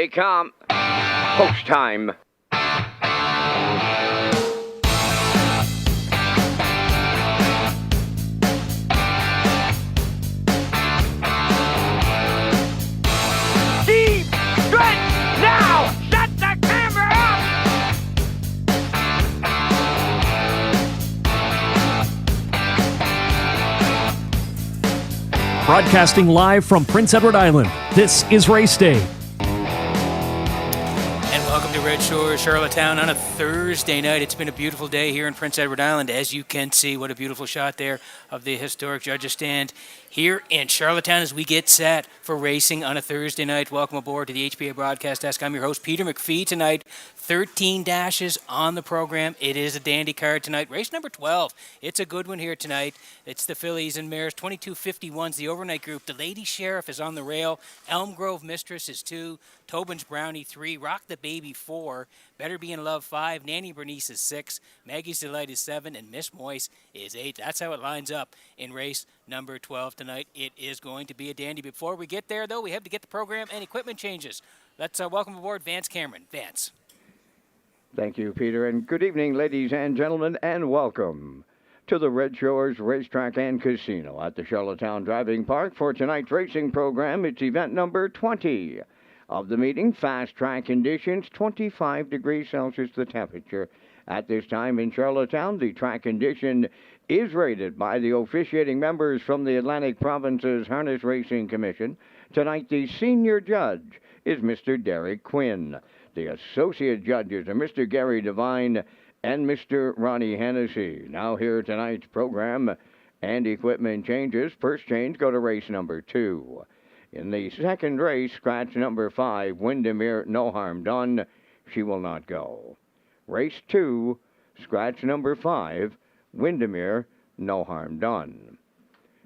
they come. Post time. Deep stretch now. Set the camera up. Broadcasting live from Prince Edward Island, this is Race Day. And welcome to Red Shores, Charlottetown on a Thursday night. It's been a beautiful day here in Prince Edward Island. As you can see, what a beautiful shot there of the historic judges stand here in Charlottetown as we get set for racing on a Thursday night. Welcome aboard to the HPA Broadcast Desk. I'm your host, Peter McPhee. Tonight, 13 dashes on the program. It is a dandy card tonight. Race number 12. It's a good one here tonight. It's the fillies and mares. 2251's the overnight group. The Lady Sheriff is on the rail. Elm Grove Mistress is 2. Tobin's Brownie 3. Rock the Baby 4. Better Be in Love 5. Nanny Bernice is 6. Maggie's Delight is 7. And Miss Moise is 8. That's how it lines up in race number 12 tonight. It is going to be a dandy. Before we get there, though, we have to get the program and equipment changes. Let's welcome aboard Vance Cameron. Vance. Thank you, Peter, and good evening, ladies and gentlemen, and welcome to the Redshores Racetrack and Casino at the Charlottetown Driving Park for tonight's racing program. It's event number 20 of the meeting. Fast track conditions, 25 degrees Celsius the temperature at this time in Charlottetown. The track condition is rated by the officiating members from the Atlantic Province's Harness Racing Commission. Tonight, the senior judge is Mr. Derek Quinn. The associate judges are Mr. Gary Devine and Mr. Ronnie Hennessy. Now here tonight's program and equipment changes. First change, go to race number 2. In the second race, scratch number 5, Windermere, No Harm Done. She will not go. Race 2, scratch number 5, Windermere, No Harm Done.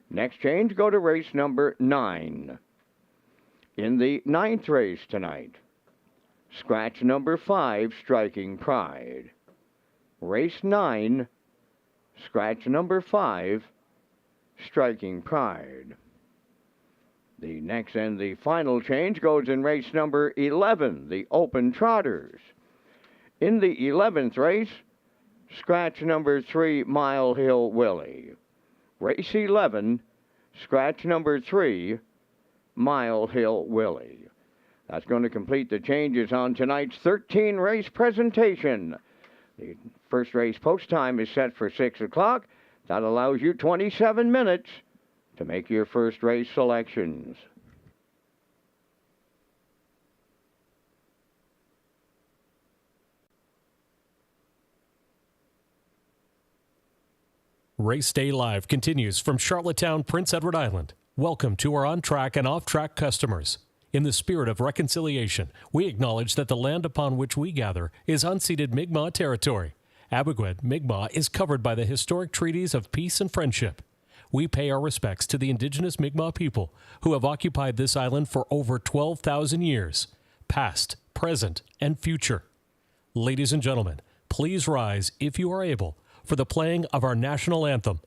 Next change, go to race number 9. In the 9th race tonight, scratch number 5, Striking Pride. Race 9, scratch number 5, Striking Pride. The next and the final change goes in race number 11, the Open Trotters. In the 11th race, scratch number 3, Mile Hill Willie. Race 11, scratch number 3, Mile Hill Willie. That's going to complete the changes on tonight's 13-race presentation. The first race post time is set for 6 o'clock. That allows you 27 minutes to make your first race selections. Race Day Live continues from Charlottetown, Prince Edward Island. Welcome to our on-track and off-track customers. In the spirit of reconciliation, we acknowledge that the land upon which we gather is unceded Mi'kmaq territory. Abogwed, Mi'kmaq is covered by the historic treaties of peace and friendship. We pay our respects to the indigenous Mi'kmaq people who have occupied this island for over 12,000 years, past, present, and future. Ladies and gentlemen, please rise, if you are able, for the playing of our national anthem.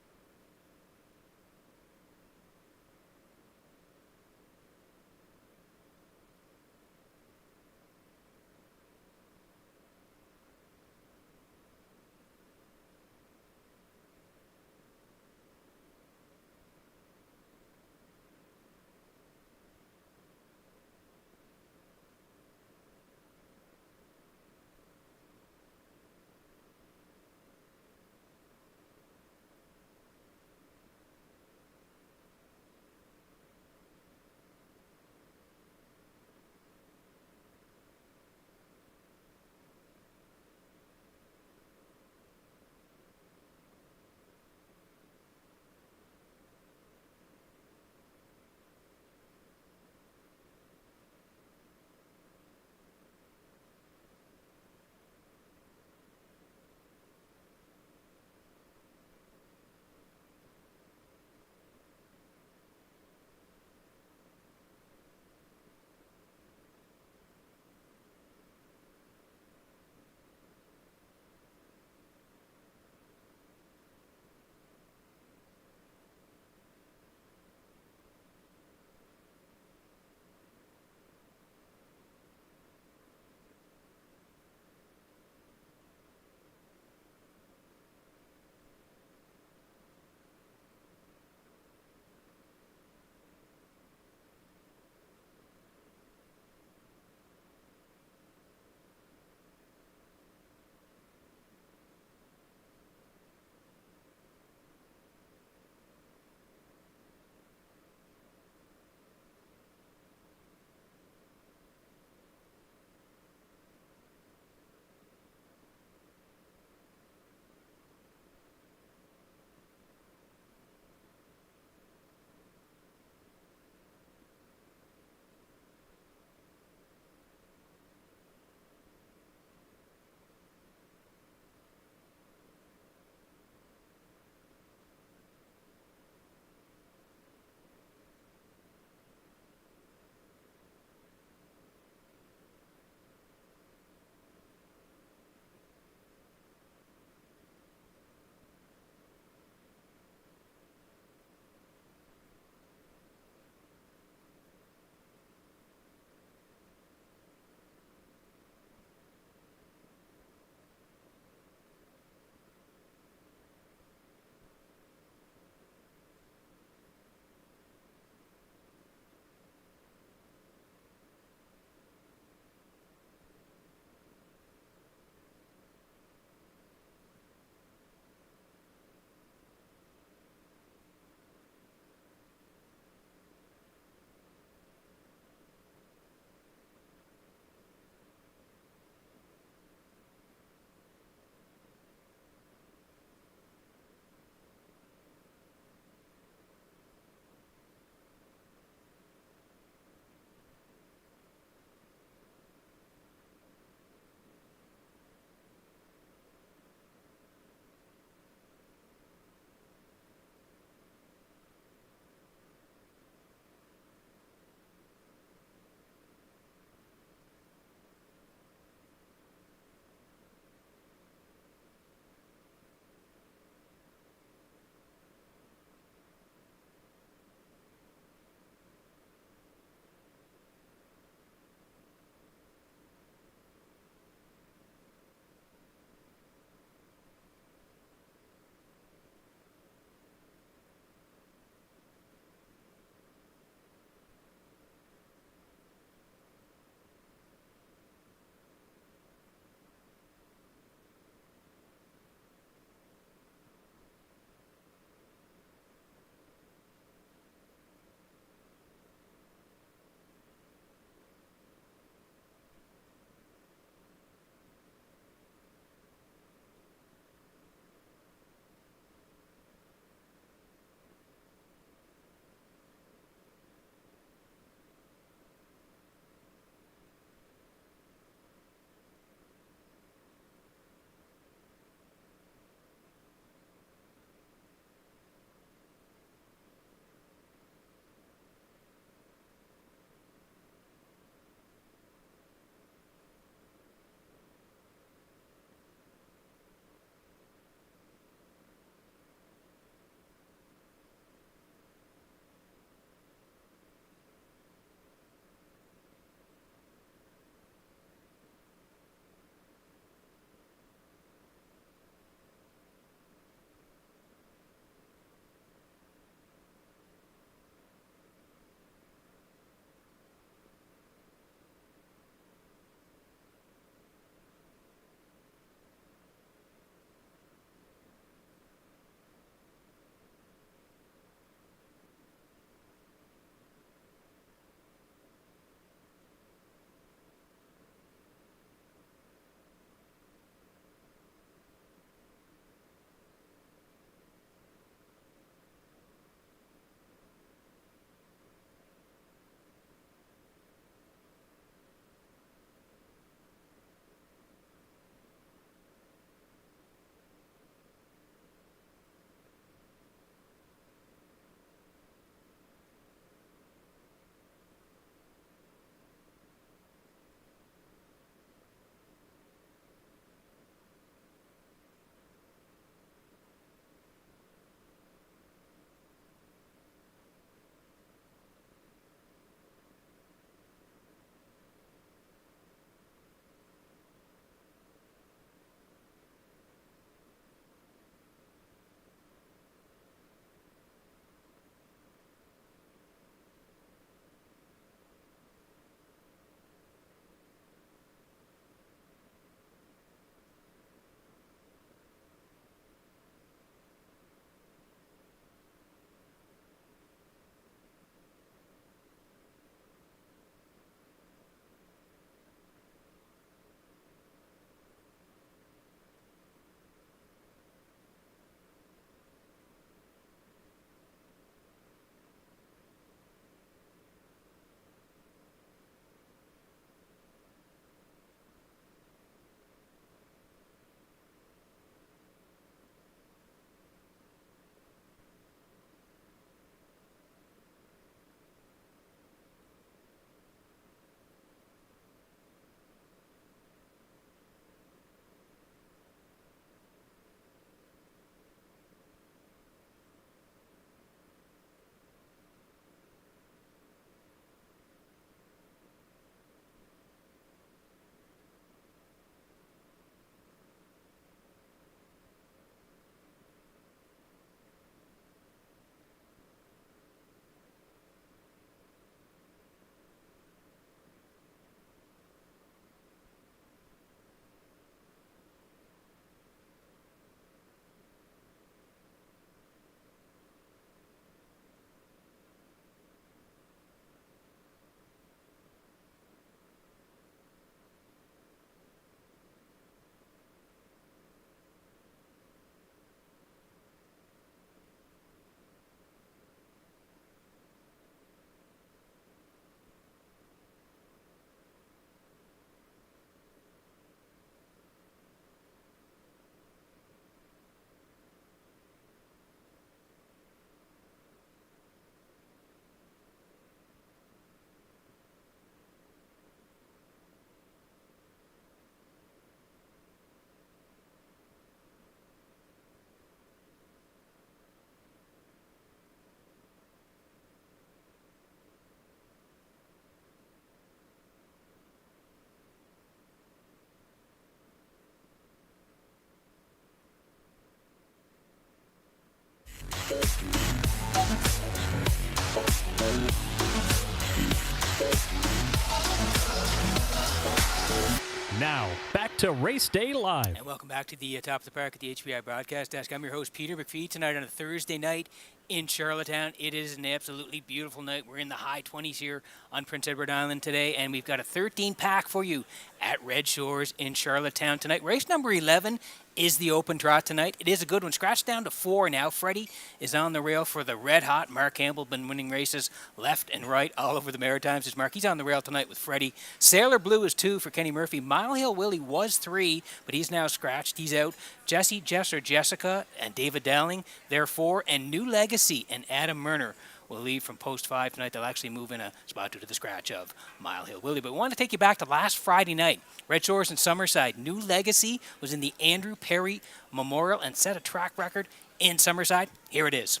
Now, back to Race Day Live. And welcome back to the top of the park at the HPI broadcast desk. I'm your host, Peter McPhee, tonight on a Thursday night in Charlottetown. It is an absolutely beautiful night. We're in the high 20s here on Prince Edward Island today, and we've got a 13-pack for you at Red Shores in Charlottetown tonight. Race number 11 is the open trot tonight. It is a good one. Scratched down to 4 now. Freddie is on the rail for the red-hot Mark Campbell. Been winning races left and right all over the Maritimes. Is Mark. He's on the rail tonight with Freddie. Sailor Blue is 2 for Kenny Murphy. Mile Hill Willie was 3, but he's now scratched. He's out. Jesse, Jess, or Jessica, and David Dowling, they're 4. And New Legacy and Adam Murner will leave from post 5 tonight. They'll actually move in a spot due to the scratch of Mile Hill Willie. But we want to take you back to last Friday night. Red Shores and Summerside. New Legacy was in the Andrew Perry Memorial and set a track record in Summerside. Here it is.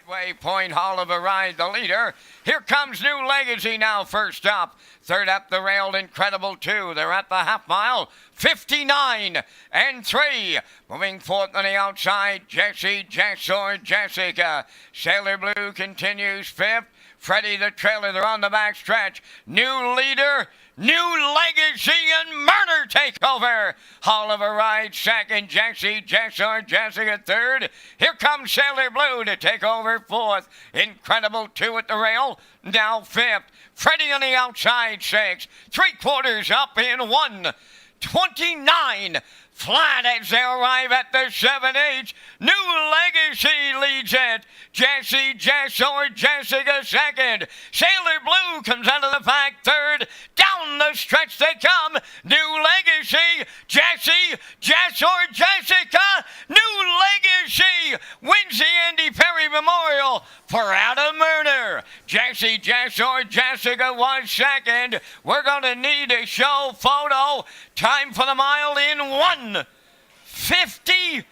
Waypoint Hall of a Ride, the leader. Here comes New Legacy now, first up. Third up the rail, Incredible 2. They're at the half mile, 59 and 3. Moving fourth on the outside, Jesse, Jess or Jessica. Sailor Blue continues 5th. Freddie the trailer, they're on the back stretch. New leader, New Legacy, and Murder take over. Hall of a Ride second, Jesse, Jess or Jessica third. Here comes Sailor Blue to take over 4th. Incredible 2 at the rail, now 5th. Freddie on the outside 6. 3/4 up in 1:29. Flat as they arrive at the 7H. New Legacy leads it. Jesse, Jess or Jessica second. Sailor Blue comes out of the pack third. Down the stretch they come. New Legacy, Jesse, Jess or Jessica. New Legacy wins the Andy Perry Memorial for Adam Murner. Jesse, Jess or Jessica was second. We're going to need a show photo. Time for the mile in 1:58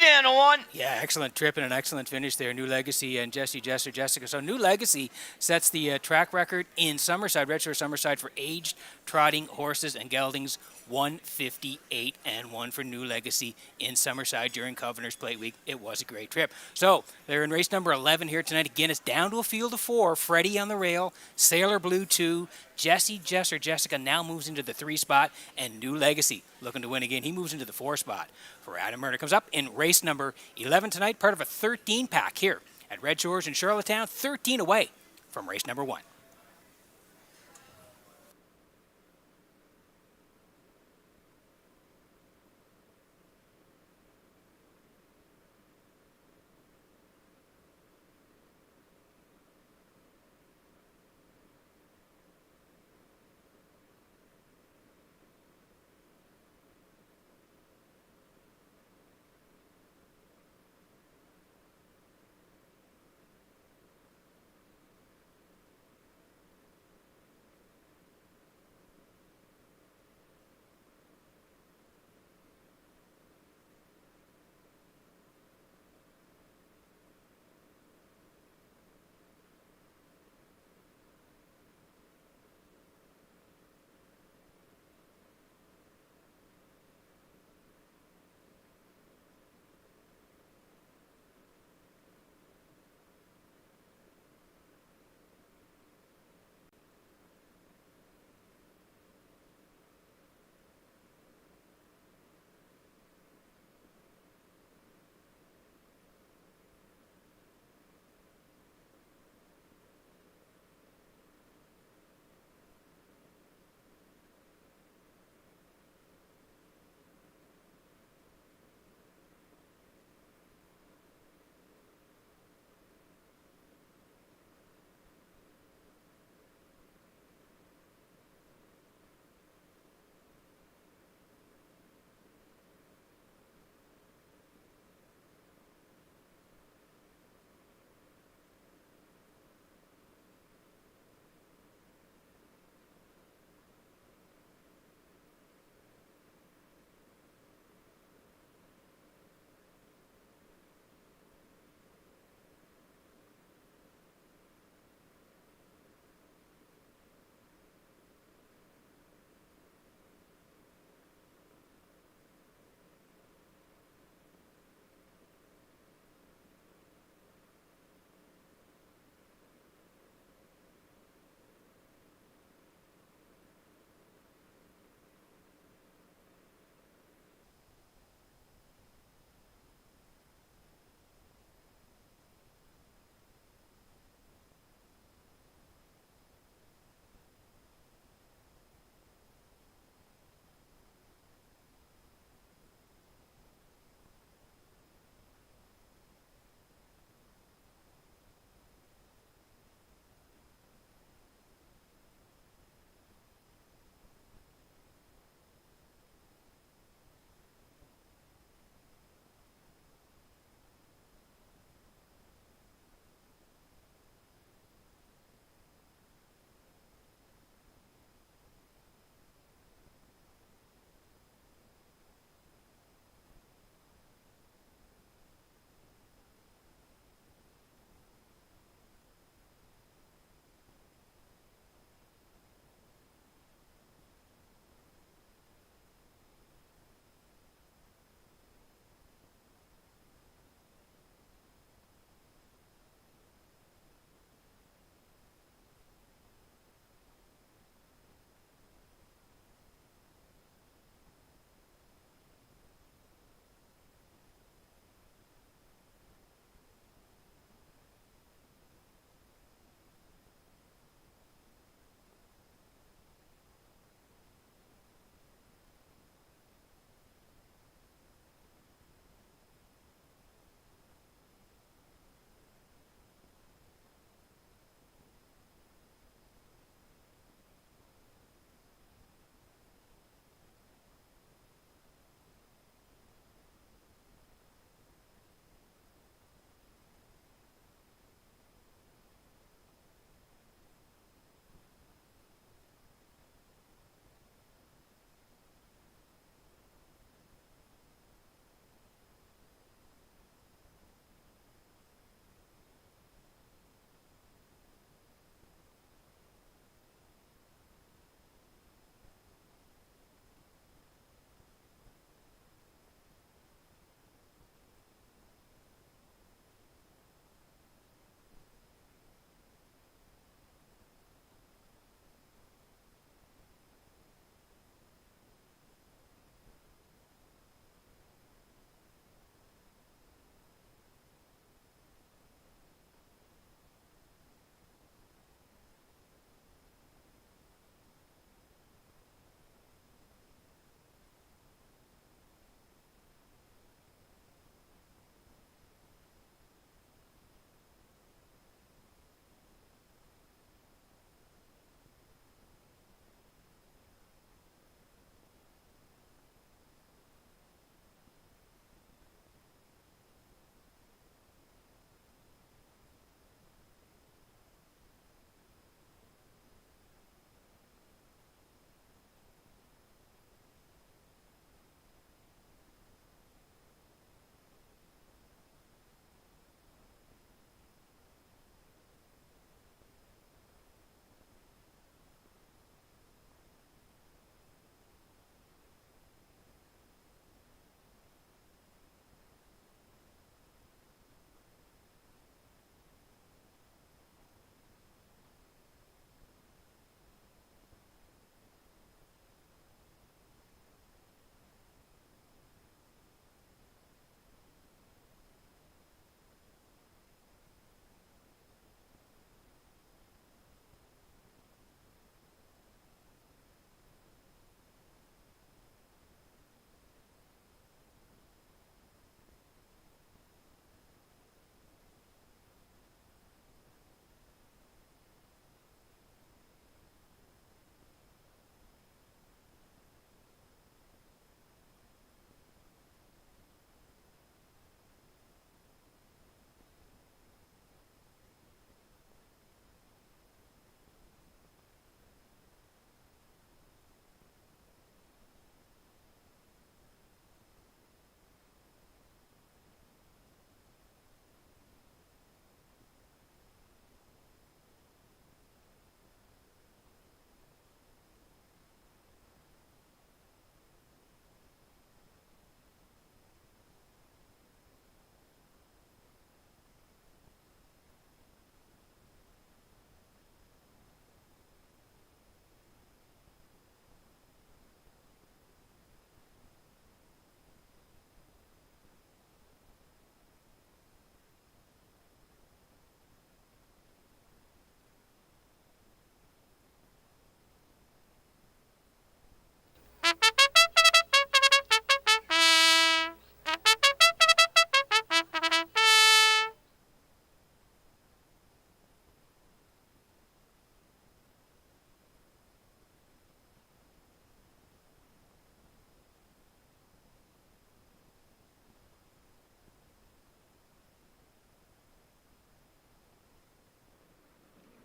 and 1. Yeah, excellent trip and an excellent finish there. New Legacy and Jesse, Jess or Jessica. So New Legacy sets the track record in Summerside, Red Shore Summerside, for aged trotting horses and geldings. 1:58 and 1 for New Legacy in Summerside during Governor's Plate Week. It was a great trip. So they're in race number 11 here tonight. Again, it's down to a field of 4. Freddie on the rail, Sailor Blue 2, Jesse, Jess or Jessica now moves into the 3 spot, and New Legacy looking to win again. He moves into the 4 spot for Adam Murner. Comes up in race number 11 tonight, part of a 13-pack here at Red Shores in Charlottetown, 13 away from race number 1.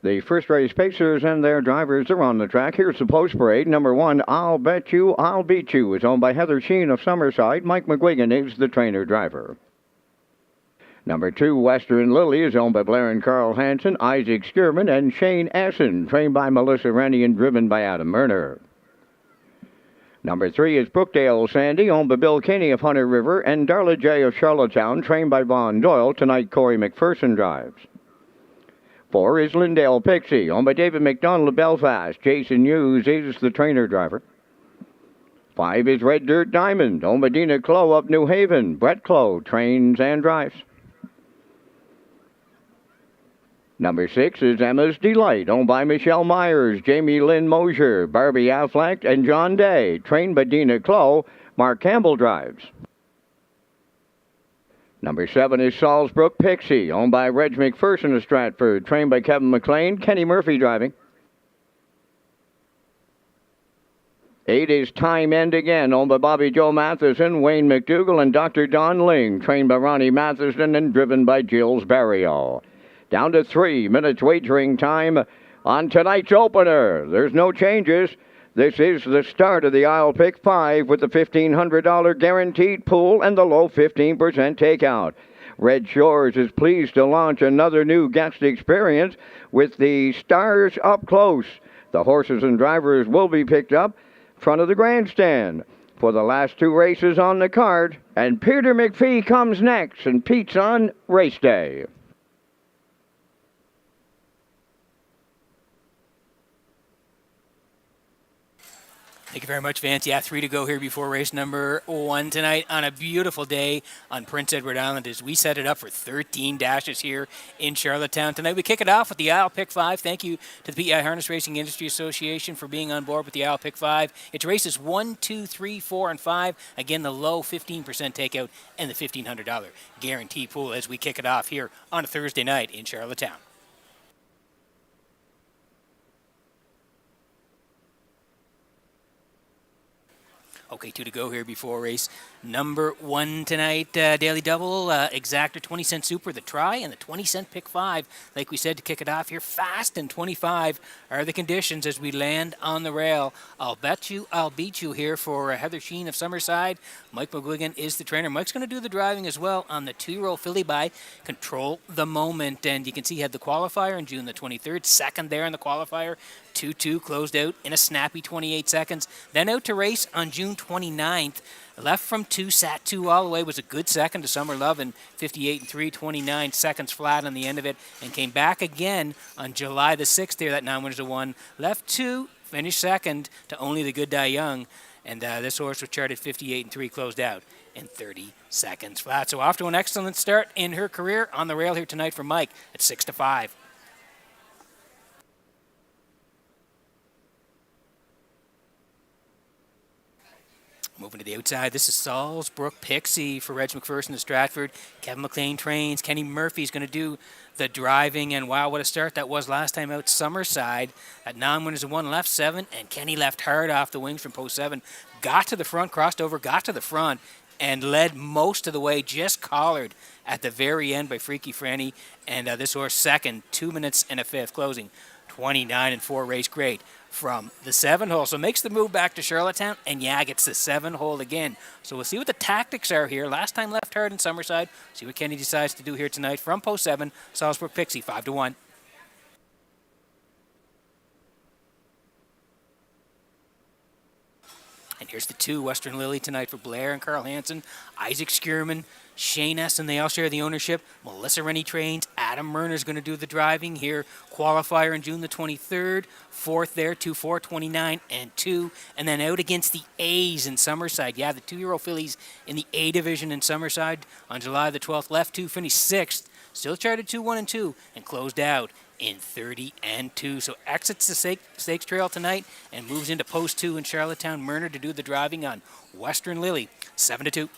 The first race pacers and their drivers are on the track. Here's the post parade. Number 1, I'll Bet You, I'll Beat You, is owned by Heather Sheen of Summerside. Mike McGuigan is the trainer driver. Number 2, Western Lily, is owned by Blair and Carl Hansen, Isaac Skierman, and Shane Essen, trained by Melissa Rennie and driven by Adam Murner. Number 3 is Brookdale Sandy, owned by Bill Kinney of Hunter River, and Darla J. of Charlottetown, trained by Vaughn Doyle. Tonight, Corey McPherson drives. 4 is Lindale Pixie, owned by David McDonald of Belfast. Jason Hughes is the trainer driver. 5 is Red Dirt Diamond, owned by Dina Clow of New Haven. Brett Clow trains and drives. Number 6 is Emma's Delight, owned by Michelle Myers, Jamie Lynn Mosier, Barbie Affleck, and John Day. Trained by Dina Clow, Mark Campbell drives. Number 7 is Salisbrook Pixie, owned by Reg McPherson of Stratford, trained by Kevin McLean, Kenny Murphy driving. 8 is Time End Again, owned by Bobby Joe Matheson, Wayne McDougall, and Dr. Don Ling, trained by Ronnie Matheson and driven by Gilles Barrio. Down to 3 minutes wagering time on tonight's opener. There's no changes. This is the start of the I'll Pick 5 with the $1,500 guaranteed pool and the low 15% takeout. Red Shores is pleased to launch another new guest experience with the Stars Up Close. The horses and drivers will be picked up front of the grandstand for the last 2 races on the card. And Peter McPhee comes next, and Pete's on race day. Thank you very much, Vance. Yeah, 3 to go here before race number 1 tonight on a beautiful day on Prince Edward Island as we set it up for 13 dashes here in Charlottetown. Tonight we kick it off with the I'll Pick 5. Thank you to the PEI Harness Racing Industry Association for being on board with the I'll Pick 5. It's races 1, 2, 3, 4, and 5. Again, the low 15% takeout and the $1,500 guarantee pool as we kick it off here on a Thursday night in Charlottetown. Okay, 2 to go here before race number 1 tonight. Daily Double, Exactor 20-cent Super, the try, and the 20-cent Pick 5. Like we said, to kick it off here, fast and 25 are the conditions as we land on the rail. I'll Bet You, I'll Beat You here for Heather Sheen of Summerside. Mike McGuigan is the trainer. Mike's going to do the driving as well on the 2-year-old filly by Control the Moment. And you can see he had the qualifier on June the 23rd, second there in the qualifier. 2-2 closed out in a snappy 28 seconds. Then out to race on June 29th. Left from 2, sat 2 all the way, was a good second to Summer Love in 58 and 3, 29 seconds flat on the end of it, and came back again on July the 6th there, that 9 winners to 1. Left 2, finished second to Only the Good Die Young, and this horse was charted 58 and 3, closed out in 30 seconds flat. So off to an excellent start in her career on the rail here tonight for Mike at 6 to 5. Moving to the outside, this is Salisbrook Pixie for Reg McPherson of Stratford. Kevin McLean trains. Kenny Murphy's going to do the driving. And wow, what a start that was last time out. Summerside at 9 winners and 1, left 7. And Kenny left hard off the wings from post 7. Got to the front, crossed over, got to the front, and led most of the way, just collared at the very end by Freaky Franny. And this horse second, 2 minutes and a fifth, closing 29 and 4 race grade from the 7 hole. So makes the move back to Charlottetown, and yeah, gets the 7 hole again. So we'll see what the tactics are here. Last time left hard in Summerside. See what Kenny decides to do here tonight from post 7. Salisbrook Pixie 5 to 1. And here's the 2, Western Lily tonight for Blair and Carl Hansen. Isaac Skierman, Shane Essen, they all share the ownership. Melissa Rennie trains. Adam Murner's going to do the driving here. Qualifier on June the 23rd. Fourth there, 2-4, 29 and 2. And then out against the A's in Summerside. Yeah, the 2-year-old fillies in the A division in Summerside on July the 12th. Left 2, finished 6th. Still charted 2-1 and 2 and closed out in 30 and 2. So exits the stakes trail tonight and moves into post 2 in Charlottetown. Murner to do the driving on Western Lily, 7 to 2.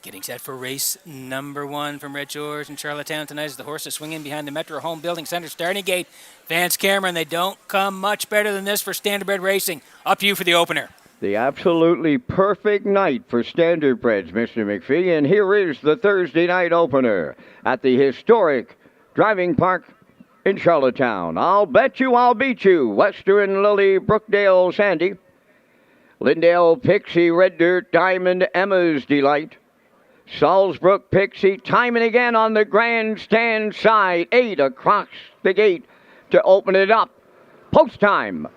Getting set for race number 1 from Red Shores in Charlottetown tonight as the horses swing in behind the Metro Home Building Center starting gate. Vance Cameron, they don't come much better than this for Standardbred Racing. Up to you for the opener. The absolutely perfect night for Standardbreds, Mr. McPhee, and here is the Thursday night opener at the historic Driving Park in Charlottetown. I'll Bet You I'll Beat You, Western Lily, Brookdale Sandy, Lindale Pixie, Red Dirt Diamond, Emma's Delight, Salisbrook Pixie, time and again on the grandstand side, 8 across the gate to open it up. Post time.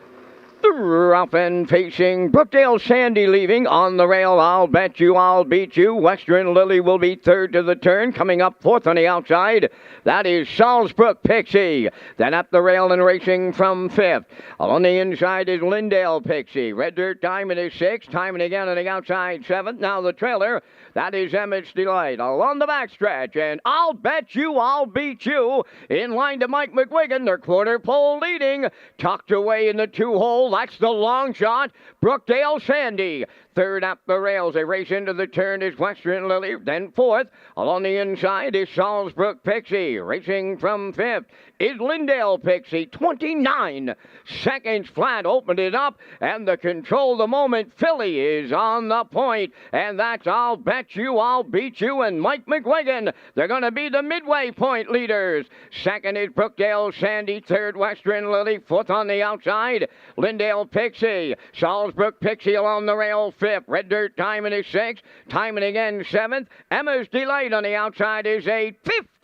Up and facing Brookdale Sandy leaving on the rail. I'll Bet You I'll Beat You. Western Lily will be third to the turn. Coming up fourth on the outside, that is Salisbrook Pixie. Then up the rail and racing from fifth. On the inside is Lindale Pixie. Red Dirt Diamond is sixth. Time and again on the outside, seventh. Now the trailer, that is Emmett's Delight. Along the backstretch, and I'll Bet You I'll Beat You. In line to Mike McGuigan, their quarter pole leading. Tucked away in the 2-hole. That's the long shot. Brookdale Sandy. Third up the rails. They race into the turn is Western Lily. Then fourth. Along the inside is Salisbrook Pixie. Racing from fifth is Lindale Pixie. 29 seconds flat. Opened it up. And the control the moment. Philly is on the point. And that's I'll Bet You I'll Beat You and Mike McGuigan. They're going to be the midway point leaders. Second is Brookdale Sandy. Third Western Lily. Fourth on the outside, Lindale Pixie. Salisbrook Pixie along the rail fifth. Red Dirt Diamond is sixth. Time and again seventh. Emma's Delight on the outside is a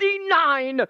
59-4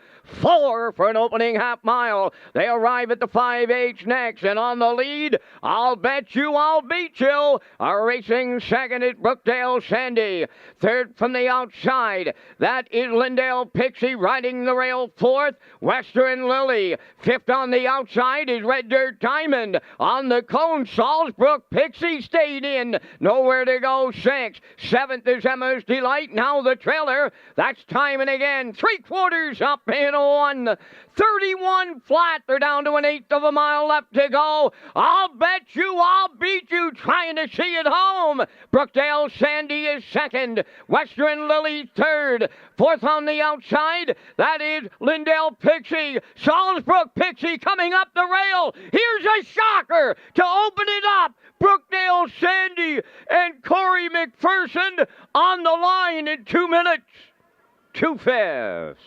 for an opening half mile. They arrive at the 5/8 next, and on the lead, I'll Bet You I'll Beat You. A racing second is Brookdale Sandy. Third from the outside, that is Lindale Pixie riding the rail fourth. Western Lily. Fifth on the outside is Red Dirt Diamond. On the cone, Salisbrook Pixie stayed in. Nowhere to go, sixth. Seventh is Emma's Delight. Now the trailer. That's time and again. 3/4 up in 1:31 flat. They're down to 1/8 of a mile left to go. I'll Bet You I'll Beat You. Trying to see it home. Brookdale Sandy is second. Western Lily third. Fourth on the outside, that is Lindale Pixie. Salisbrook Pixie coming up the rail. Here's a shocker to open it up. Brookdale Sandy and Corey McPherson on the line in 2 minutes. 2/5.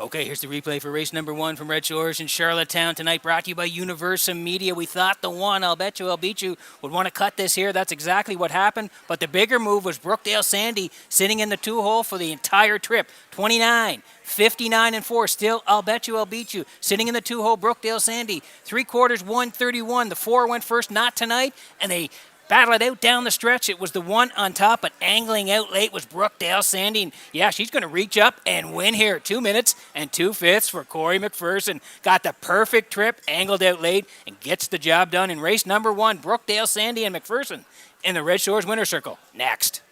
Okay, here's the replay for race number 1 from Red Shores in Charlottetown tonight, brought to you by Universal Media. We thought the one, I'll Bet You I'll Beat You, would want to cut this here. That's exactly what happened. But the bigger move was Brookdale Sandy sitting in the 2-hole for the entire trip. 29, 59, and 4. Still, I'll Bet You I'll Beat You. Sitting in the 2-hole, Brookdale Sandy. 3/4, 1:31. The 4 went first, not tonight, and they battle it out down the stretch. It was the one on top, but angling out late was Brookdale Sandy. And yeah, she's going to reach up and win here. 2 minutes and 2/5 for Corey McPherson. Got the perfect trip, angled out late, and gets the job done in race number 1. Brookdale Sandy and McPherson in the Red Shores Winner's Circle. Next.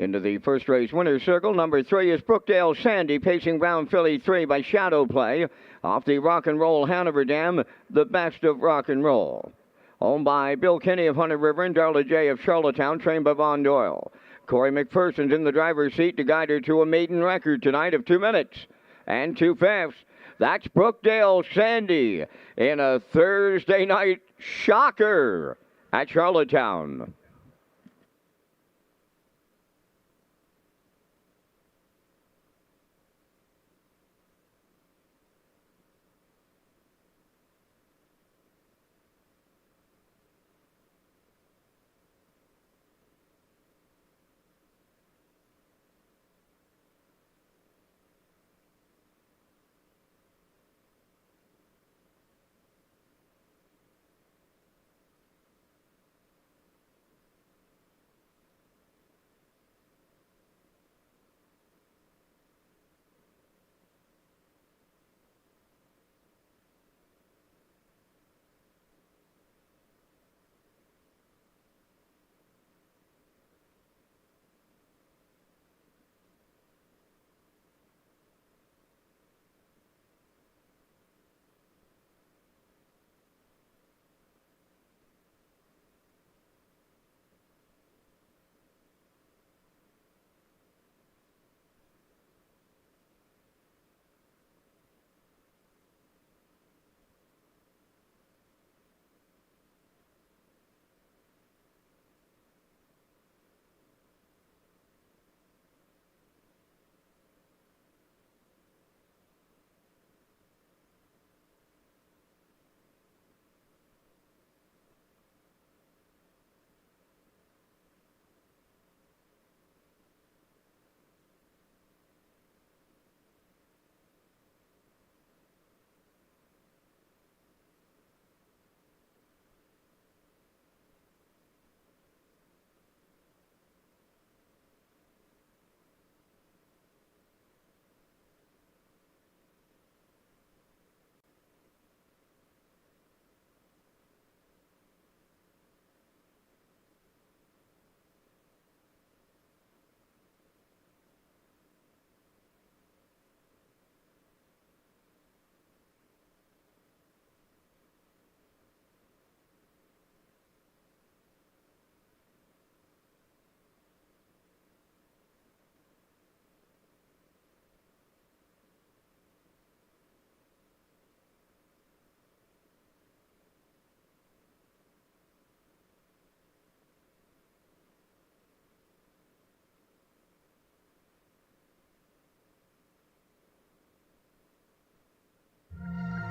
Into the first race winner's circle, number 3 is Brookdale Sandy, pacing Brown Philly 3 by Shadow Play. Off the Rock and Roll Hanover Dam, the best of rock and roll. Owned by Bill Kinney of Hunter River and Darla J. of Charlottetown, trained by Von Doyle. Corey McPherson's in the driver's seat to guide her to a maiden record tonight of 2 minutes and 2/5. That's Brookdale Sandy in a Thursday night shocker at Charlottetown.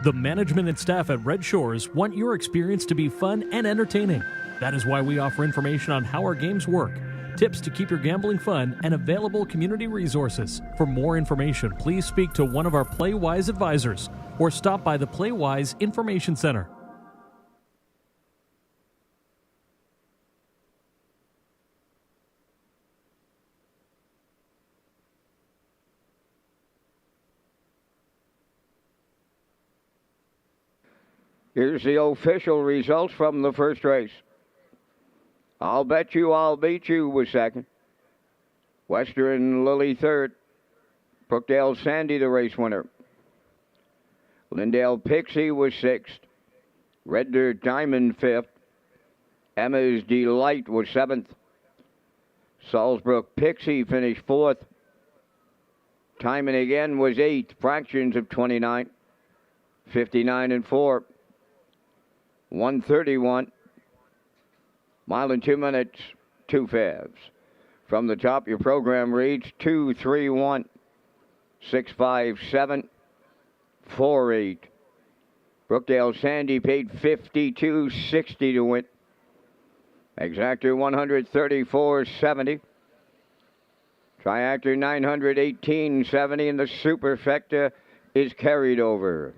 The management and staff at Red Shores want your experience to be fun and entertaining. That is why we offer information on how our games work, tips to keep your gambling fun, and available community resources. For more information, please speak to one of our PlayWise advisors or stop by the PlayWise Information Center. Here's the official results from the first race. I'll Bet You, I'll Beat You was second. Western Lily third. Brookdale Sandy the race winner. Lindale Pixie was sixth. Red Dirt Diamond fifth. Emma's Delight was seventh. Salisbrook Pixie finished fourth. Timing again was eighth. Fractions of 29. 59 and 4. 131. Mile and 2 minutes, 2/5. From the top, your program reads 231 657 48. Brookdale Sandy paid $52.60 to win. Exactor $134.70. Triactor $918.70, and the Superfecta is carried over.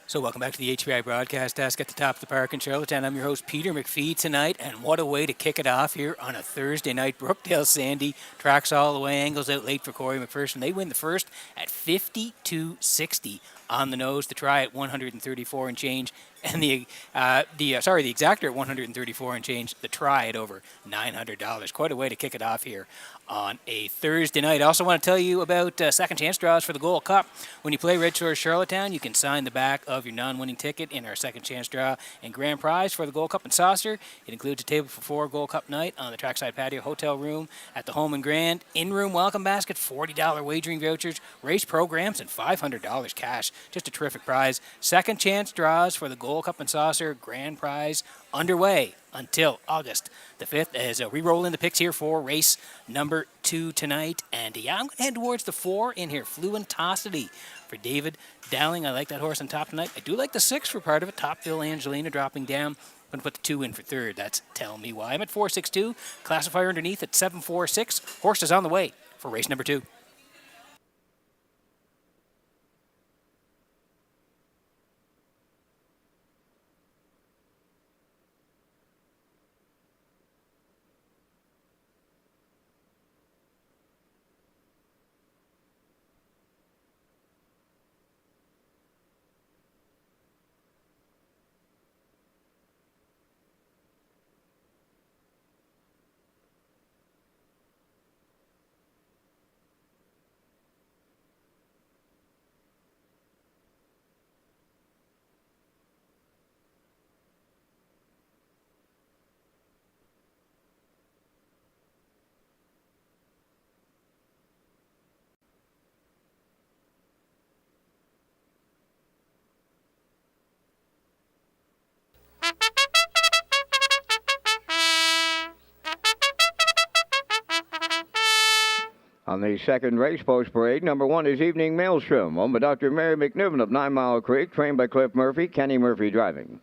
So welcome back to the HPI Broadcast Desk at the top of the park in Charlottetown. I'm your host, Peter McPhee, tonight, and what a way to kick it off here on a Thursday night. Brookdale Sandy tracks all the way, angles out late for Corey McPherson. They win the first at 52.60 on the nose, the try at 134 and change, and the exactor at 134 and change, the try at over $900. Quite a way to kick it off here on a Thursday night. I also want to tell you about second chance draws for the Gold Cup. When you play Red Shores Charlottetown, you can sign the back of your non-winning ticket in our second chance draw and grand prize for the Gold Cup and Saucer. It includes a table for 4 Gold Cup night on the trackside patio, hotel room at the Home and Grand, in-room welcome basket, $40 wagering vouchers, race programs, and $500 cash. Just a terrific prize. Second chance draws for the Gold Cup and Saucer grand prize underway until August the 5th as we roll in the picks here for race number 2 tonight. And I'm going to head towards the 4 in here, Fluentosity for David Dowling. I like that horse on top tonight. I do like the 6 for part of it, Topville Angelina dropping down. I'm going to put the 2 in for third. That's Tell Me Why. I'm at 4.62. Classifier underneath at 7.46. Horse is on the way for race number 2. On the second race post parade, number 1 is Evening Maelstrom, owned by Dr. Mary McNiven of 9 Mile Creek, trained by Cliff Murphy, Kenny Murphy driving.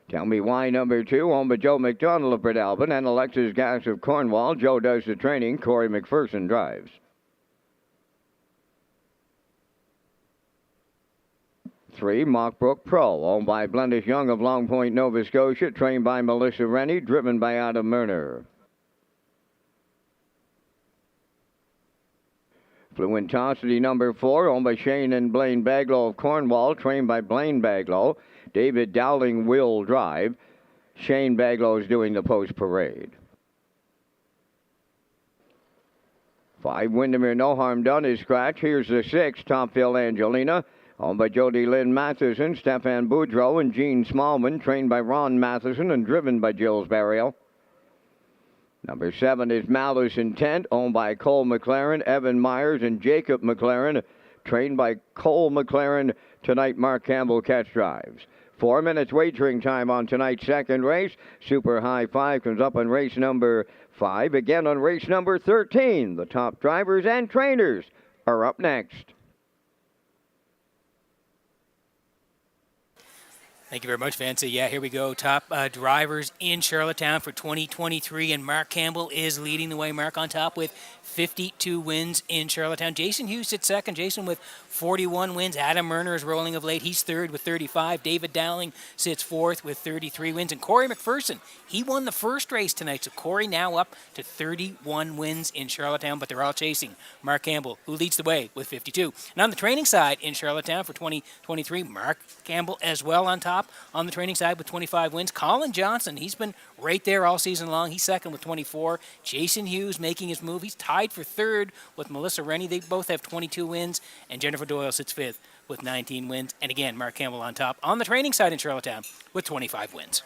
Tell Me Why, number 2, owned by Joe McDonald of Port Alban and Alexis Gass of Cornwall. Joe does the training, Corey McPherson drives. 3, Mockbrook Pro, owned by Blendish Young of Long Point, Nova Scotia, trained by Melissa Rennie, driven by Adam Murner. Fluentosity number 4, owned by Shane and Blaine Baglow of Cornwall, trained by Blaine Baglow. David Dowling will drive. Shane Baglow is doing the post parade. 5, Windermere No Harm Done is scratch. Here's the 6, Topville Angelina, owned by Jody Lynn Matheson, Stefan Boudreau, and Gene Smallman, trained by Ron Matheson and driven by Gilles Barriel. Number 7 is Malice Intent, owned by Cole McLaren, Evan Myers, and Jacob McLaren, trained by Cole McLaren. Tonight, Mark Campbell catch drives. 4 minutes wagering time on tonight's second race. Super High 5 comes up on race number 5. Again on race number 13. The top drivers and trainers are up next. Thank you very much, Fancy. Yeah, here we go. Top drivers in Charlottetown for 2023, and Mark Campbell is leading the way. Mark on top with 52 wins in Charlottetown. Jason Hughes sits second. Jason with 41 wins. Adam Murner is rolling of late. He's third with 35. David Dowling sits fourth with 33 wins. And Corey McPherson, he won the first race tonight. So Corey now up to 31 wins in Charlottetown, but they're all chasing Mark Campbell, who leads the way with 52. And on the training side in Charlottetown for 2023, Mark Campbell as well on top. On the training side with 25 wins. Colin Johnson, he's been right there all season long. He's second with 24. Jason Hughes making his move. He's tied for third with Melissa Rennie. They both have 22 wins. And Jennifer Doyle sits fifth with 19 wins. And again, Mark Campbell on top on the training side in Charlottetown with 25 wins.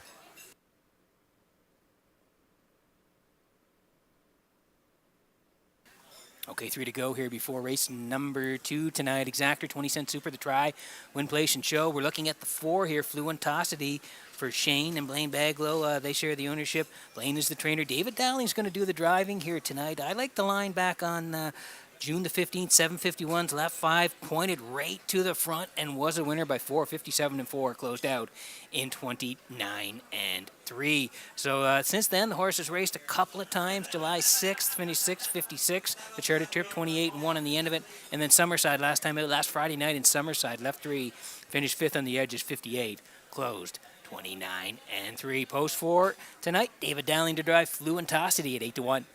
Okay, 3 to go here before race number 2 tonight. Exactor, 20-cent super, the try, win, place, and show. We're looking at the 4 here, Fluentosity for Shane and Blaine Baglow. They share the ownership. Blaine is the trainer. David Dowling's going to do the driving here tonight. I like the line back on June the 15th, 7:51s, left 5, pointed right to the front, and was a winner by 4, 57-4, closed out in 29-3. So since then, the horse has raced a couple of times. July 6th, finished 6:56. The charter trip, 28-1 in the end of it. And then Summerside, last time out, last Friday night in Summerside, left 3, finished 5th on the edges, 58, closed 29-3. Post 4 tonight, David Dowling to drive, Fluentosity at 8-1.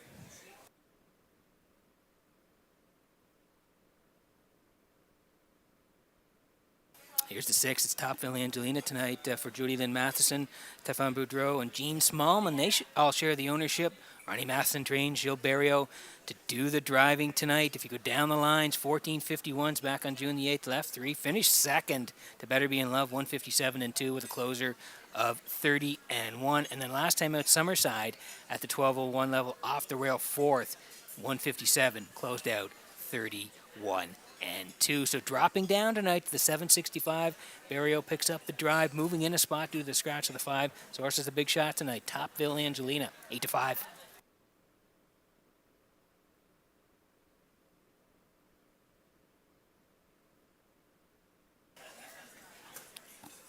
Here's the 6. It's Topville Angelina tonight for Judy Lynn Matheson, Stefan Boudreau, and Gene Smallman. They all share the ownership. Ronnie Matheson trains Gilles Barrio to do the driving tonight. If you go down the lines, 14:51s back on June the 8th, left 3. Finished second to Better Be in Love, 157-2 with a closer of 30-1. And then last time out, Summerside at the 12:01 level, off the rail 4th, 157, closed out 31-2. So dropping down tonight to the 765. Barrio picks up the drive, moving in a spot due to the scratch of the 5. So horse is a big shot tonight. Topville Angelina, 8-5.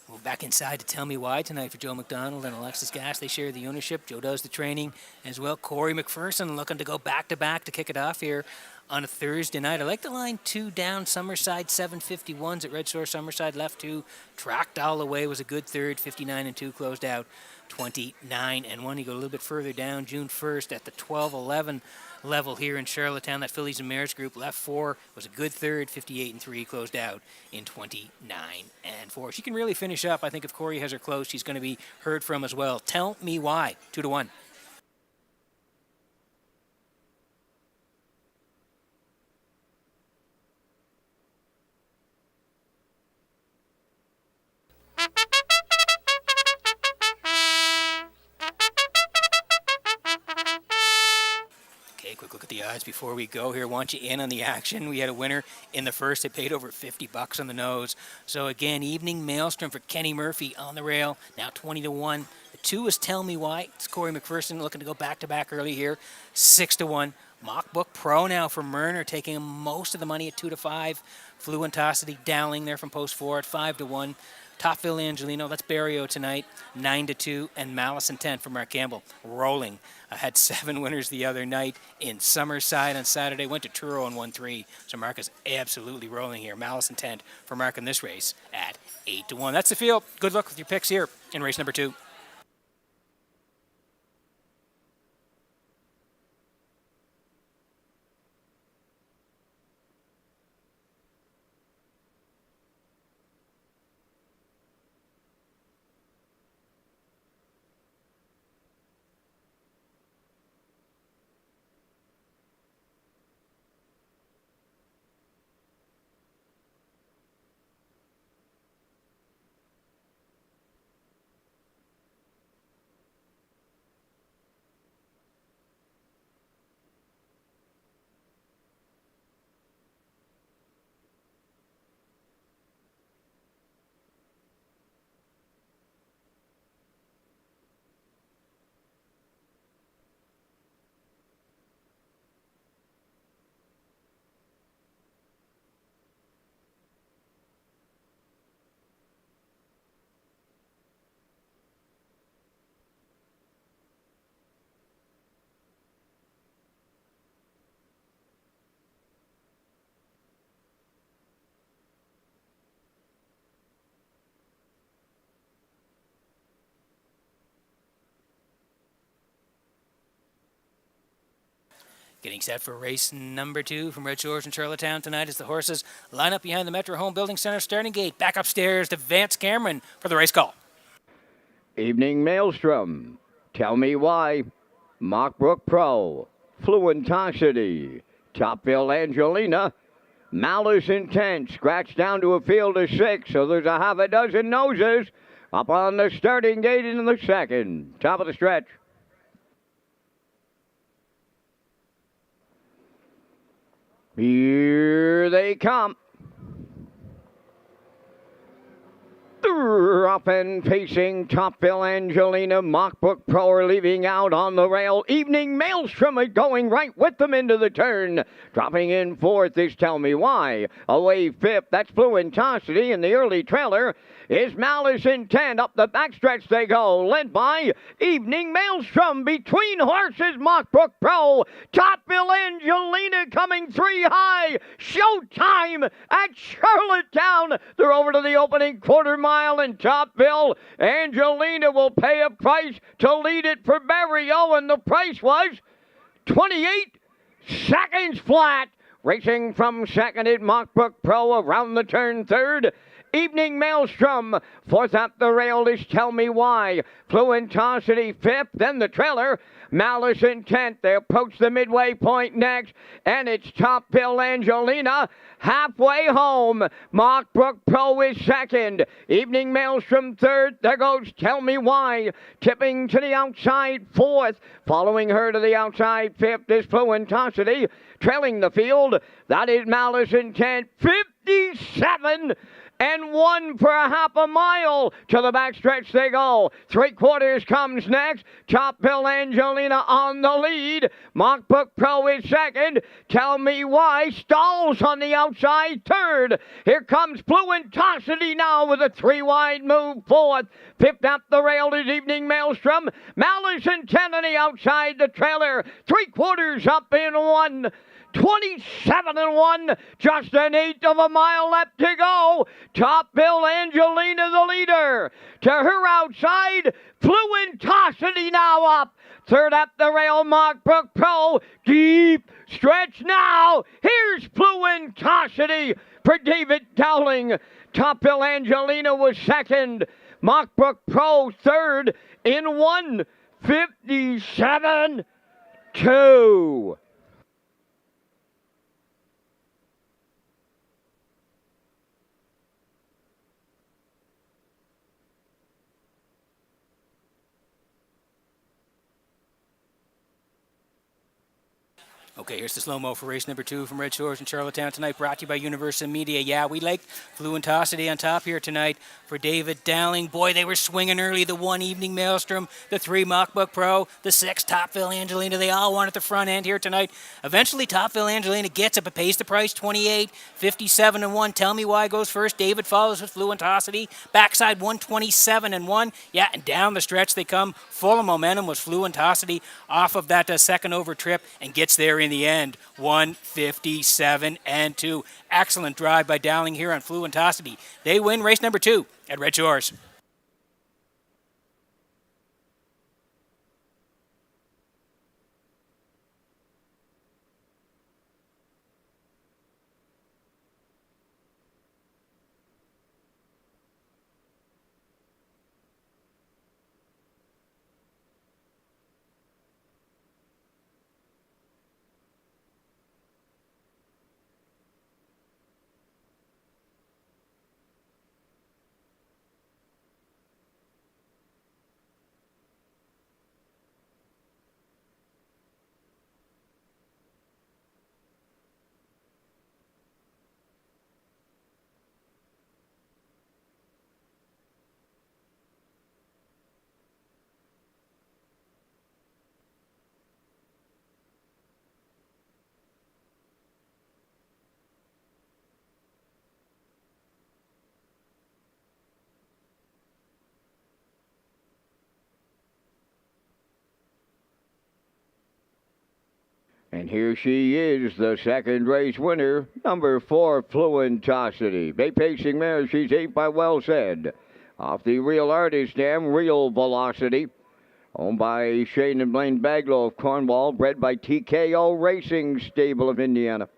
Well, back inside to Tell Me Why tonight for Joe McDonald and Alexis Gass. They share the ownership. Joe does the training as well. Corey McPherson looking to go back-to-back to kick it off here on a Thursday night. I like the line 2 down, Summerside 751s at Red Shores. Summerside left 2, tracked all the way, was a good third, 59-2, closed out 29-1. You go a little bit further down, June 1st at the 12:11 level here in Charlottetown. That Fillies and Mares group left 4, was a good third, 58-3, closed out in 29-4. She can really finish up. I think if Corey has her close, she's going to be heard from as well. Tell Me Why, 2-1. Quick look at the odds before we go here. Want you in on the action. We had a winner in the first. It paid over $50 on the nose. So again, Evening Maelstrom for Kenny Murphy on the rail. Now 20-1. The 2 is Tell Me Why. It's Corey McPherson looking to go back-to-back early here. 6-1. Mock Book Pro now for Murner, taking most of the money at 2-5. Fluentosity Dowling there from Post 4 at 5-1. Topville Angelino, that's Barrio tonight, 9-2, and Malice Intent for Mark Campbell, rolling. Had 7 winners the other night in Summerside on Saturday, went to Truro and won 3. So Mark is absolutely rolling here. Malice Intent for Mark in this race at 8-1. That's the field. Good luck with your picks here in race number 2. Getting set for race number 2 from Red Shores in Charlottetown tonight as the horses line up behind the Metro Home Building Center starting gate. Back upstairs to Vance Cameron for the race call. Evening Maelstrom, Tell Me Why, Mockbrook Pro, Fluentosity, Topville Angelina, Malice Intent, scratched down to a field of 6, so there's a half a dozen noses up on the starting gate in the second. Top of the stretch. Here they come. 3 Up and pacing, Topville Angelina, Mockbrook Pro are leaving out on the rail. Evening Maelstrom is going right with them into the turn. Dropping in fourth is Tell Me Why. Away fifth, that's Fluentosity in the early trailer. Is Malice Intent. Up the backstretch they go, led by Evening Maelstrom. Between horses, Mockbrook Pro. Topville Angelina coming three high. Showtime at Charlottetown. They're over to the opening quarter mile in Topville. Angelina will pay a price to lead it for Barrio, and the price was 28 seconds flat. Racing from second at Mockbrook Pro around the turn third. Evening Maelstrom. Fourth up the rail is Tell Me Why. Fluentosity fifth, then the trailer. Malice Intent. They approach the midway point next, and it's Topville Angelina halfway home. Mockbrook Pro is second. Evening Maelstrom third. There goes Tell Me Why. Tipping to the outside fourth. Following her to the outside fifth is Fluentosity. Trailing the field, that is Malice Intent. 57 and one for a half a mile. To the backstretch they go. Three quarters comes next. Topville Angelina on the lead. Mockbrook Pro is second. Tell Me Why stalls on the outside third. Here comes Fluentosity now with a three-wide move fourth. Fifth up the rail is Evening Maelstrom. Malice Intent on the outside the trailer. Three quarters up in one. 27 and 1, just an eighth of a mile left to go. Topville Angelina the leader. To her outside, Fluentosity now up. Third up the rail, Mockbrook Pro. Deep stretch now. Here's Fluentosity for David Dowling. Topville Angelina was second. Mockbrook Pro third in 1:57.2. Okay, here's the slow-mo for race number 2 from Red Shores in Charlottetown tonight, brought to you by Universal Media. Yeah, we liked Fluentosity on top here tonight for David Dowling. Boy, they were swinging early. The 1 Evening Maelstrom, the 3 Mockbrook Pro, the 6 Topville Angelina. They all won at the front end here tonight. Eventually, Topville Angelina gets up. It pays the price, 28, 57 and 1. Tell Me Why goes first. David follows with Fluentosity. Backside, 127 and 1. Yeah, and down the stretch they come. Full of momentum was Fluentosity off of that second over trip and gets there in the end, 157 and 2. Excellent drive by Dowling here on Fluentosity. They win race number 2 at Red Shores. And here she is, the second race winner, number 4, Fluentosity. Bay pacing mare, she's 8 by Well Said. Off the Real Artist dam, Real Velocity. Owned by Shane and Blaine Baglow of Cornwall, bred by TKO Racing Stable of Indiana.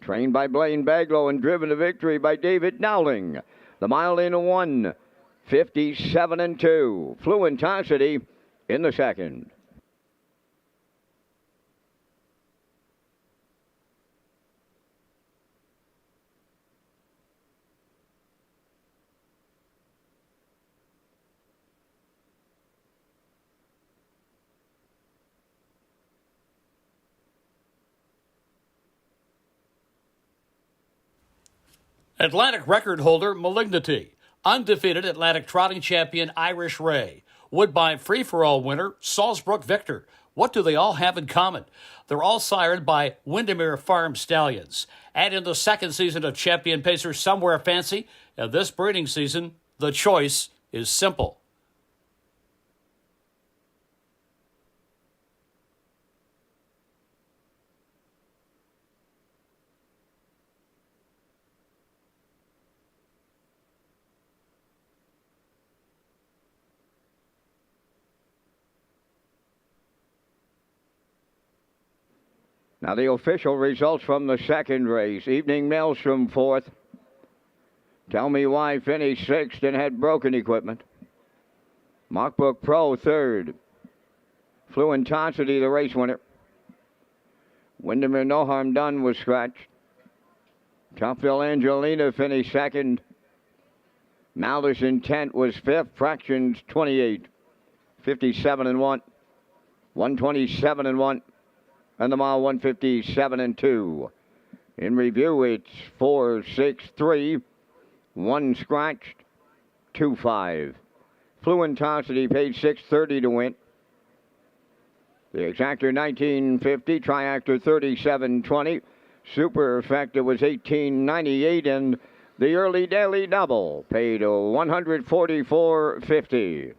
Trained by Blaine Baglow and driven to victory by David Dowling. The mile in 1:57 and 2. Fluentosity in the second. Atlantic record holder Malignity, undefeated Atlantic trotting champion Irish Ray, Woodbine free-for-all winner Salzbrook Victor. What do they all have in common? They're all sired by Windermere Farm Stallions. And in the second season of Champion Pacer Somewhere Fancy, and this breeding season, the choice is simple. Now the official results from the second race. Evening Maelstrom fourth. Tell Me Why finished sixth and had broken equipment. Mockbook Pro third. Fluentosity the race winner. Windermere No Harm Done was scratched. Topville Angelina finished second. Malice Intent was fifth. Fractions 28. 57 and 1. 127 and 1. And the mile 157 and 2. In review, it's 4, 6, 3. 1 scratched. 2, 5. Fluentosity paid $6.30 to win. The Exactor 1950, Triactor 37.20. Super Effective was $18.98, and the Early Daily Double paid $144.50.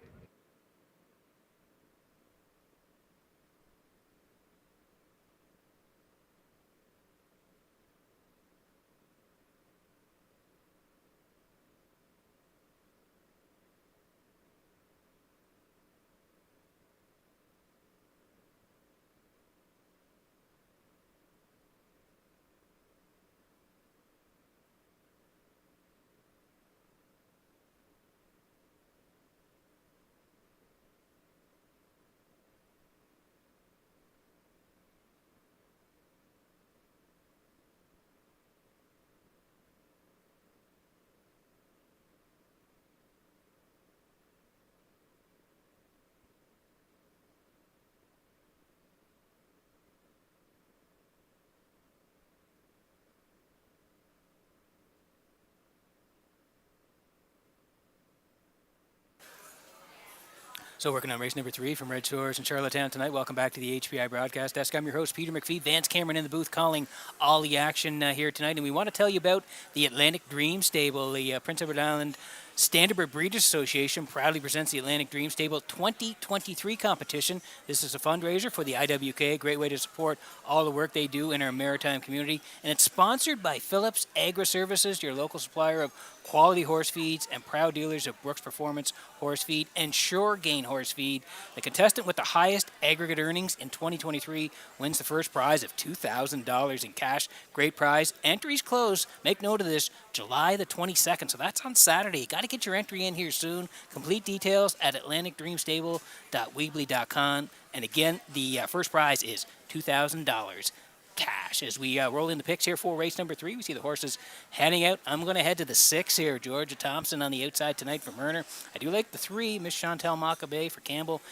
So working on race number 3 from Red Shores in Charlottetown tonight. Welcome back to the HPI broadcast desk. I'm your host, Peter McPhee. Vance Cameron in the booth calling all the action here tonight. And we want to tell you about the Atlantic Dream Stable. The Prince Edward Island Standardbred Breeders Association proudly presents the Atlantic Dream Stable 2023 competition. This is a fundraiser for the IWK, a great way to support all the work they do in our maritime community. And it's sponsored by Phillips Agri Services, your local supplier of quality horse feeds and proud dealers of Brooks Performance Horse Feed and Shore Gain Horse Feed. The contestant with the highest aggregate earnings in 2023 wins the first prize of $2,000 in cash. Great prize. Entries close. Make note of this, July the 22nd. So that's on Saturday. Got to get your entry in here soon. Complete details at atlanticdreamstable.weebly.com. And again, the first prize is $2,000 cash. As we roll in the picks here for race number 3, we see the horses heading out. I'm going to head to the 6 here. Georgia Thompson on the outside tonight for Murner. I do like the 3, Miss Chantel Makabe for Campbell,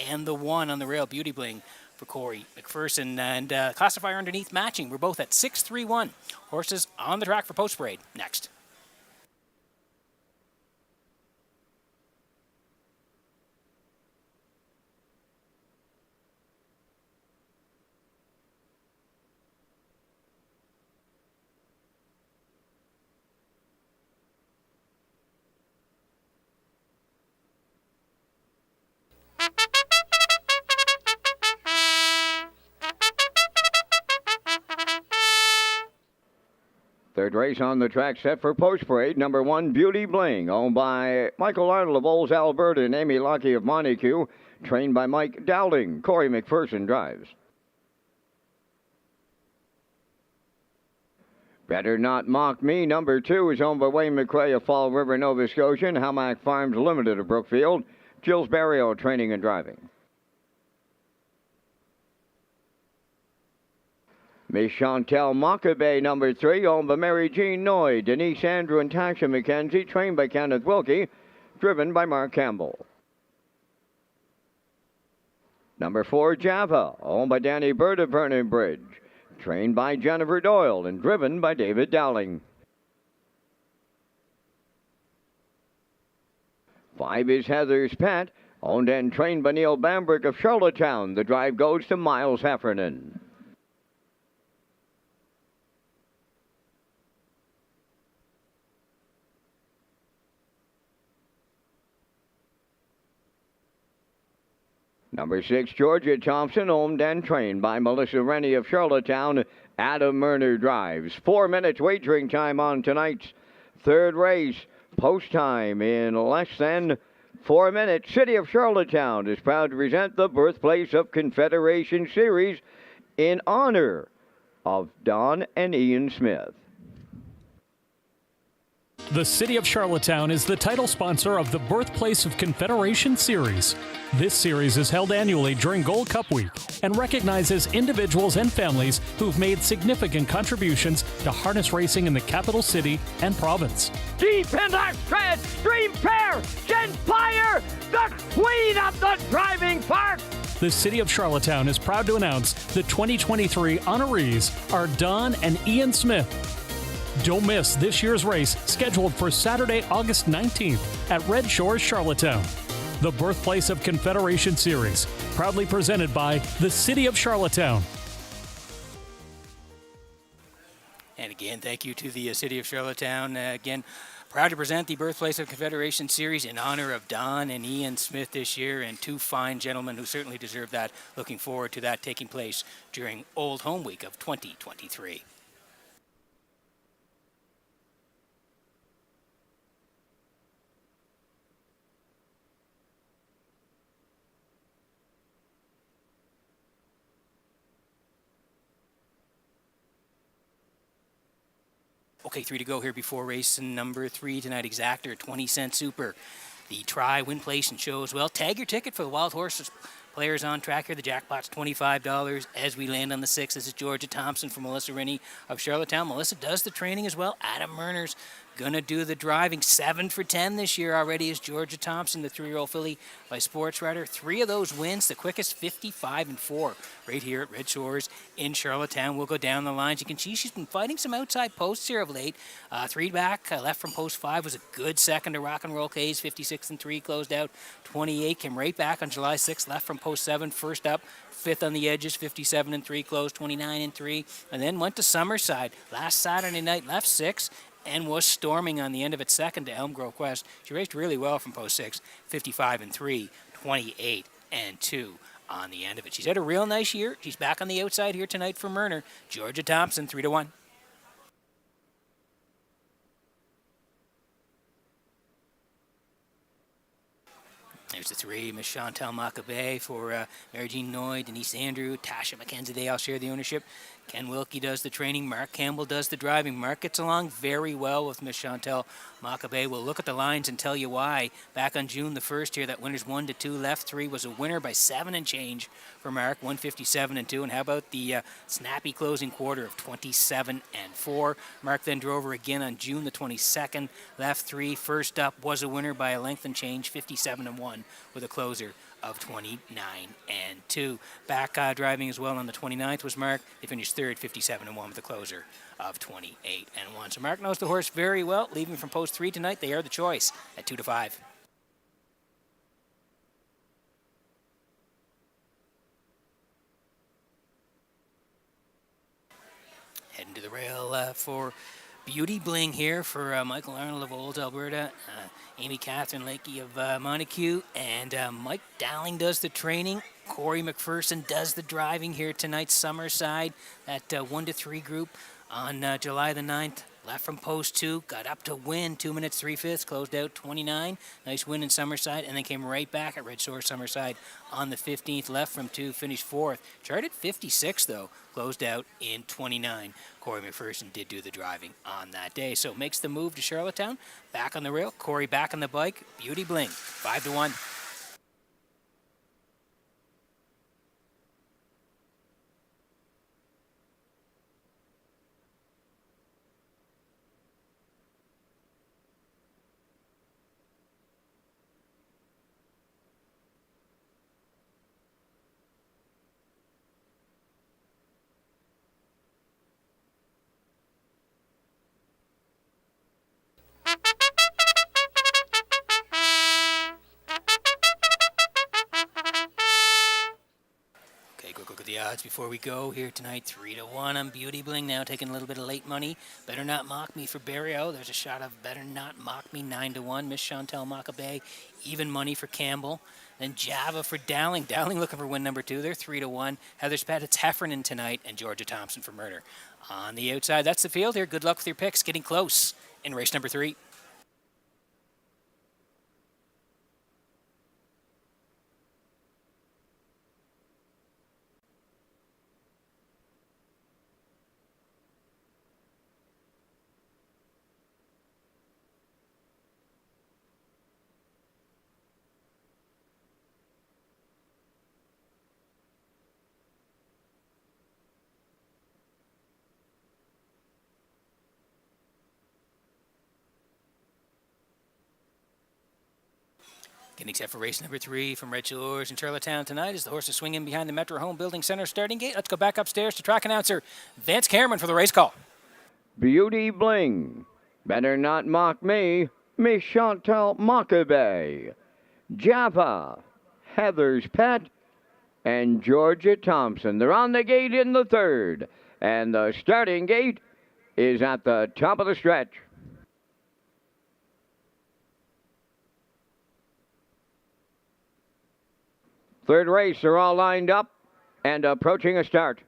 and the 1 on the rail, Beauty Bling for Corey McPherson. And classifier underneath matching. We're both at 6-3-1. Horses on the track for post parade. Next. Third race on the track set for post parade. Number 1, Beauty Bling, owned by Michael Arnold of Olds, Alberta, and Amy Lockie of Montague, trained by Mike Dowling. Corey McPherson drives. Better Not Mock Me, number 2, is owned by Wayne McRae of Fall River, Nova Scotia, and Hamac Farms Limited of Brookfield. Jill's Barrio training and driving. Miss Chantel Makabe, number 3, owned by Mary Jean Noy, Denise Andrew, and Tasha McKenzie, trained by Kenneth Wilkie, driven by Mark Campbell. Number 4, Java, owned by Danny Bird of Vernon Bridge, trained by Jennifer Doyle, and driven by David Dowling. 5 is Heather's Pet, owned and trained by Neil Bambrick of Charlottetown. The drive goes to Miles Heffernan. Number 6, Georgia Thompson, owned and trained by Melissa Rennie of Charlottetown. Adam Murner drives. 4 minutes wagering time on tonight's third race. Post time in less than 4 minutes. City of Charlottetown is proud to present the Birthplace of Confederation Series in honor of Don and Ian Smith. The City of Charlottetown is the title sponsor of the Birthplace of Confederation Series. This series is held annually during Gold Cup Week and recognizes individuals and families who've made significant contributions to harness racing in the capital city and province. Deep in the stretch, Dream Pair, Genspire, the queen of the driving park. The City of Charlottetown is proud to announce the 2023 honorees are Don and Ian Smith. Don't miss this year's race, scheduled for Saturday, August 19th at Redshores, Charlottetown. The Birthplace of Confederation Series, proudly presented by the City of Charlottetown. And again, thank you to the City of Charlottetown. Again, proud to present the Birthplace of Confederation Series in honor of Don and Ian Smith this year, and two fine gentlemen who certainly deserve that. Looking forward to that taking place during Old Home Week of 2023. Okay, 3 to go here before race number 3 tonight. Exactor, 20-cent super. The try, win, place, and show as well. Tag your ticket for the Wild Horses players on track here. The jackpot's $25 as we land on the 6. This is Georgia Thompson from Melissa Rennie of Charlottetown. Melissa does the training as well. Adam Murner's gonna do the driving. 7 for 10 this year already is Georgia Thompson, the 3-year-old filly by Sports Writer. 3 of those wins, the quickest 55-4 right here at Red Shores in Charlottetown. We'll go down the lines. You can see she's been fighting some outside posts here of late. 3 back, left from post 5 was a good second to Rock and Roll K's. 56-3 closed out. 28 came right back on July 6th, left from post 7, first up. 5th on the edges, 57-3 closed, 29-3, and then went to Summerside last Saturday night, left 6. And was storming on the end of its second to Elm Grove Quest. She raced really well from post 6, 55-3, 28-2 on the end of it. She's had a real nice year. She's back on the outside here tonight for Murner. Georgia Thompson, 3-1. There's the 3, Miss Chantal Maccabee for Mary Jean Noy, Denise Andrew, Tasha McKenzie. They all share the ownership. Ken Wilkie does the training. Mark Campbell does the driving. Mark gets along very well with Miss Chantal Maccabee. We'll look at the lines and tell you why. Back on June the 1st here, that winner's 1-2, left 3 was a winner by 7 and change for Mark, 157-2. And how about the snappy closing quarter of 27-4? Mark then drove her again on June the 22nd, left 3, first up was a winner by a length and change, 57-1 with a closer of 29-2. Back driving as well on the 29th was Mark. They finished third, 57-1 with a closer of 28-1. So Mark knows the horse very well. Leaving from post 3 tonight, they are the choice at 2-5. Heading to the rail for Beauty Bling here for Michael Arnold of Old Alberta, Amy Catherine Lakey of Montague, and Mike Dowling does the training. Corey McPherson does the driving here tonight. Summerside, that 1-3 group on July the 9th. Left from post 2, got up to win, 2 minutes 3/5, closed out 29. Nice win in Summerside, and then came right back at Red Shores Summerside on the 15th. Left from 2, finished 4th. Charted 56 though, closed out in 29. Corey McPherson did do the driving on that day, so makes the move to Charlottetown. Back on the rail, Corey back on the bike. Beauty Bling, 5-1. the odds before we go here tonight. 3-1 on Beauty Bling. Now taking a little bit of late money. Better Not Mock Me for Barrio. There's a shot of Better Not Mock Me, 9-1. Miss Chantel Maccabee, even money for Campbell. Then Java for Dowling. Dowling looking for win number 2. They're 3-1. Heather's Pet, it's Heffernan tonight, and Georgia Thompson for Murder. On the outside, that's the field here. Good luck with your picks. Getting close in race number 3. Getting set for race number 3 from Redshores in Charlottetown tonight as the horses swing in behind the Metro Home Building Center starting gate. Let's go back upstairs to track announcer Vance Cameron for the race call. Beauty Bling, Better Not Mock Me, Miss Chantal Maccabee, Java, Heather's Pet, and Georgia Thompson. They're on the gate in the 3rd, and the starting gate is at the top of the stretch. Third race, they're all lined up and approaching a start.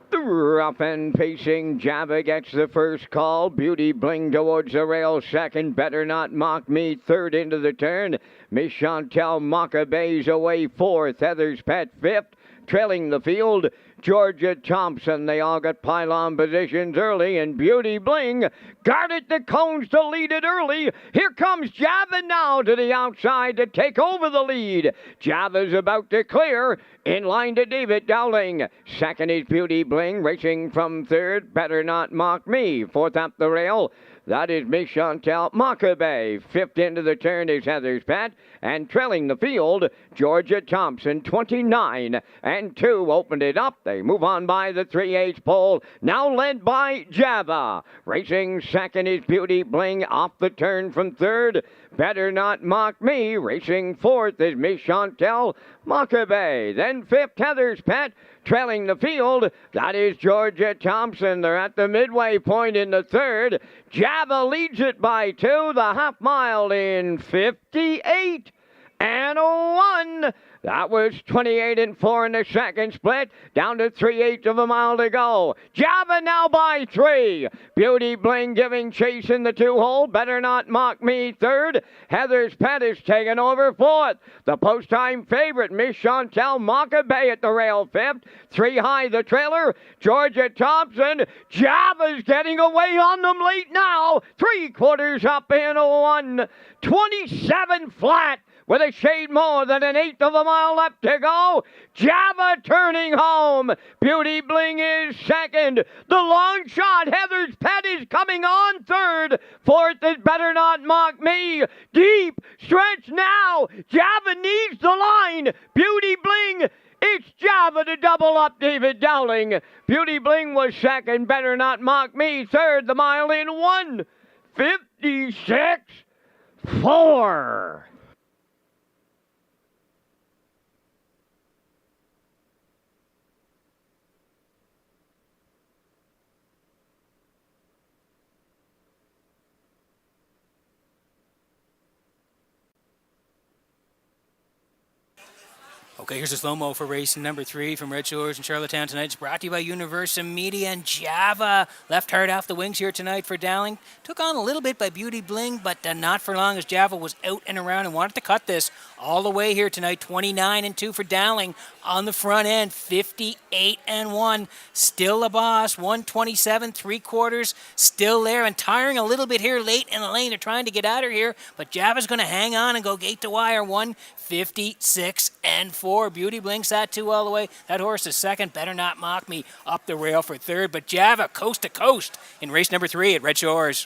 The rough and pacing Java gets the first call. Beauty Bling towards the rail second. Better Not Mock Me third into the turn. Miss Chantel Maccabee's away fourth. Heather's Pet fifth. Trailing the field, Georgia Thompson. They all got pylon positions early, and Beauty Bling guarded the cones to lead it early. Here comes Java now to the outside to take over the lead. Java's about to clear. In line to David Dowling. Second is Beauty Bling, racing from third. Better Not Mock Me. Fourth up the rail. That is Miss Chantal Maccabee. Fifth into the turn is Heather's Pet. And trailing the field, Georgia Thompson, 29-2, opened it up. They move on by the 3/8 pole, now led by Java. Racing second is Beauty Bling, off the turn from third. Better Not Mock Me. Racing fourth is Miss Chantel Maccabee. Then fifth, Heather's Pet. Trailing the field, that is Georgia Thompson. They're at the midway point in the third. Java leads it by 2, the half mile in 58-1. That was 28-4 in the second split. Down to 3/8 of a mile to go. Java now by 3. Beauty Bling giving chase in the 2-hole. Better Not Mock Me third. Heather's Pet is taken over fourth. The post-time favorite, Miss Chantel Maccabee at the rail fifth. 3 high the trailer. Georgia Thompson. Java's getting away on them late now. 3/4 up in 1:27 flat. With a shade more than 1/8 of a mile left to go. Java turning home. Beauty Bling is second. The long shot, Heather's Pet, is coming on third. Fourth is Better Not Mock Me. Deep stretch now. Java needs the line. Beauty Bling. It's Java to double up David Dowling. Beauty Bling was second. Better Not Mock Me third. The mile in 1:56.4. Okay, here's a slow-mo for race number 3 from Redshores in Charlottetown tonight. It's brought to you by Universal Media and Java. Left hard off the wings here tonight for Dowling. Took on a little bit by Beauty Bling, but not for long as Java was out and around and wanted to cut this all the way here tonight. 29-2 for Dowling on the front end. 58-1. Still a boss. 127, 3/4. Still there and tiring a little bit here late in the lane. They're trying to get out of here, but Java's going to hang on and go gate to wire. 1:56-4. Beauty Bling sat 2 all the way. That horse is second. Better Not Mock Me up the rail for third. But Java coast to coast in race number 3 at Red Shores.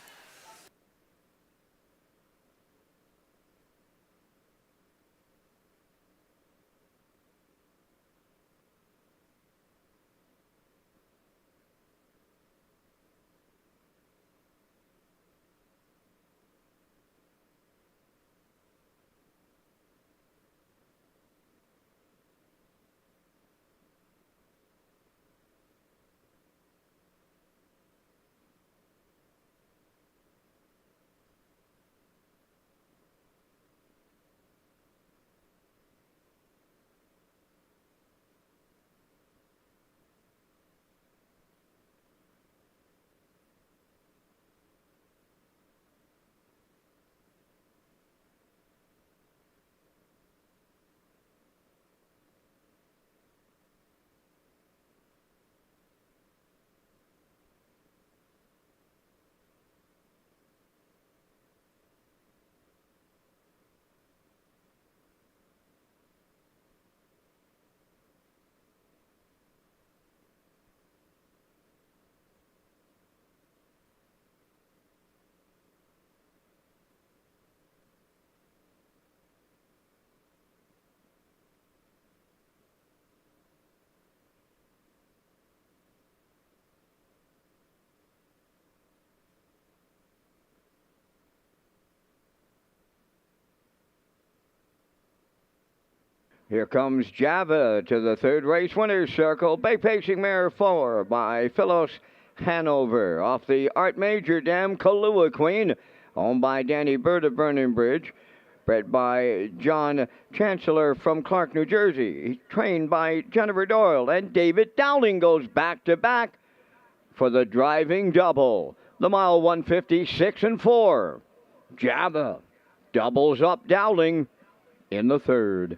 Here comes Java to the third race winner's circle. Bay Pacing Mare 4 by Phyllis Hanover off the Art Major Dam Kahlua Queen, owned by Danny Bird of Vernon Bridge. Bred by John Chancellor from Clark, New Jersey. Trained by Jennifer Doyle. And David Dowling goes back-to-back for the driving double. The mile 156 and 4. Java doubles up Dowling in the third.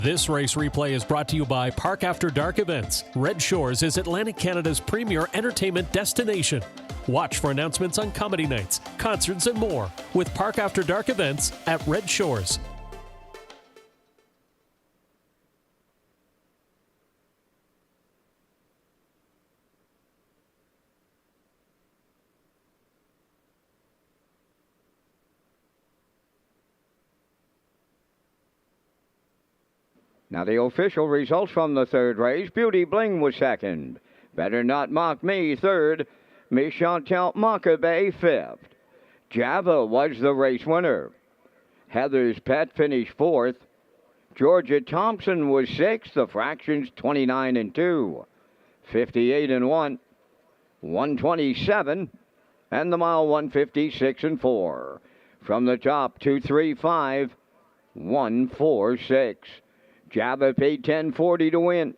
This race replay is brought to you by Park After Dark Events. Red Shores is Atlantic Canada's premier entertainment destination. Watch for announcements on comedy nights, concerts, and more with Park After Dark Events at Red Shores. Now the official results from the third race. Beauty Bling was second. Better Not Mock Me third. Miss Chantal Mockabe fifth. Java was the race winner. Heather's Pet finished fourth. Georgia Thompson was sixth. The fractions 29 and 2. 58 and 1. 127. And the mile 156 and 4. From the top 235. 146. Java paid $10.40 to win.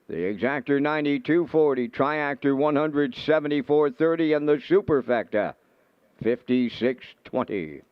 The Exactor $92.40, Triactor $174.30, and the Superfecta $56.20.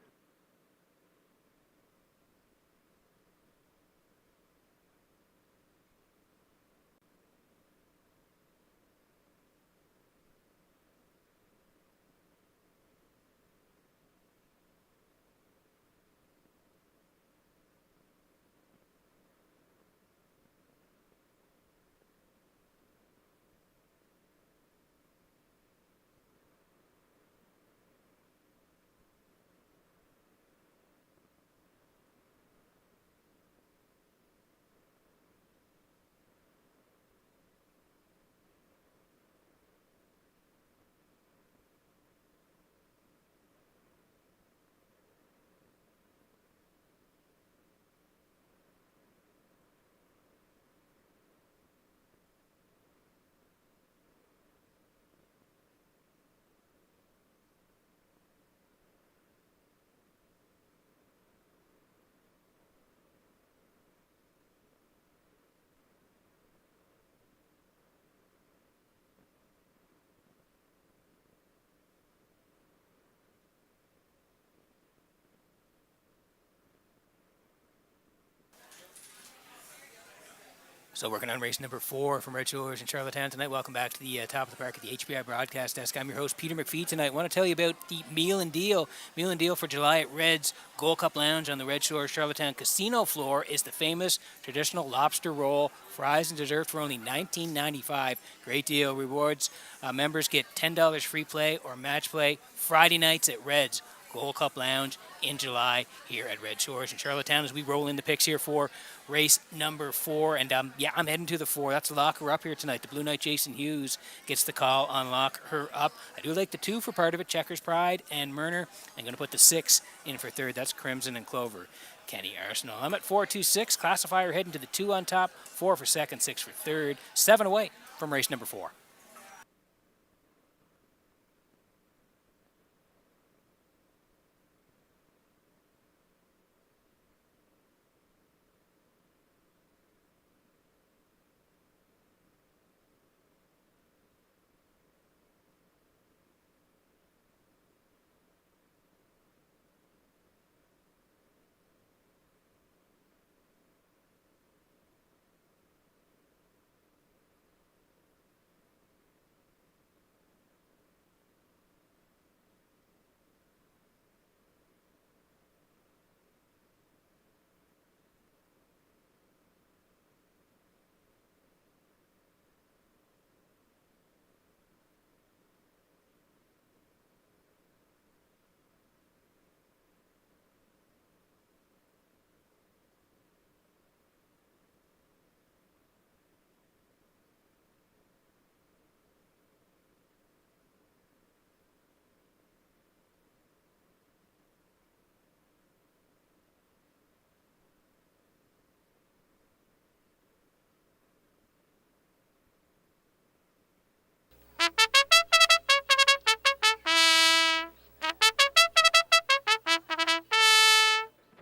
So working on race number 4 from Red Shores in Charlottetown tonight. Welcome back to the top of the park at the HBI broadcast desk. I'm your host, Peter McPhee, tonight. I want to tell you about the meal and deal. Meal and deal for July at Red's Gold Cup Lounge on the Red Shores Charlottetown casino floor is the famous traditional lobster roll, fries, and dessert for only $19.95. Great deal. Rewards. Members get $10 free play or match play Friday nights at Red's Gold Cup Lounge in July here at Red Shores in Charlottetown as we roll in the picks here for race number 4. And I'm heading to the 4. That's Lock Her Up here tonight. The Blue Knight Jason Hughes gets the call on Lock Her Up. I do like the 2 for part of it, Checkers Pride and Murner. I'm going to put the 6 in for third. That's Crimson and Clover. Kenny Arsenal. I'm at 4-2-6. Classifier heading to the 2 on top, 4 for second, 6 for third. 7 away from race number 4.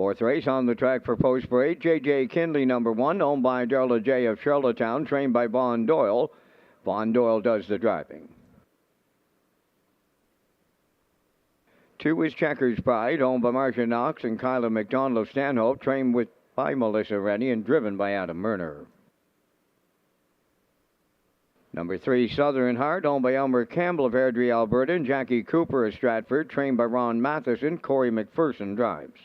Fourth race on the track for Post Parade, J.J. Kinley, number 1, owned by Darla J. of Charlottetown, trained by Vaughn Doyle. Vaughn Doyle does the driving. 2 is Checkers Pride, owned by Marcia Knox and Kyla McDonald of Stanhope, trained by Melissa Rennie and driven by Adam Murner. Number 3, Southern Heart, owned by Elmer Campbell of Airdrie, Alberta, and Jackie Cooper of Stratford, trained by Ron Matheson. Corey McPherson drives.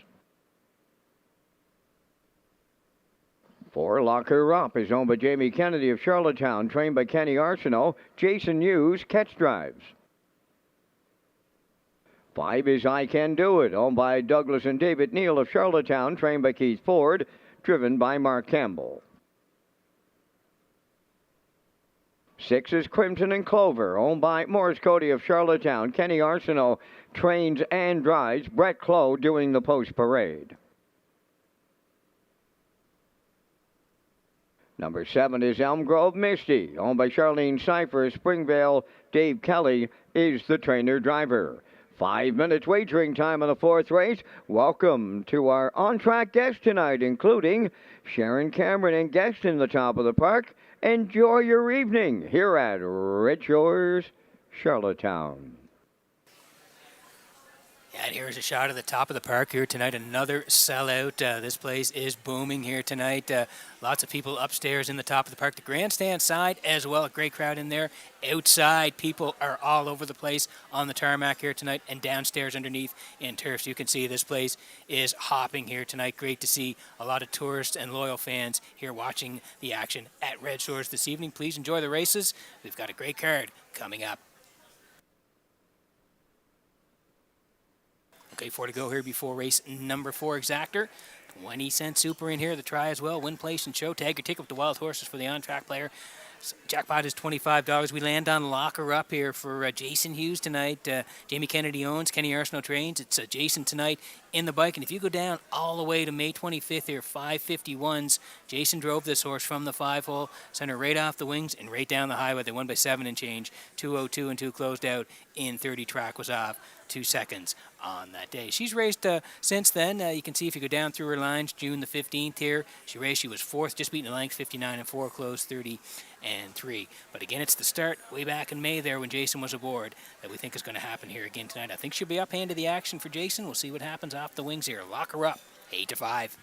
4, Lock Her Up is owned by Jamie Kennedy of Charlottetown, trained by Kenny Arsenault. Jason Hughes catch drives. 5 is I Can Do It, owned by Douglas and David Neal of Charlottetown, trained by Keith Ford, driven by Mark Campbell. 6 is Crimson and Clover, owned by Morris Cody of Charlottetown. Kenny Arsenault trains and drives. Brett Clough doing the post parade. Number 7 is Elm Grove Misty, owned by Charlene Cipher. Springvale Dave Kelly is the trainer-driver. 5 minutes wagering time on the 4th race. Welcome to our on-track guests tonight, including Sharon Cameron and guests in the top of the park. Enjoy your evening here at Redshores, Charlottetown. And here's a shot of the top of the park here tonight. Another sellout. This place is booming here tonight. Lots of people upstairs in the top of the park. The grandstand side as well. A great crowd in there. Outside, people are all over the place on the tarmac here tonight and downstairs underneath in turf. So you can see this place is hopping here tonight. Great to see a lot of tourists and loyal fans here watching the action at Red Shores this evening. Please enjoy the races. We've got a great card coming up. Okay, 4 to go here before race number 4 exactor. 20-cent super in here, the try as well. Win, place, and show tag. Your ticket with the wild horses for the on-track player. Jackpot is $25. We land on Lock Her Up here for Jason Hughes tonight. Jamie Kennedy owns, Kenny Arsenault trains. It's Jason tonight in the bike. And if you go down all the way to May 25th here, 551s, Jason drove this horse from the 5-hole, sent her right off the wings and right down the highway. They won by 7 and change. 2:02 and 2 closed out in 30. Track was off 2 seconds on that day. She's raced since then. You can see if you go down through her lines, June the 15th here, she raced. She was 4th, just beating the length, 59 and 4, closed 30 and 3. But again, it's the start way back in May there when Jason was aboard that we think is going to happen here again tonight. I think she'll be up hand to the action for Jason. We'll see what happens off the wings here. Lock Her Up, 8 to 5.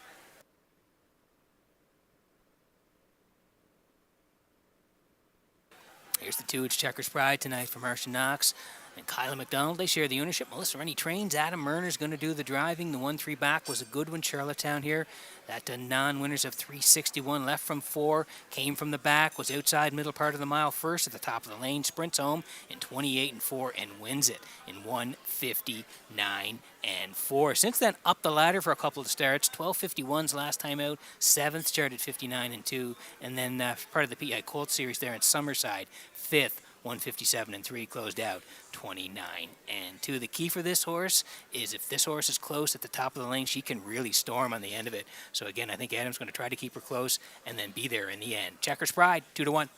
Here's the 2. It's Checkers Pride tonight from Marcia Knox and Kyla McDonald. They share the ownership. Melissa Rennie trains. Adam Murner's going to do the driving. The 1-3 back was a good one. Charlottetown here. That non-winners of 361 left from 4. Came from the back. Was outside middle part of the mile first at the top of the lane. Sprints home in 28 and 4 and wins it in 1:59 and 4. Since then, up the ladder for a couple of starts. 12:51s last time out. 7th started 59 and 2. And then part of the PI Colt series there in Summerside. 5th. 157 and 3 closed out 29 and 2. The key for this horse is if this horse is close at the top of the lane, she can really storm on the end of it. So again, I think Adam's going to try to keep her close and then be there in the end. Checkers Pride, 2 to 1.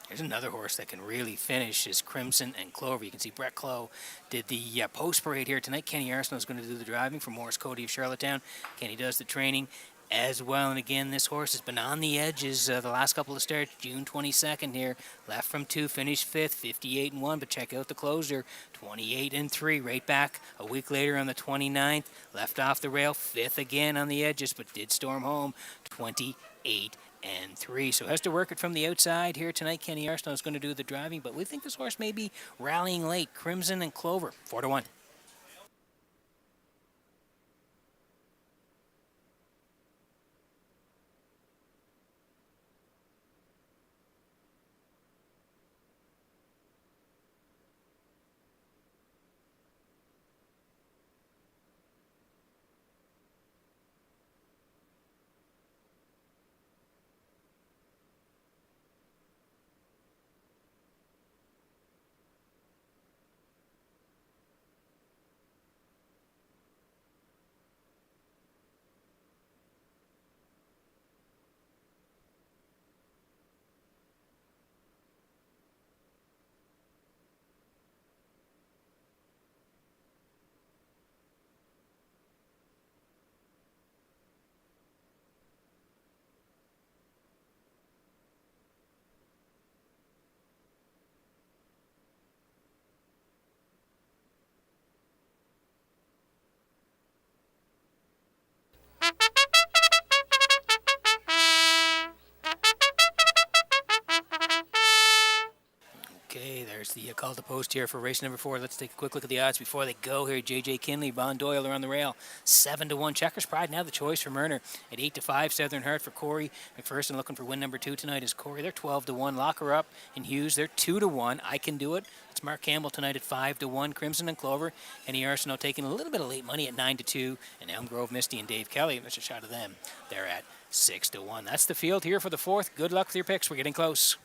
Here's another horse that can really finish is Crimson and Clover. You can see Brett Clough did the post parade here tonight. Kenny Arsenault is going to do the driving for Morris Cody of Charlottetown. Kenny does the training as well. And again, this horse has been on the edges the last couple of starts. June 22nd here, left from 2, finished 5th, 58 and 1. But check out the closer, 28 and 3. Right back a week later on the 29th, left off the rail, 5th again on the edges, but did storm home, 28 and 3. So has to work it from the outside here tonight. Kenny Arsenault is going to do the driving, but we think this horse may be rallying late. Crimson and Clover, 4 to 1. There's the call to post here for race number 4. Let's take a quick look at the odds before they go here. J.J. Kinley, Bon Doyle are on the rail. 7-1. Checkers Pride now the choice for Murner. At 8-5. Southern Heart for Corey McPherson looking for win number 2 tonight is Corey. They're 12-1. Lock Her Up and Hughes. They're 2-1. I Can Do It. It's Mark Campbell tonight at 5-1. Crimson and Clover. Any Arsenal taking a little bit of late money at 9-2. And Elm Grove Misty and Dave Kelly. There's a shot of them. They're at 6-1. That's the field here for the 4th. Good luck with your picks. We're getting close.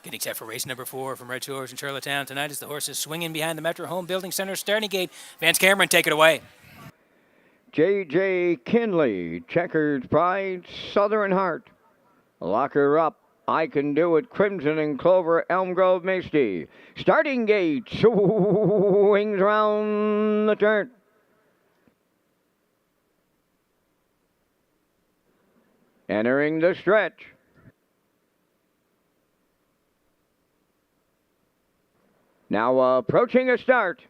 Getting set for race number 4 from Redshores in Charlottetown. Tonight is the horses swinging behind the Metro Home Building Center starting gate. Vance Cameron, take it away. J.J. Kinley, Checkers Pride, Southern Heart. Lock Her Up, I Can Do It, Crimson and Clover, Elm Grove Misty. Starting gate, swings round the turn. Entering the stretch. Now approaching a start.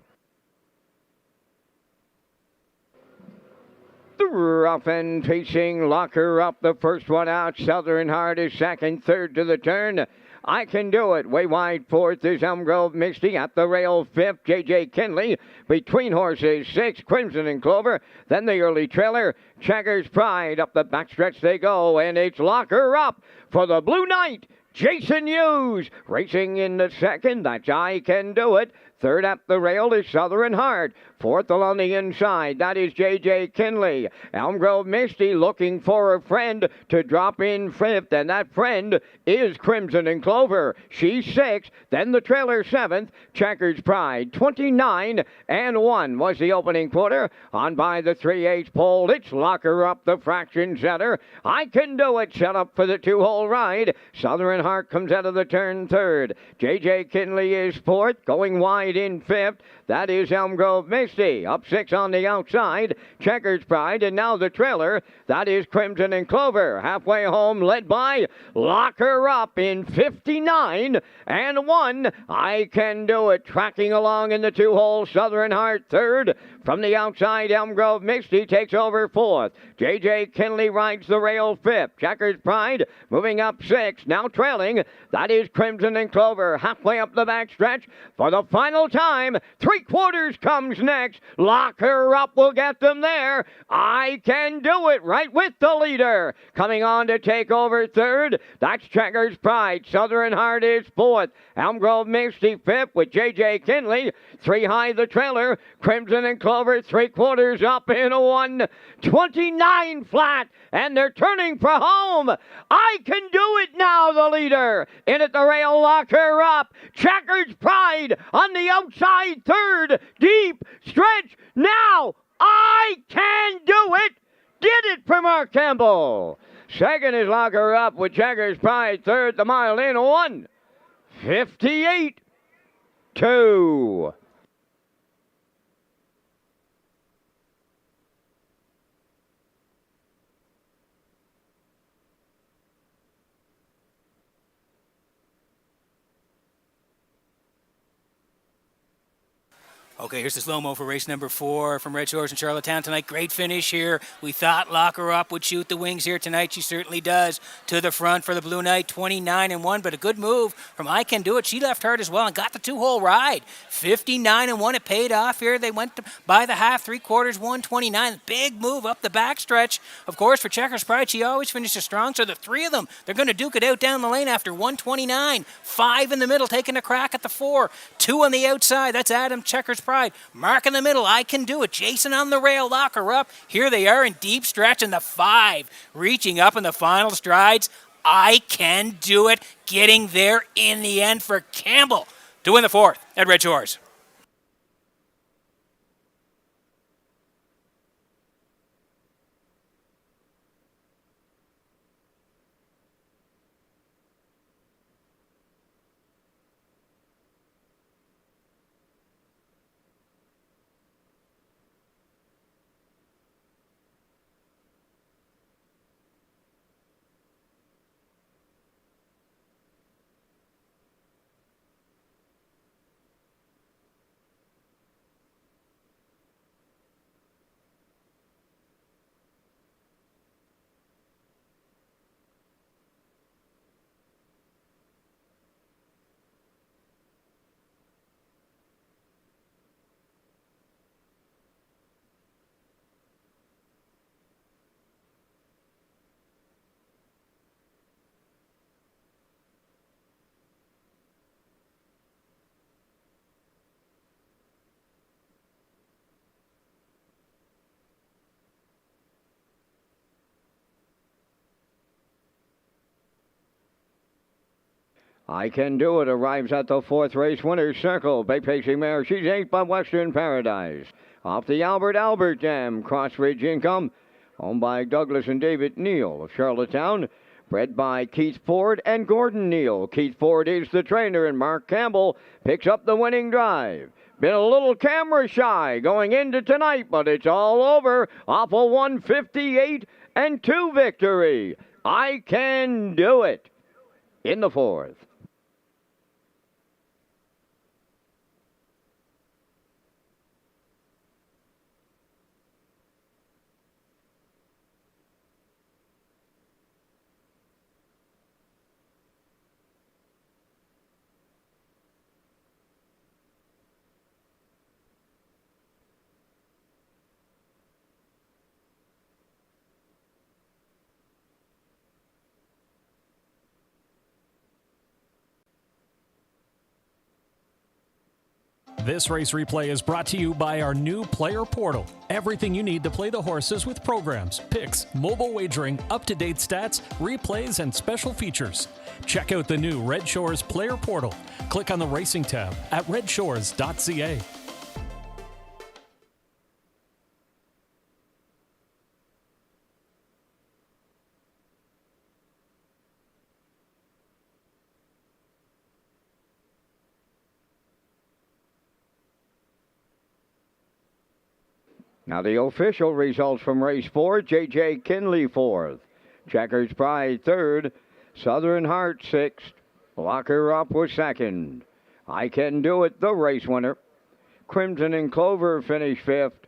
The rough and pacing, Lock Her Up, the first one out. Southern Heart is second, third to the turn. I Can Do It. Way wide fourth is Elm Grove Misty. At the rail fifth, J.J. Kinley. Between horses, sixth, Crimson and Clover. Then the early trailer, Checkers Pride. Up the backstretch they go, and it's Lock Her Up for the Blue Knight. Jason Hughes racing in the second. That's I Can Do It. Third up the rail is Southern Heart. Fourth along the inside, that is J.J. Kinley. Elm Grove Misty looking for a friend to drop in fifth, and that friend is Crimson and Clover. She's sixth. Then the trailer seventh. Checkers Pride 29-1 was the opening quarter. On by the 3/8 pole, it's Lock Her Up, the fraction setter. I Can Do It, set up for the 2-hole ride. Southern Heart comes out of the turn third. J.J. Kinley is fourth, going wide in fifth. That is Elm Grove Misty. Up 6 on the outside. Checkers Pride, and now the trailer. That is Crimson and Clover. Halfway home, led by Lock Her Up in 59-1. I Can Do It. Tracking along in the 2-hole. Southern Heart third. From the outside, Elm Grove Misty takes over fourth. J.J. Kinley rides the rail fifth. Checkers Pride moving up sixth. Now trailing. That is Crimson and Clover halfway up the backstretch for the final time. 3/4 comes next. Lock Her Up will get them there. I Can Do It right with the leader. Coming on to take over third. That's Checkers Pride. Southern Heart is fourth. Elm Grove Misty fifth with J.J. Kinley. 3 high the trailer. Crimson and Clover 3/4 up in a 1:29 flat. And they're turning for home. I Can Do It now, the leader. In at the rail, Lock Her Up. Checkers Pride on the outside third. Deep stretch now. I Can Do It. Did it for Mark Campbell. Second is Lock Her Up with Checkers Pride. Third, the mile in 1:58.2. Okay, here's the slow-mo for race number 4 from Red Shores in Charlottetown tonight. Great finish here. We thought Lock Her Up would shoot the wings here tonight. She certainly does. To the front for the Blue Knight, 29-1, but a good move from I Can Do It. She left hard as well and got the 2-hole ride. 59-1, it paid off here. They went by the half, 3/4, 129. Big move up the backstretch. Of course, for Checkers Pride, she always finishes strong, so the three of them, they're going to duke it out down the lane after 129. 5 in the middle, taking a crack at the 4. 2 on the outside, that's Adam Checkers Pride. Mark in the middle, I Can Do It. Jason on the rail, Lock Her Up. Here they are in deep stretch, and the 5 reaching up in the final strides. I Can Do It, getting there in the end for Campbell to win the 4th at Red Shores. I Can Do It arrives at the 4th race winner's circle. Bay-pacing mare, she's 8 by Western Paradise. Off the Albert Dam, Cross Ridge Income, owned by Douglas and David Neal of Charlottetown. Bred by Keith Ford and Gordon Neal. Keith Ford is the trainer, and Mark Campbell picks up the winning drive. Been a little camera shy going into tonight, but it's all over. Off a 1:58.2 victory. I Can Do It in the 4th. This race replay is brought to you by our new player portal. Everything you need to play the horses with programs, picks, mobile wagering, up-to-date stats, replays, and special features. Check out the new Red Shores player portal. Click on the racing tab at Redshores.ca. Now the official results from race 4, J.J. Kinley 4th, Checkers Pride 3rd, Southern Heart 6th, Lock Her Up was 2nd. I Can Do It, the race winner. Crimson and Clover finished 5th.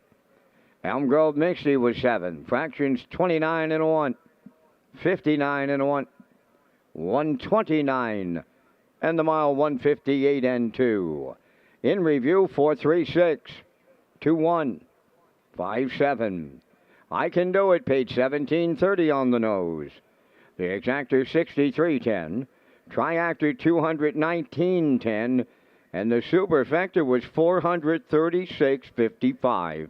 Elm Grove Mixie was 7. Fractions 29 and a 1. 59 and a 1. 129. And the mile 158 and 2. In review 436. 2-1. 5-7. I Can Do It paid $17.30 on the nose. The Exactor 63.10. Triactor 219.10. And the Superfecta was 436.55.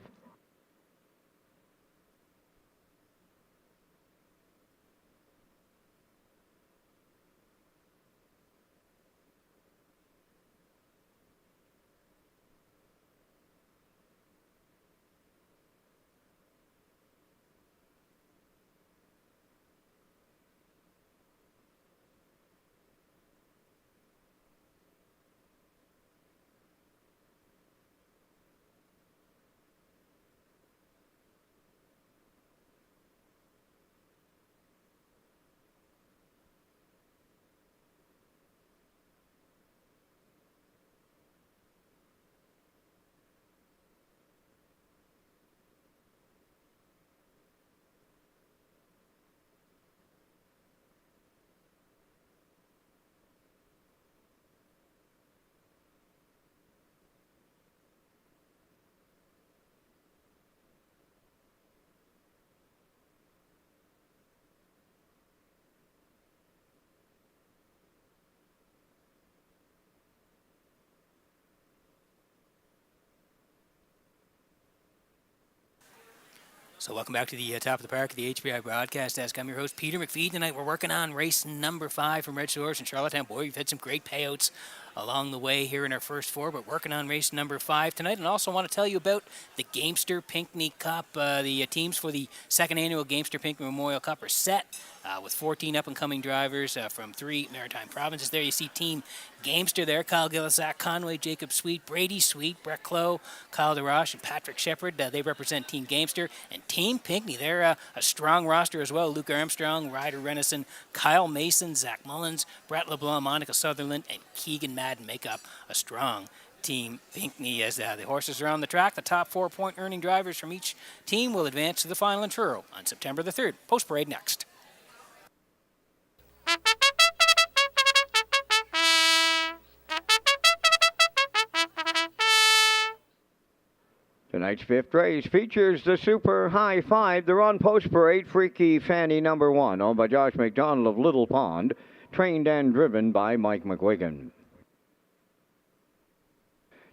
So welcome back to the top of the park of the HBI broadcast desk. I'm your host, Peter McPhee. Tonight we're working on race number 5 from Redshores in Charlottetown. Boy, we've had some great payouts along the way here in our first 4, but working on race number 5 tonight. And also want to tell you about the Gamester Pinckney Cup. The teams for the second annual Gamester Pinckney Memorial Cup are set with 14 up-and-coming drivers from 3 maritime provinces. There you see Team Gamester there. Kyle Gillis, Zach Conway, Jacob Sweet, Brady Sweet, Brett Clough, Kyle DeRoche, and Patrick Shepard. They represent Team Gamester. And Team Pinckney, they're a strong roster as well. Luke Armstrong, Ryder Renison, Kyle Mason, Zach Mullins, Brett LeBlanc, Monica Sutherland, and Keegan Madden make up a strong Team Pinckney. As the horses are on the track, the top 4-point earning drivers from each team will advance to the final in Truro on September the 3rd. Post-parade next. Tonight's 5th race features the Super High 5. They're on Post Parade. Freaky Fanny number 1, owned by Josh McDonald of Little Pond, trained and driven by Mike McGuigan.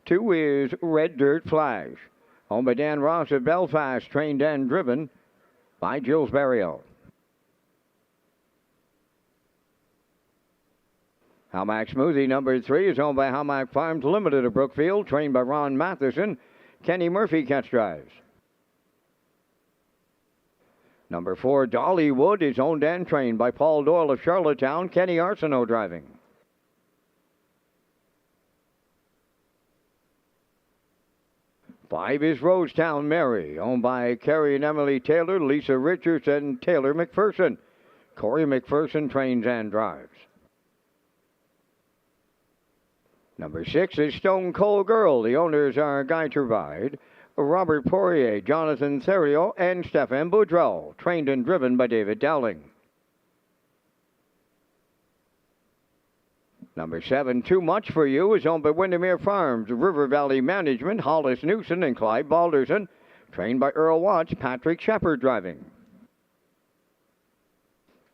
2 is Red Dirt Flash, owned by Dan Ross of Belfast, trained and driven by Jules Barrio. Hamac Smoothie number 3 is owned by Hamac Farms Limited of Brookfield, trained by Ron Matheson. Kenny Murphy catch drives. Number 4, Dollywood, is owned and trained by Paul Doyle of Charlottetown. Kenny Arsenault driving. Five is Rosetown Mary, owned by Carrie and Emily Taylor, Lisa Richards, and Taylor McPherson. Corey McPherson trains and drives. Number 6 is Stone Cold Girl. The owners are Guy Turbide, Robert Poirier, Jonathan Therio, and Stefan Boudreau, trained and driven by David Dowling. Number 7, Too Much For You, is owned by Windermere Farms, River Valley Management, Hollis Newson, and Clyde Balderson, trained by Earl Watts, Patrick Shepard driving.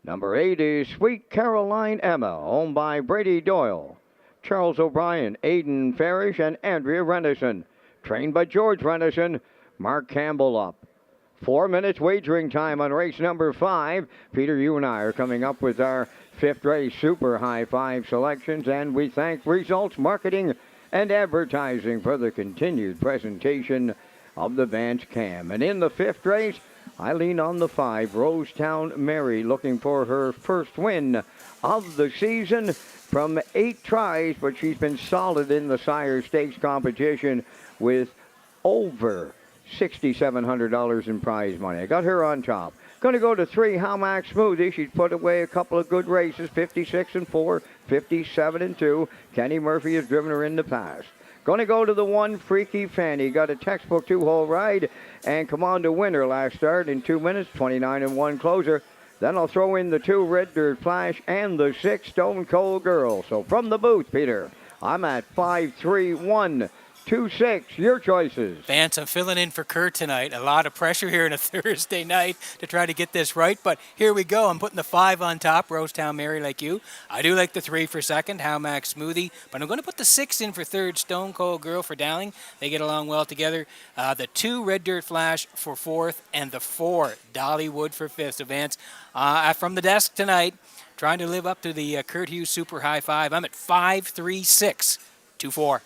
Number 8 is Sweet Caroline Emma, owned by Brady Doyle, Charles O'Brien, Aidan Farish, and Andrea Renison, trained by George Renison. Mark Campbell up. 4 minutes wagering time on race number 5. Peter, you and I are coming up with our 5th race Super High 5 selections, and we thank Results Marketing and Advertising for the continued presentation of the Vance Cam. And in the 5th race, I lean on the 5, Rosetown Mary, looking for her first win of the season from 8 tries, but she's been solid in the Sire Stakes competition with over $6,700 in prize money. I got her on top. Going to go to 3, Hamac Smoothie. She's put away a couple of good races, 56-4, 57-2. Kenny Murphy has driven her in the past. Going to go to the 1, Freaky Fanny. Got a textbook 2-hole ride and come on to winner last start in 2 minutes, 29 and 1 closer. Then I'll throw in the 2, Red Dirt Flash, and the 6, Stone Cold Girl. So from the booth, Peter, I'm at 5, 3, 1, 2, 6. Your choices. Vance, I'm filling in for Kurt tonight. A lot of pressure here on a Thursday night to try to get this right, but here we go. I'm putting the 5 on top, Rosetown Mary, like you. I do like the 3 for second, How Max Smoothie, but I'm going to put the 6 in for third, Stone Cold Girl for Dowling. They get along well together. The 2, Red Dirt Flash for fourth, and the 4, Dollywood for fifth. So Vance, from the desk tonight, trying to live up to the Kurt Hughes Super High 5. I'm at 5, 3, 6, 2, 4.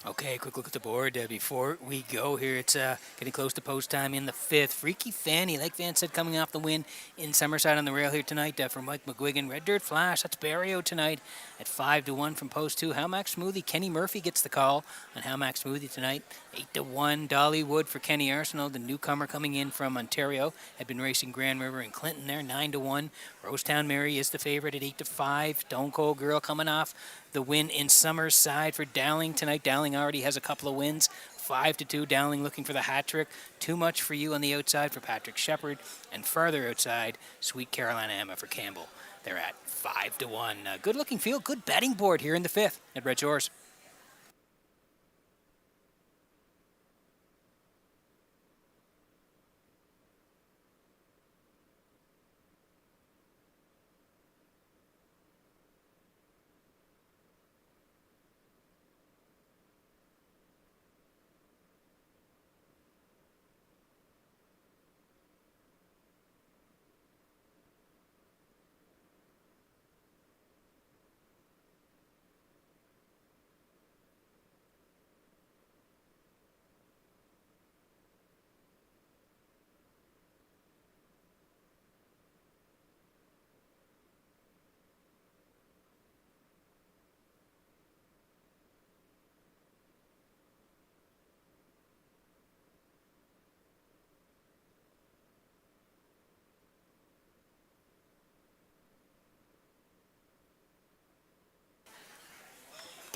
Okay, quick look at the board before we go here. It's getting close to post time in the fifth. Freaky Fanny, like Van said, coming off the win in Summerside on the rail here tonight for Mike McGuigan. Red Dirt Flash, that's Barrio tonight at 5-1 from post 2. How Max Smoothie, Kenny Murphy gets the call on How Max Smoothie tonight. 8-1, Dollywood for Kenny Arsenault, the newcomer coming in from Ontario. Had been racing Grand River and Clinton there, 9-1. Rosetown Mary is the favorite at 8-5. Stone Cold Girl coming off the win in Summerside for Dowling tonight. Dowling already has a couple of wins. 5-2, Dowling looking for the hat trick. Too much for you on the outside for Patrick Shepard. And farther outside, Sweet Carolina Emma for Campbell. They're at 5-1. Good looking field, good betting board here in the fifth at Red Shores.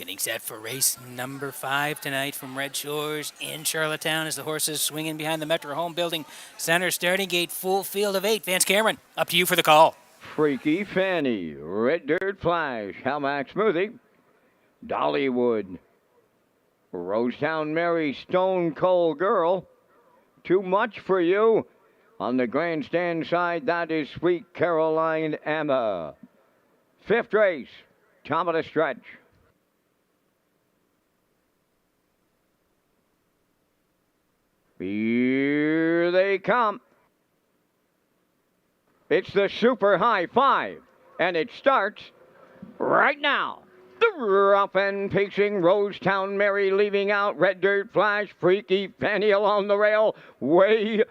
Getting set for race number 5 tonight from Red Shores in Charlottetown as the horses swinging behind the Metro Home Building Center starting gate, full field of 8. Vance Cameron, up to you for the call. Freaky Fanny, Red Dirt Flash, Hellmax Smoothie, Dollywood, Rosetown Mary, Stone Cold Girl, Too Much for You. On the grandstand side, that is Sweet Caroline Emma. 5th race, top of the stretch. Here they come. It's the Super High 5, and it starts right now. The rough and pacing Rosetown Mary leaving out Red Dirt Flash, Freaky Fanny along the rail, way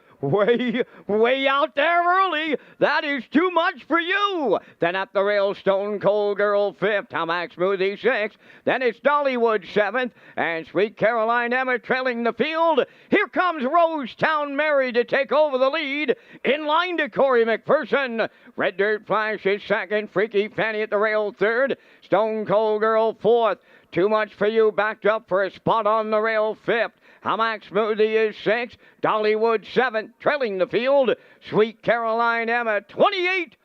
out there early. That is Too Much for You. Then at the rail, Stone Cold Girl 5th, Hellmax Smoothie 6th. Then it's Dollywood 7th, and Sweet Caroline Emma trailing the field. Here comes Rosetown Mary to take over the lead. In line to Corey McPherson. Red Dirt Flash is 2nd, Freaky Fanny at the rail 3rd, Stone Cold Girl 4th. Too Much for You backed up for a spot on the rail 5th. Hellmax Smoothie is 6th, Dollywood 7th, trailing the field. Sweet Caroline Emma 28.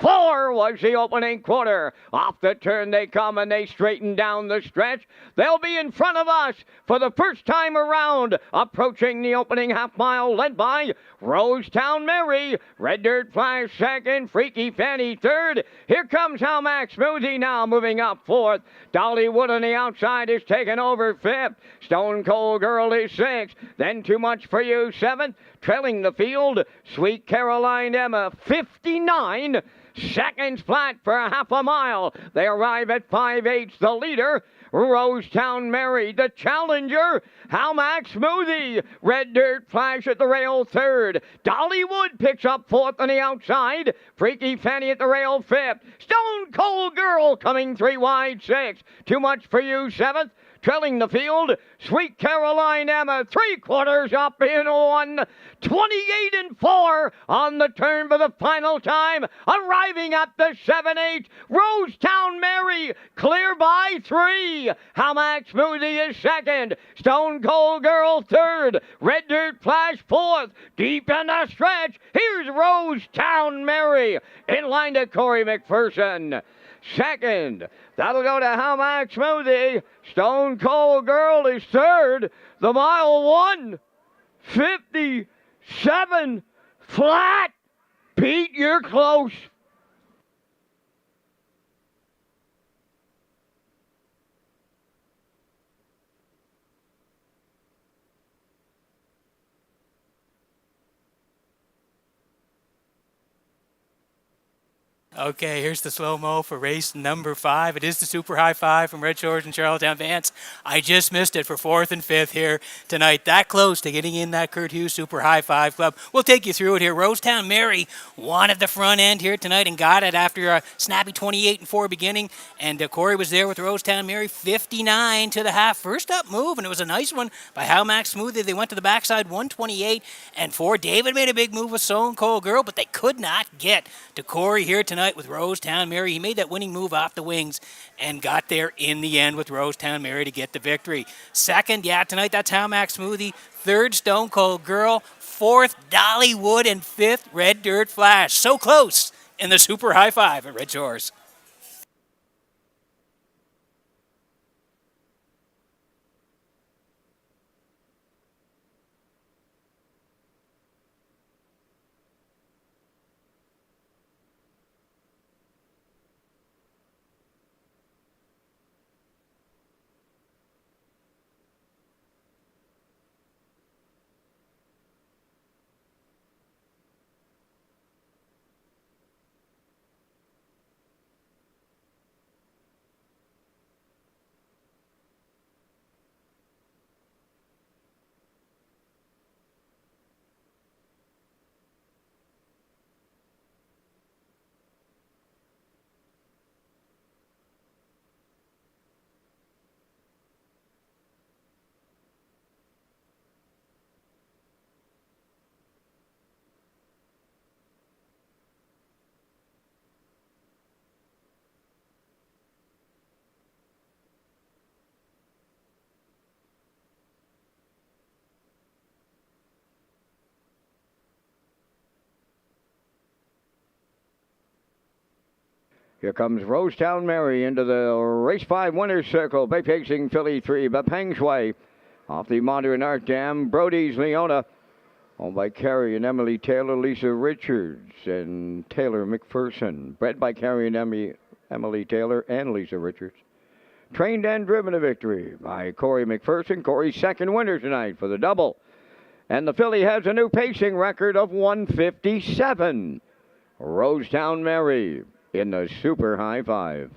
4 was the opening quarter. Off the turn they come and they straighten down the stretch. They'll be in front of us for the first time around. Approaching the opening half mile, led by Rosetown Mary. Red Dirt Flash 2nd, Freaky Fanny 3rd. Here comes Hellmax Smoothie now moving up 4th. Dollywood on the outside is taken over 5th. Stone Cold Girl is 6th. Then Too Much for You 7th. Trailing the field, Sweet Caroline Emma 59 seconds flat for a half a mile. They arrive at 5/8. The leader, Rosetown Mary. The challenger, Hellmax Smoothie. Red Dirt Flash at the rail 3rd. Dollywood picks up 4th on the outside. Freaky Fanny at the rail 5th. Stone Cold Girl coming 3 wide 6th. Too Much for You 7th. Trailing the field, Sweet Caroline Emma, 3/4 up in 1. 28-4 on the turn for the final time. Arriving at the 7/8, Rosetown Mary, clear by 3. Hellmax Smoothie is 2nd. Stone Cold Girl 3rd. Red Dirt Flash 4th. Deep in the stretch, here's Rosetown Mary. In line to Corey McPherson. 2nd. That'll go to Hellmax Smoothie. Stone Cold Girl is 3rd. The mile 1:57 flat. Pete, you're close. Okay, here's the slow-mo for race number 5. It is the Super High 5 from Red Shores and Charlottetown. Vance, I just missed it for 4th and 5th here tonight. That close to getting in that Kurt Hughes Super High 5 club. We'll take you through it here. Rosetown Mary wanted the front end here tonight and got it after a snappy 28-4 beginning. And Corey was there with Rosetown Mary, 59 to the half. First up move, and it was a nice one by Hellmax Smoothie. They went to the backside, 128-4. David made a big move with Stone Cold Girl, but they could not get to Corey here tonight with Rosetown Mary. He made that winning move off the wings and got there in the end with Rosetown Mary to get the victory. 2nd, tonight that's Hellmax Smoothie. 3rd, Stone Cold Girl. 4th, Dollywood. And 5th, Red Dirt Flash. So close in the Super High 5 at Red Shores. Here comes Rosetown Mary into the race 5 winner's circle. Bay Pacing Philly 3, Bapeng Shui. Off the Modern Art Dam, Brody's Leona. Owned by Carrie and Emily Taylor, Lisa Richards, and Taylor McPherson. Bred by Carrie and Emily Taylor and Lisa Richards. Trained and driven to victory by Corey McPherson. Corey's second winner tonight for the double. And the filly has a new pacing record of 157. Rosetown Mary in the Super High 5.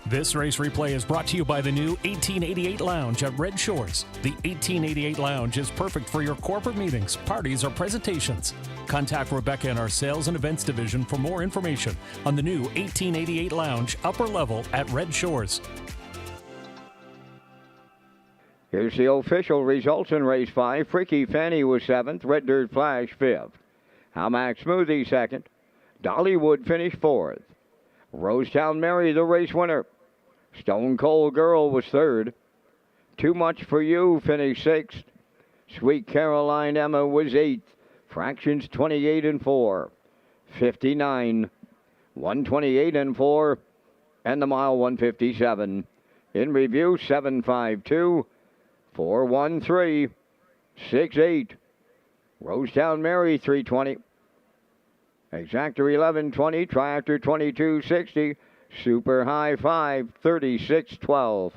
This race replay is brought to you by the new 1888 Lounge at Red Shores. The 1888 Lounge is perfect for your corporate meetings, parties, or presentations. Contact Rebecca in our Sales and Events Division for more information on the new 1888 Lounge upper level at Red Shores. Here's the official results in race 5. Freaky Fanny was 7th. Red Dirt Flash 5th. Hamac Smoothie 2nd. Dollywood finished 4th. Rosetown Mary, the race winner. Stone Cold Girl was 3rd. Too Much for You finished 6th. Sweet Caroline Emma was 8th. Fractions 28 and 4. 59. 128 and 4. And the mile 157. In review 752. 413. 68. Rosetown Mary 320. Exactor 1120. Triactor 2260. Super High 5 3612.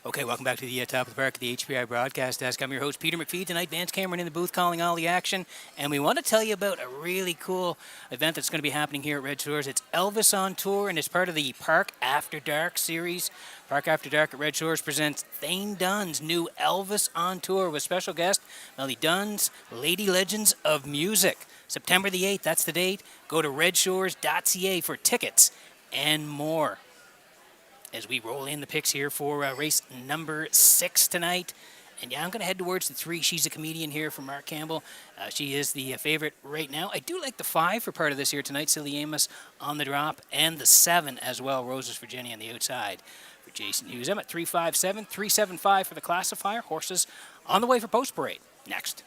Okay, welcome back to the top of the park at the HPI broadcast desk. I'm your host, Peter McPhee. Tonight, Vance Cameron in the booth calling all the action. And we want to tell you about a really cool event that's going to be happening here at Red Shores. It's Elvis on Tour, and it's part of the Park After Dark series. Park After Dark at Red Shores presents Thane Dunn's new Elvis on Tour with special guest Melly Dunn's Lady Legends of Music. September the 8th, that's the date. Go to Redshores.ca for tickets and more. As we roll in the picks here for race number 6 tonight. And yeah, I'm going to head towards the 3. She's a comedian here from Mark Campbell. She is the favorite right now. I do like the 5 for part of this here tonight. Silly Amos on the drop. And the 7 as well. Roses Virginia on the outside for Jason Hughes. I'm at 357, 375 for the classifier. Horses on the way for post parade. Next.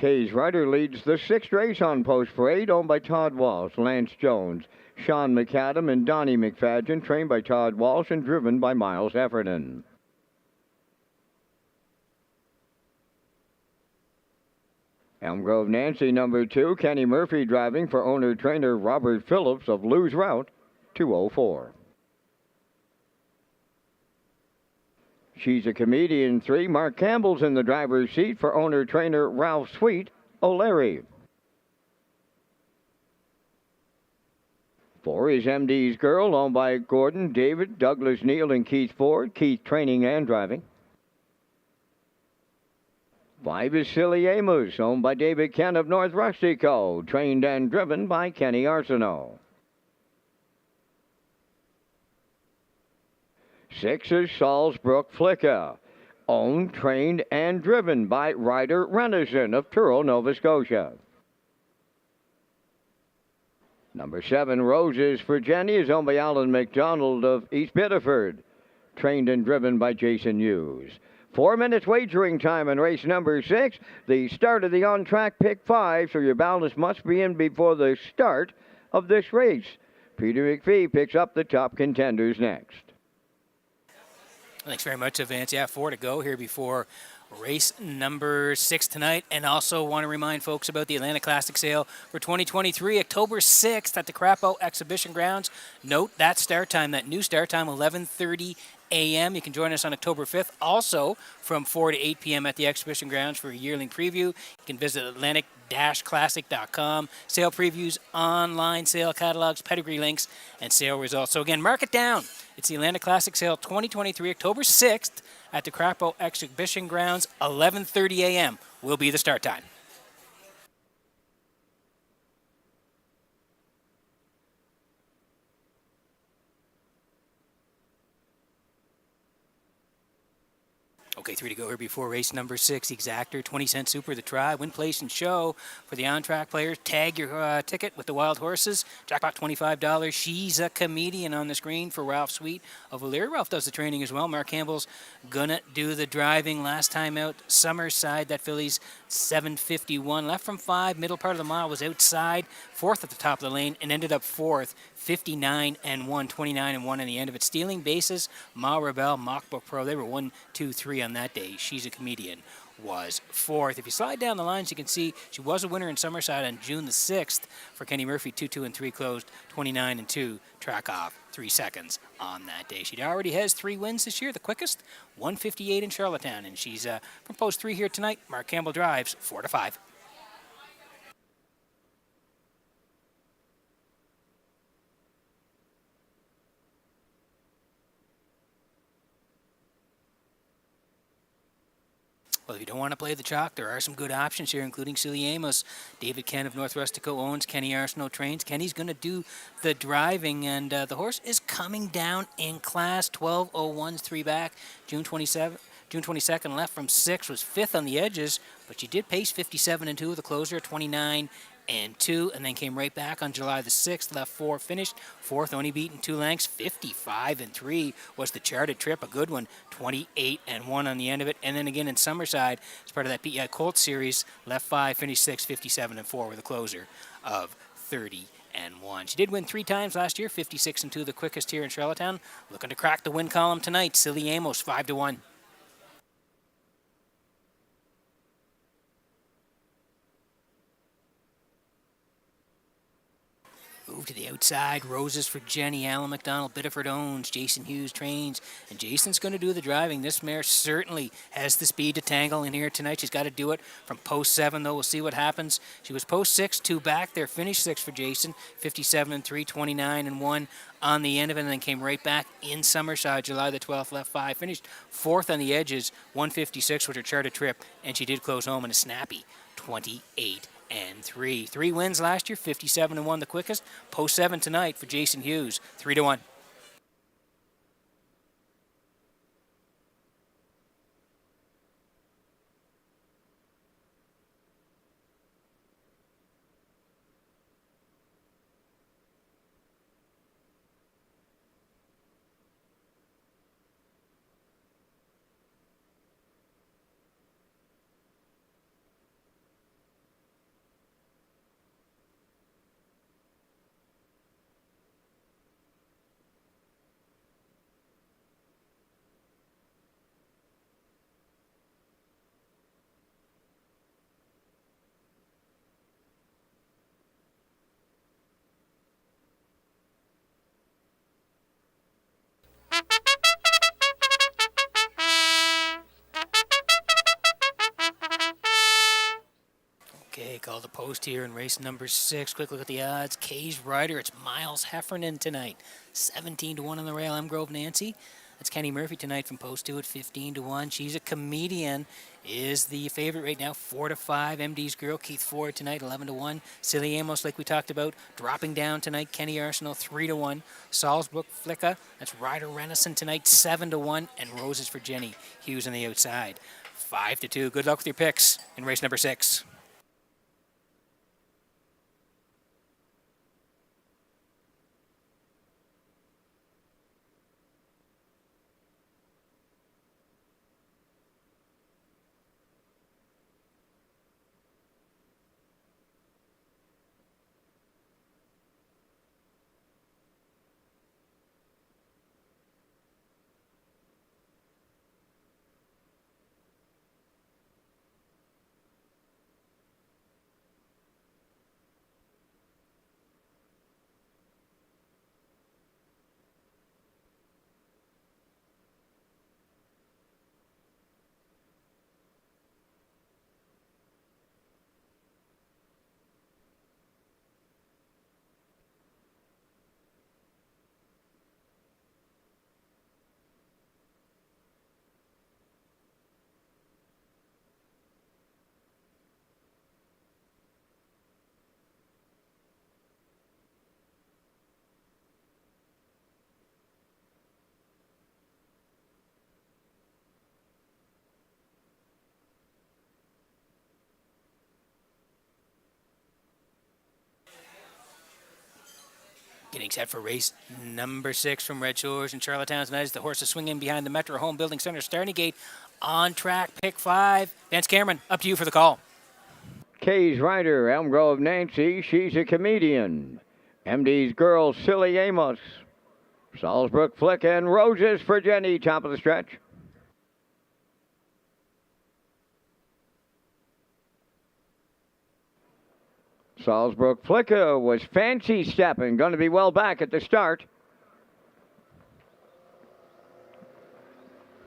Kay's Rider leads the sixth race on Post Parade, owned by Todd Walsh, Lance Jones, Sean McAdam, and Donnie McFadden, trained by Todd Walsh and driven by Miles Heffernan. Elm Grove Nancy, number 2, Kenny Murphy driving for owner-trainer Robert Phillips of Lou's Route, 204. She's a Comedian 3, Mark Campbell's in the driver's seat for owner-trainer Ralph Sweet, O'Leary. 4 is MD's Girl, owned by Gordon, David, Douglas Neal, and Keith Ford. Keith training and driving. 5 is Silly Amos, owned by David Kent of North Rustico, trained and driven by Kenny Arsenault. 6 is Salzbrook Flicka, owned, trained, and driven by Ryder Renison of Truro, Nova Scotia. Number 7, Roses for Jenny, is owned by Alan McDonald of East Biddeford, trained and driven by Jason Hughes. 4 minutes wagering time in race number 6, the start of the on-track pick 5, so your balance must be in before the start of this race. Peter McPhee picks up the top contenders next. Thanks very much, Vance. Yeah, 4 to go here before race number 6 tonight. And also want to remind folks about the Atlanta Classic sale for 2023, October 6th at the Crapo Exhibition Grounds. Note that start time, that new start time, 11:30 a.m. You can join us on October 5th, also from 4 to 8 p.m. at the Exhibition Grounds for a yearling preview. You can visit Atlantic-Classic.com. Sale previews, online sale catalogs, pedigree links, and sale results. So again, mark it down. It's the Atlanta Classic Sale 2023, October 6th at the Crapo Exhibition Grounds. 11:30 a.m. will be the start time. Okay, 3 to go here before race number 6. Exactor, 20-cent super, the try, win, place, and show for the on-track players. Tag your ticket with the wild horses. Jackpot $25. She's a Comedian on the screen for Ralph Sweet of O'Leary. Ralph does the training as well. Mark Campbell's gonna do the driving. Last time out, Summerside, that filly's 7:51. Left from 5, middle part of the mile was outside. 4th at the top of the lane and ended up 4th. 59-1, 29-1 in the end of it. Stealing bases, Ma Rebel, Mockbook Pro, they were 1, 2, 3 on that day. She's a Comedian was 4th. If you slide down the lines, you can see she was a winner in Summerside on June the 6th for Kenny Murphy. 2, 2, and 3 closed, 29-2. Track off 3 seconds on that day. She already has 3 wins this year. The quickest, 1:58 in Charlottetown, and she's from post 3 here tonight. Mark Campbell drives 4 to 5. Well, if you don't want to play the chalk, there are some good options here, including Silly Amos. David Kent of North Rustico owns. Kenny Arsenault trains. Kenny's going to do the driving, and the horse is coming down in class. 12:01's 3 back. June 22nd left from 6, was 5th on the edges, but she did pace 57-2 with a closer, 29-2, and then came right back on July the 6th, left 4, finished 4th, only beaten 2 lengths, 55-3 was the charted trip, a good one, 28-1 on the end of it, and then again in Summerside, as part of that PEI Colts series, left 5, finished 6, 57-4 with a closer of 30-1. She did win 3 times last year, 56-2, the quickest here in Charlottetown. Looking to crack the win column tonight, Silly Amos, 5-1. Move to the outside. Roses for Jenny. Alan McDonald, Biddeford owns. Jason Hughes trains. And Jason's going to do the driving. This mare certainly has the speed to tangle in here tonight. She's got to do it from post 7, though. We'll see what happens. She was post 6, 2 back there. Finished 6 for Jason. 57-3, 29-1 on the end of it. And then came right back in Summerside. July the 12th, left 5. Finished 4th on the edges. 156 was her charted trip. And she did close home in a snappy 28-3. 3 wins last year, 57-1 the quickest. Post 7 tonight for Jason Hughes, 3-1. call the post here in race number 6. Quick look at the odds. Kay's Rider, it's Miles Heffernan tonight. 17 to 1 on the rail. M. Grove Nancy. That's Kenny Murphy tonight from post 2 at 15 to 1. She's a Comedian is the favorite right now, 4 to 5. MD's Girl, Keith Ford tonight, 11 to 1. Silly Amos, like we talked about, dropping down tonight. Kenny Arsenal, 3 to 1. Salzbrook Flicka, that's Ryder Renison tonight, 7 to 1. And Roses for Jenny Hughes on the outside, 5 to 2. Good luck with your picks in race number 6. Getting set for race number 6 from Red Shores in Charlottetown tonight as the horses swing in behind the Metro Home Building Center starting gate. On track, pick 5. Vance Cameron, up to you for the call. Kay's Rider, Elm Grove Nancy, she's a Comedian. MD's Girl, Silly Amos. Salzbrook Flick and Roses for Jenny, top of the stretch. Salzbrook Flicka was fancy stepping, going to be well back at the start.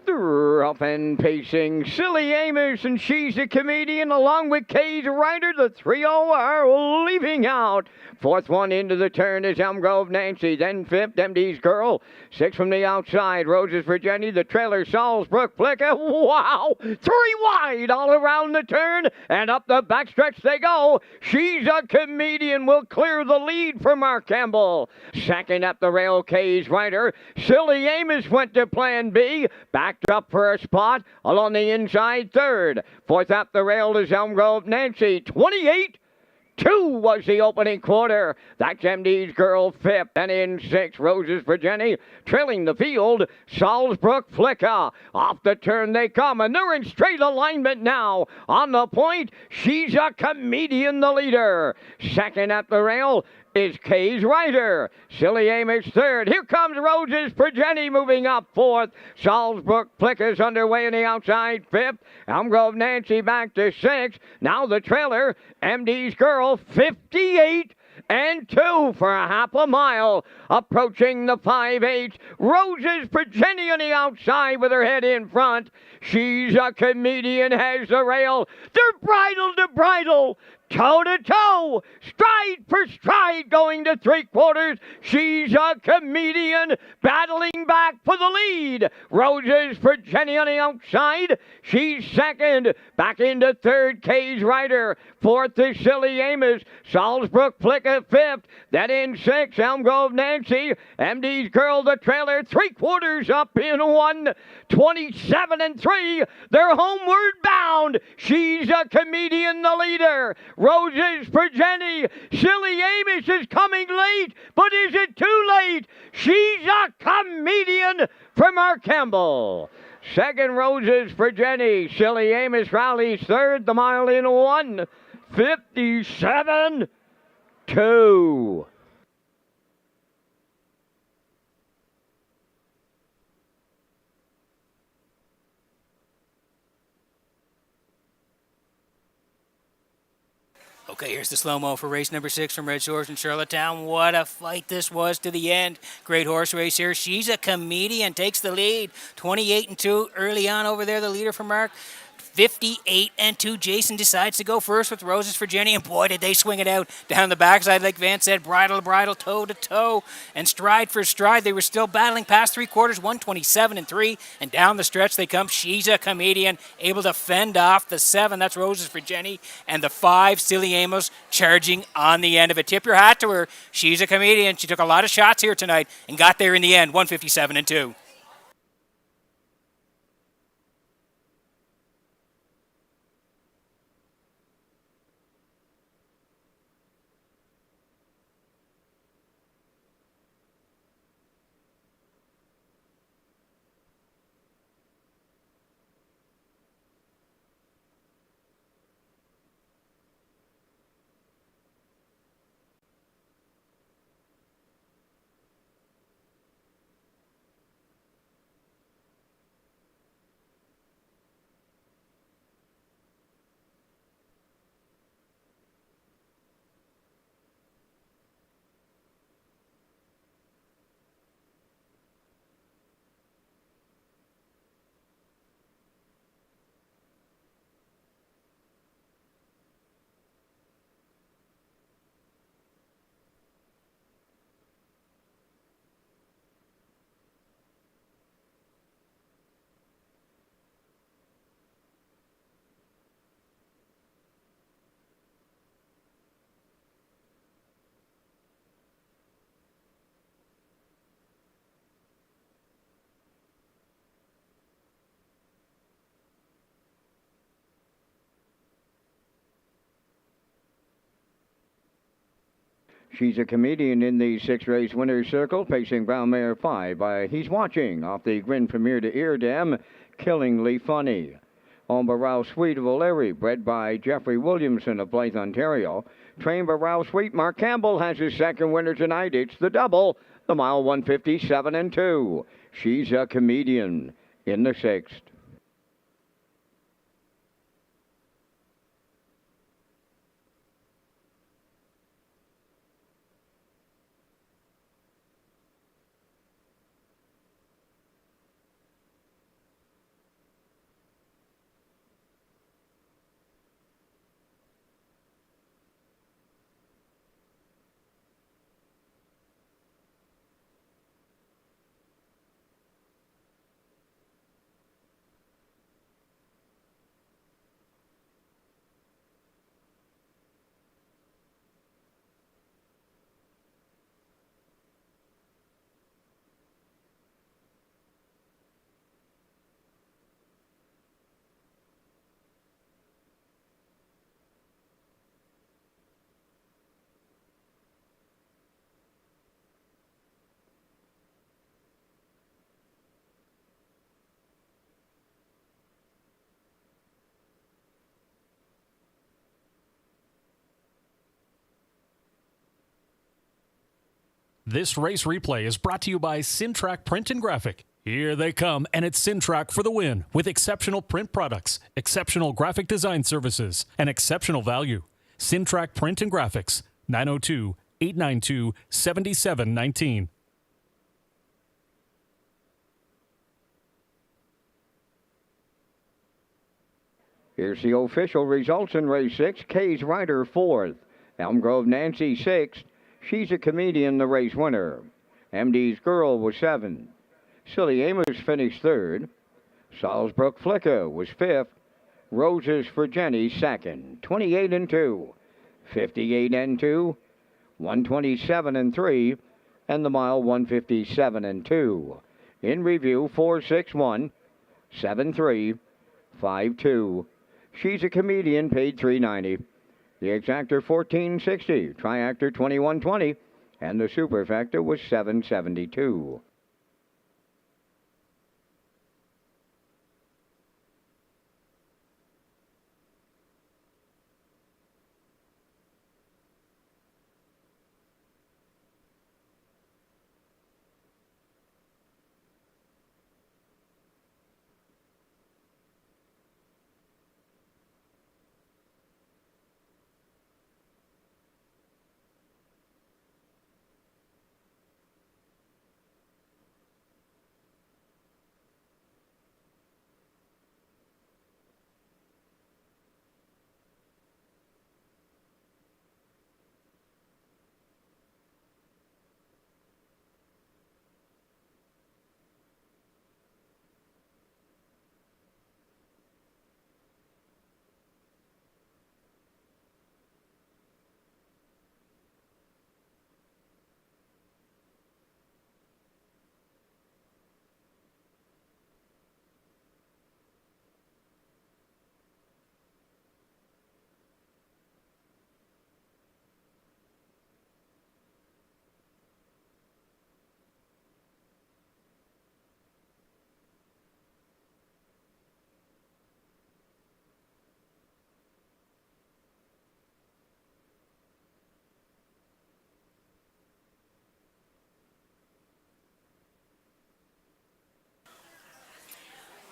Up and pacing, Silly Amos, and she's a Comedian, along with Kay's Rider. The 3-0 are leaving out. 4th one into the turn is Elm Grove Nancy. Then 5th, MD's Girl. 6th from the outside, Roses for Jenny. The trailer, Salzbrook Flicka. Wow! 3 wide all around the turn, and up the backstretch they go. She's a Comedian will clear the lead for Mark Campbell. Second up the rail, Kay's Rider. Silly Amos went to plan B. Backed up for a spot along the inside 3rd. 4th up the rail is Elm Grove Nancy. 28-2 was the opening quarter. That's MD's Girl 5th, and in 6th, Roses for Jenny. Trailing the field, Salzbrook Flicka. Off the turn they come, and they're in straight alignment now. On the point, she's a Comedian, the leader. Second at the rail is Kay's Rider. Silly Amos 3rd. Here comes Roses for Jenny moving up 4th. Salzbrook Flicka's underway in the outside 5th. Elm Grove Nancy back to 6th. Now the trailer, MD's Girl, 58-2 for a half a mile. Approaching the 5/8. Roses for Jenny on the outside with her head in front. She's a Comedian, has the rail. They're bridle to bridle. Toe to toe, stride for stride, going to 3/4. She's a Comedian, battling back for the lead. Roses for Jenny on the outside. She's 2nd, back into 3rd, Kay's Rider. 4th is Silly Amos. Salzbrook Flicka 5th. Then in 6th, Elm Grove Nancy. MD's Girl, the trailer, 3/4 up in 1. 27-3. They're homeward bound. She's a Comedian, the leader. Roses for Jenny. Silly Amos is coming late, but is it too late? She's a Comedian for Mark Campbell. 2nd, Roses for Jenny. Silly Amos rallies 3rd, the mile in 1. 57-2. Okay, here's the slow-mo for race number 6 from Red Shores in Charlottetown. What a fight this was to the end. Great horse race here. She's a Comedian, takes the lead. 28-2 early on over there, the leader for Mark. 58-2. Jason decides to go first with Roses for Jenny, and boy, did they swing it out down the backside, like Vance said, bridle to bridle, toe to toe, and stride for stride. They were still battling past three quarters, 127-3, and down the stretch they come. She's a Comedian, able to fend off the 7. That's Roses for Jenny, and the 5, Silly Amos, charging on the end of it. Tip your hat to her. She's a Comedian. She took a lot of shots here tonight and got there in the end, 157-2. She's a Comedian in the 6-race winner's circle, pacing Brown Mare 5 by He's Watching off the Grin Premier de Ear Dam, Killingly Funny. On Barrow Sweet of O'Leary, bred by Jeffrey Williamson of Blythe, Ontario. Trained by Barrow Sweet, Mark Campbell has his second winner tonight. It's the double, the mile 157-2. She's a Comedian in the 6th. This race replay is brought to you by Sintrack Print and Graphic. Here they come, and it's Sintrack for the win with exceptional print products, exceptional graphic design services, and exceptional value. Sintrack Print and Graphics, 902-892-7719. Here's the official results in race 6. Kay's Rider 4th. Elm Grove Nancy 6th. She's a Comedian, the race winner. MD's Girl was 7th. Silly Amos finished 3rd. Salzbrook Flicka was 5th. Roses for Jenny 2nd. 28-2. 58-2. 127-3. And the mile 157-2. In review, 4-6-1. 7-3. 5-2. She's a Comedian, paid $3.90. The exactor $14.60, triactor $21.20, and the superfecta was $7.72.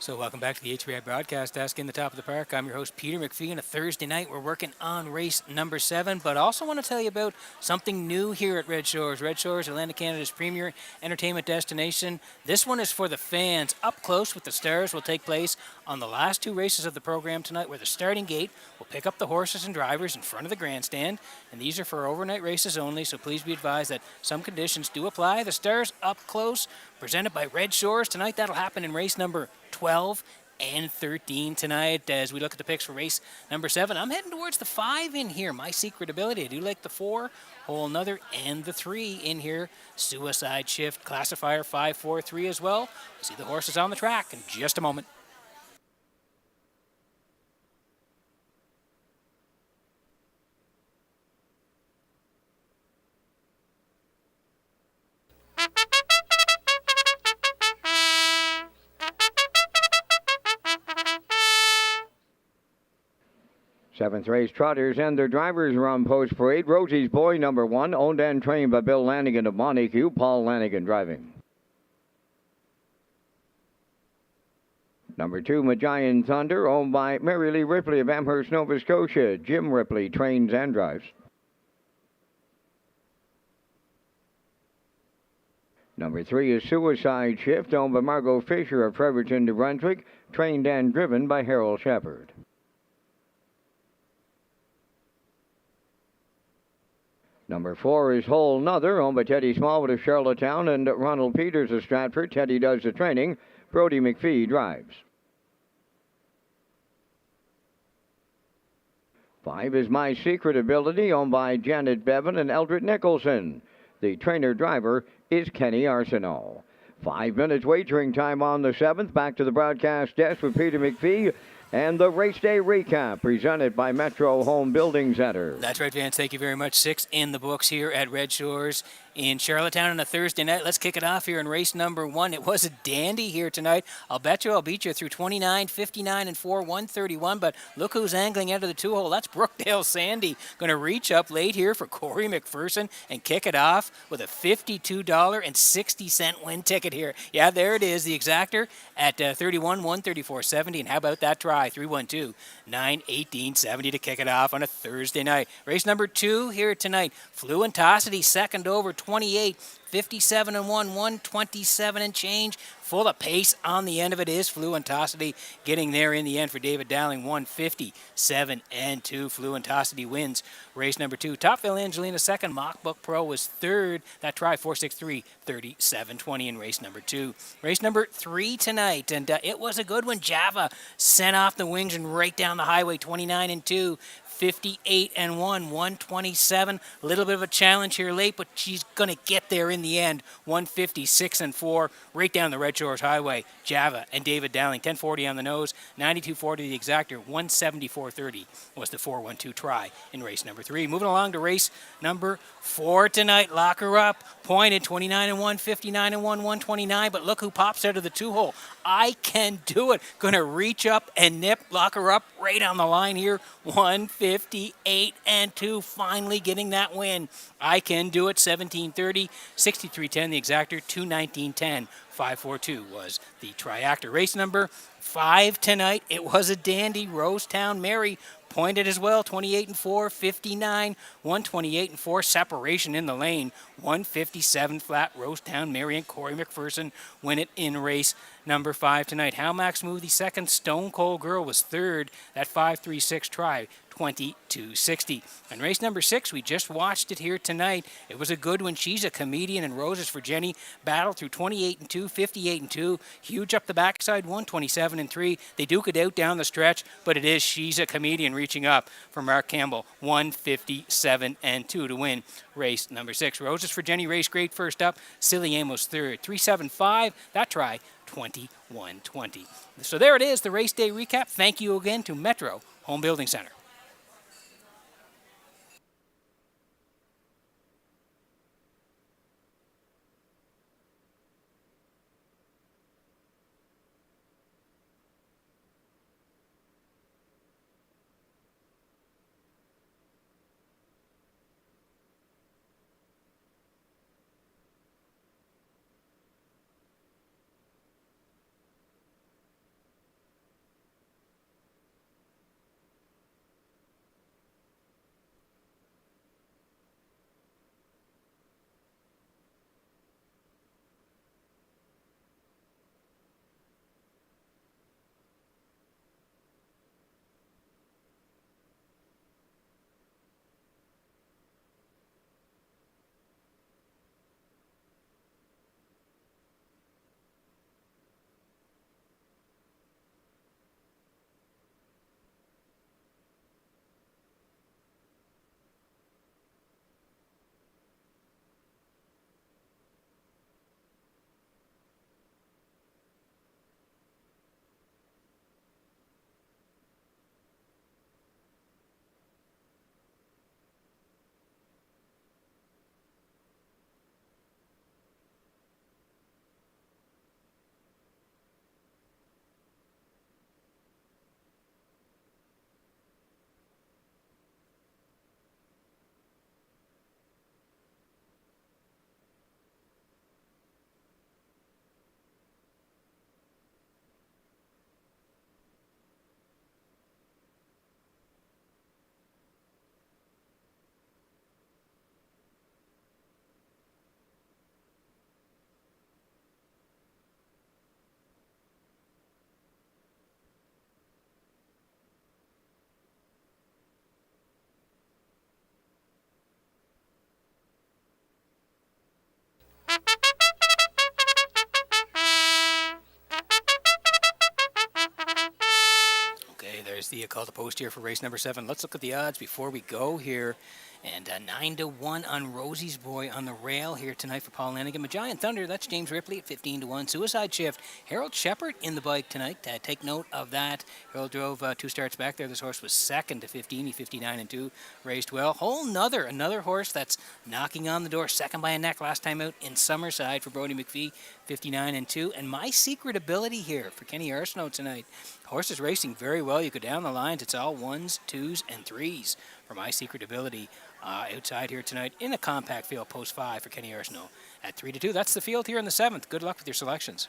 So welcome back to the HBI broadcast desk in the top of the park. I'm your host, Peter McPhee. On a Thursday night, we're working on race number 7, but also want to tell you about something new here at Red Shores. Red Shores, Atlantic Canada's premier entertainment destination. This one is for the fans. Up Close with the Stars will take place on the last 2 races of the program tonight, where the starting gate will pick up the horses and drivers in front of the grandstand. And these are for overnight races only, so please be advised that some conditions do apply. The Stars Up Close, presented by Red Shores tonight. That'll happen in race number 12 and 13 tonight. As we look at the picks for race number 7, I'm heading towards the 5 in here. My Secret Ability. I do like the 4, Whole Another, and the 3 in here. Suicide Shift, Classifier 543 as well. We'll see the horses on the track in just a moment. Seventh race trotters and their drivers are on post parade. Rosie's Boy, number 1, owned and trained by Bill Lanigan of Montague. Paul Lanigan driving. Number 2, Magian Thunder, owned by Mary Lee Ripley of Amherst, Nova Scotia. Jim Ripley trains and drives. Number 3 is Suicide Shift, owned by Margot Fisher of Fredericton, New Brunswick, trained and driven by Harold Shepard. Number 4 is Whole Nother, owned by Teddy Smallwood of Charlottetown and Ronald Peters of Stratford. Teddy does the training. Brody McPhee drives. 5 is My Secret Ability, owned by Janet Bevan and Eldred Nicholson. The trainer-driver is Kenny Arsenault. 5 minutes wagering time on the 7th. Back to the broadcast desk with Peter McPhee and the race day recap presented by Metro Home Building Center. That's right, Vance. Thank you very much. 6 in the books here at Red Shores in Charlottetown on a Thursday night. Let's kick it off here in race number 1. It was a dandy here tonight. I'll beat you through 29, 59, and 4, 131. But look who's angling out of the 2-hole. That's Brookdale Sandy. Going to reach up late here for Corey McPherson and kick it off with a $52.60 win ticket here. Yeah, there it is. The exactor at 31, 134.70. And how about that try? 312, 918.70 to kick it off on a Thursday night. Race number 2 here tonight. Fluentosity second over 28, 57 and 1, 127 and change. Full of pace on the end of it is Fluentosity, getting there in the end for David Dowling. 157 and 2. Fluentosity wins race number 2. Topville Angelina second. Mockbook Pro was third. That try 463, 37.20 in race number 2. Race number 3 tonight, and it was a good one. Java sent off the wings and right down the highway. 29 and 2. 58 and 1, 127. A little bit of a challenge here late, but she's going to get there in the end. 156 and 4, right down the Red Shores Highway. Java and David Dowling, 1040 on the nose, 92.40 the exactor, 174.30 was the 412 try in race number 3. Moving along to race number 4 tonight. Lock her up. Pointed 29 and 1, 59 and 1, 129. But look who pops out of the 2-hole. I Can Do It. Going to reach up and nip. Lock her up right on the line here. 158 and 2. Finally getting that win. I Can Do It. 1730, 6310 the exactor, 219.10. 542 was the triactor. Race number 5 tonight. It was a dandy. Rosetown Mary pointed as well. 28 and 4, 59, 128 and 4. Separation in the lane. 157 flat. Rosetown Mary and Corey McPherson win it in race number 5 tonight. How Max Smoothie second. Stone Cold Girl was third. That 536 try. 22.60. And race number 6, we just watched it here tonight. It was a good one. She's a Comedian and Roses for Jenny. Battle through 28 and 2, 58 and 2. Huge up the backside, 127 and 3. They duke it out down the stretch, but it is She's a Comedian reaching up for Mark Campbell. 157 and 2 to win race number 6. Roses for Jenny race great first up. Silly Amos third. 375. That try, 21.20. So there it is, the race day recap. Thank you again to Metro Home Building Center. the call to post here for race number 7. Let's look at the odds before we go here. And 9-1 on Rosie's Boy on the rail here tonight for Paul Lanigan. Magian Thunder, that's James Ripley at 15-1. Suicide Shift, Harold Shepard in the bike tonight. Take note of that. Harold drove 2 starts back there. This horse was second to 15. He 59-2, raced well. Another horse that's knocking on the door, second by a neck last time out in Summerside for Brody McPhee, 59-2. And My Secret Ability here for Kenny Arsenault tonight. Horse is racing very well. You go down the lines, it's all 1s, 2s, and 3s for My Secret Ability. Outside here tonight in a compact field, post 5 for Kenny Arsenault at 3-2. That's the field here in the 7th. Good luck with your selections.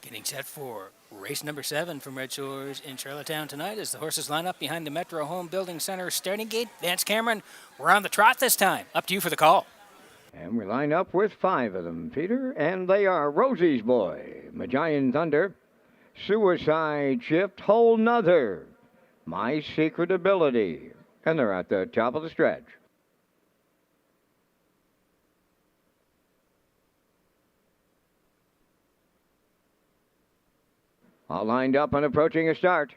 Getting set for race number 7 from Red Shores in Charlottetown tonight as the horses line up behind the Metro Home Building Center starting gate. Vance Cameron, we're on the trot this time. Up to you for the call. And we line up with 5 of them, Peter, and they are Rosie's Boy, Magian Thunder, Suicide Shift, Whole Nother, My Secret Ability, and they're at the top of the stretch. All lined up and approaching a start.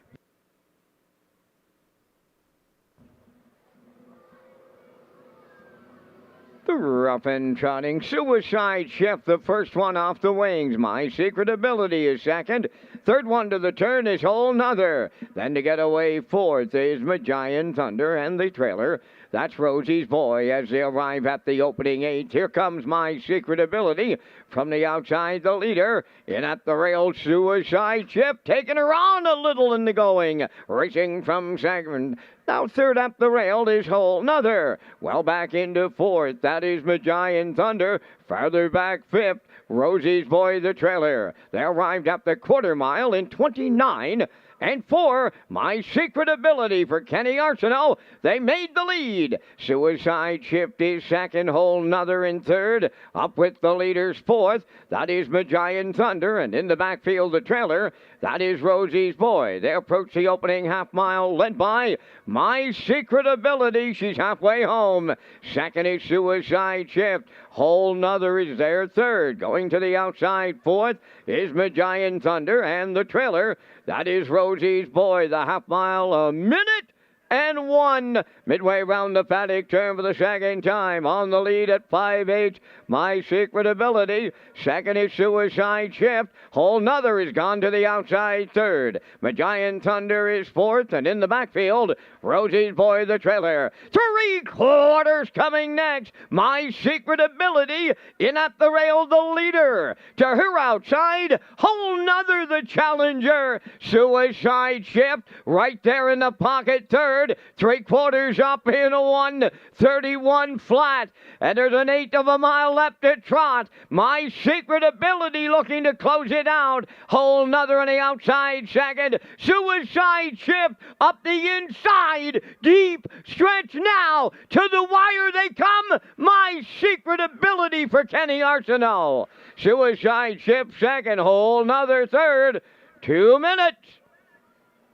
The rough and trotting Suicide Shift, the first one off the wings. My Secret Ability is second. Third one to the turn is Whole Nother. Then to get away fourth is Magian Thunder, and the trailer, that's Rosie's Boy as they arrive at the opening 8. Here comes My Secret Ability. From the outside, the leader. In at the rail, Suicide Shift, taking her on a little in the going. Racing from second. Now third up the rail is Whole Nother. Well back into fourth, that is Magian Thunder. Farther back fifth, Rosie's Boy, the trailer. They arrived at the quarter mile in 29. And 4, My Secret Ability for Kenny Arsenault. They made the lead. Suicide Shift is second, Whole Nother in third. Up with the leaders fourth. That is Magian Thunder. And in the backfield, the trailer. That is Rosie's Boy. They approach the opening half mile led by My Secret Ability. She's halfway home. Second is Suicide Shift. Whole Nother is there third. Going to the outside fourth is Magian Thunder, and the trailer, that is Rosie's Boy. The half mile, a minute and 1. Midway round the paddock turn for the second time. On the lead at 5-8, My Secret Ability. Second is Suicide Shift. Whole Nother is gone to the outside third. Magian Thunder is fourth, and in the backfield, Rosie's Boy, the trailer. 3/4 coming next. My Secret Ability in at the rail, the leader. To her outside, Whole Nother, the challenger. Suicide Shift right there in the pocket third. 3/4 up in a 1:31 flat. And there's an 1/8 of a mile left to trot. My Secret Ability looking to close it out. Whole Nother on the outside second. Suicide Shift up the inside. Deep stretch now. To the wire they come. My Secret Ability for Kenny Arsenault. Suicide Shift second. Whole Nother third. 2 minutes.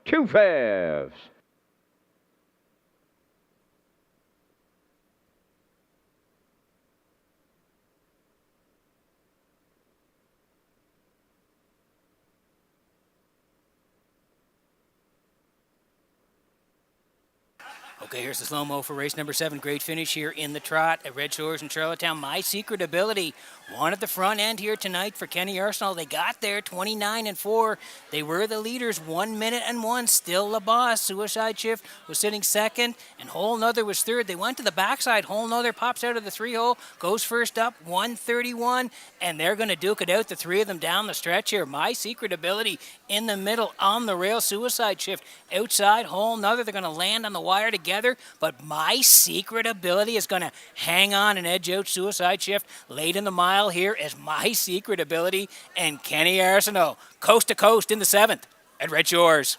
2/5. Okay, here's the slow-mo for race number 7. Great finish here in the trot at Red Shores in Charlottetown. My Secret Ability won at the front end here tonight for Kenny Arsenal. They got there 29-4. They were the leaders 1 minute and 1. Still the boss. Suicide Shift was sitting second, and Whole Nother was third. They went to the backside. Whole Nother pops out of the 3-hole, goes first up, 131, and they're going to duke it out, the three of them down the stretch here. My Secret Ability in the middle on the rail. Suicide Shift outside. Whole Nother, they're going to land on the wire together, but My Secret Ability is going to hang on and edge out Suicide Shift late in the mile here as My Secret Ability and Kenny Arsenault coast to coast in the 7th at Red Shores.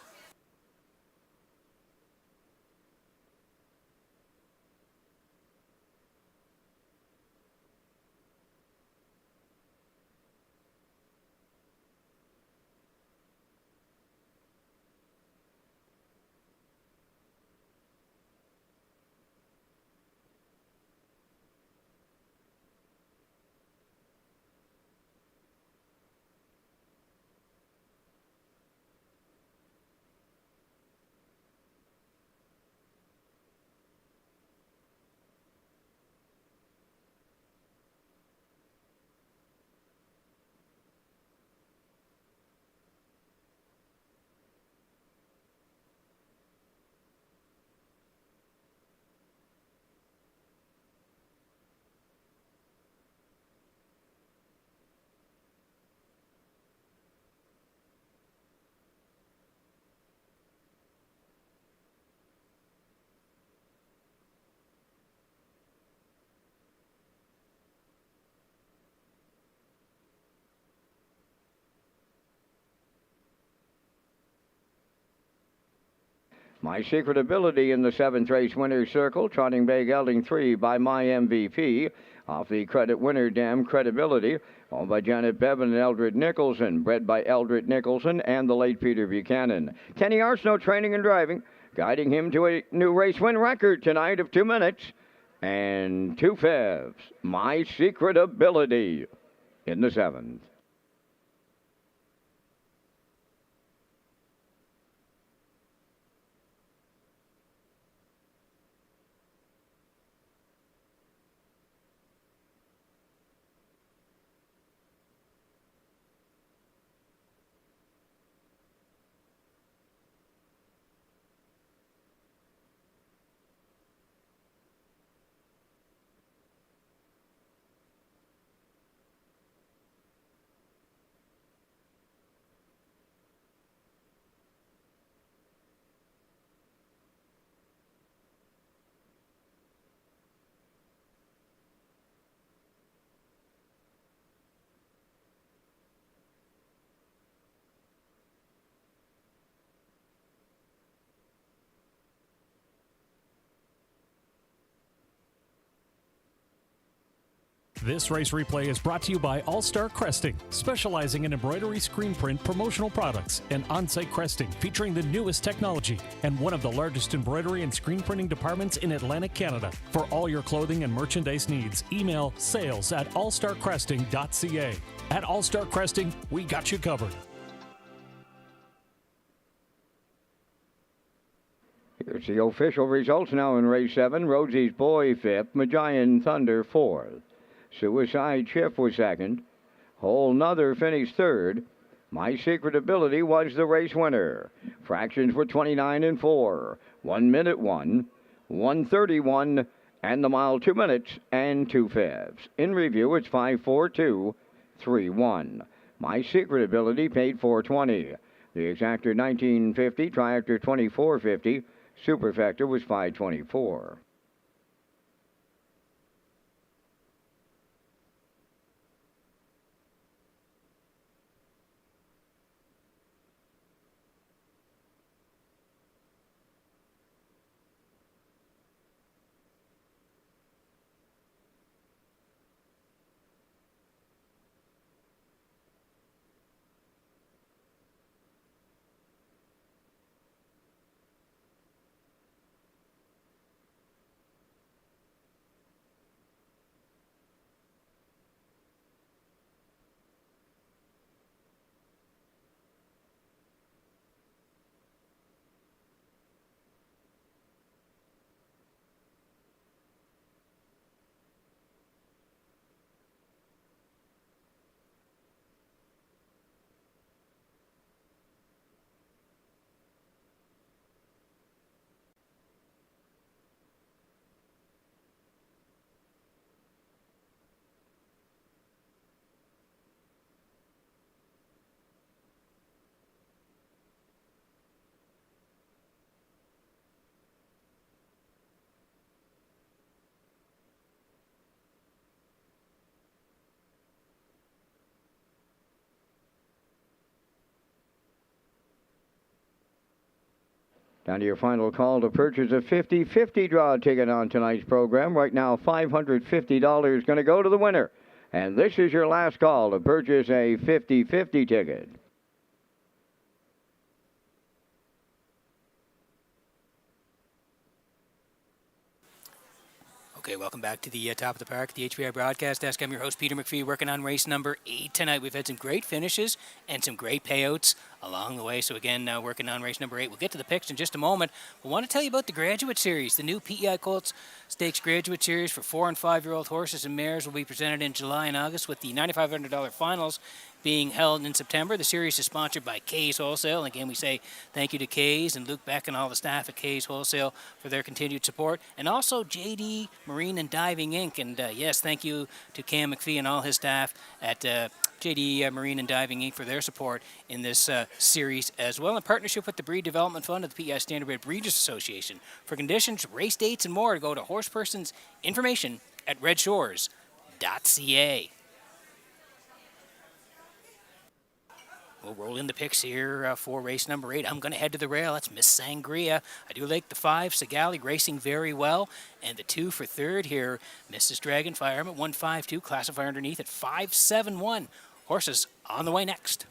My Secret Ability in the 7th race winner's circle, trotting bay gelding 3 by My MVP, off the credit winner Damn Credibility, owned by Janet Bevan and Eldred Nicholson, bred by Eldred Nicholson and the late Peter Buchanan. Kenny Arsenault training and driving, guiding him to a new race win record tonight of 2 minutes and 2 fifths. My Secret Ability in the 7th. This race replay is brought to you by All Star Cresting, specializing in embroidery, screen print, promotional products, and on-site cresting featuring the newest technology and one of the largest embroidery and screen printing departments in Atlantic Canada. For all your clothing and merchandise needs, email sales@allstarcresting.ca. At All Star Cresting, we got you covered. Here's the official results now in race 7. Rosie's Boy 5th, Magian Thunder 4th. Suicide Shift was 2nd. Whole Nother finished 3rd. My Secret Ability was the race winner. Fractions were 29-4. 1 minute 1, 131, and the mile 2 minutes and 2 fifths. In review, it's 5-4-2-3-1. My Secret Ability paid $4.20. The exactor 1950, triactor 2450, superfecta was 524. Down to your final call to purchase a 50-50 draw ticket on tonight's program. Right now, $550 going to go to the winner. And this is your last call to purchase a 50-50 ticket. Okay, welcome back to the top of the park, the HBI broadcast desk. I'm your host, Peter McPhee, working on race number 8 tonight. We've had some great finishes and some great payouts along the way. So again, working on race number 8. We'll get to the picks in just a moment. We want to tell you about the Graduate Series. The new PEI Colts Stakes Graduate Series for 4- and 5-year-old horses and mares will be presented in July and August, with the $9,500 finals being held in September. The series is sponsored by Kay's Wholesale. And again, we say thank you to Kay's and Luke Beck and all the staff at Kay's Wholesale for their continued support. And also JD Marine and Diving Inc. And yes, thank you to Cam McPhee and all his staff at JD Marine and Diving Inc. for their support in this series as well, in partnership with the Breed Development Fund of the PEI Standardbred Breeders Association. For conditions, race dates, and more, go to Horseperson's information at Redshores.ca. We'll roll in the picks here for race number 8. I'm going to head to the rail. That's Miss Sangria. I do like the 5, Sigali, racing very well. And the 2 for third here, Mrs. Dragonfire. I'm at 152, classifier underneath at 571. Horses on the way next.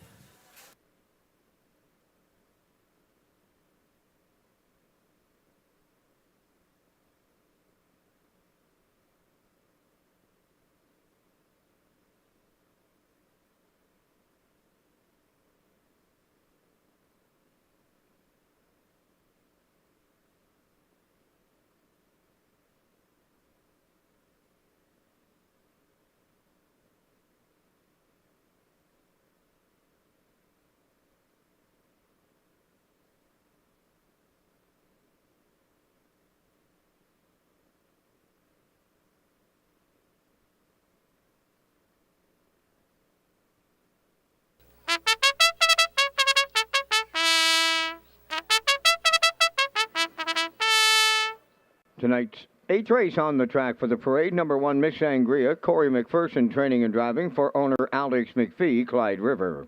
Tonight's 8th race on the track for the parade. Number 1, Miss Sangria. Corey McPherson training and driving for owner Alex McPhee, Clyde River.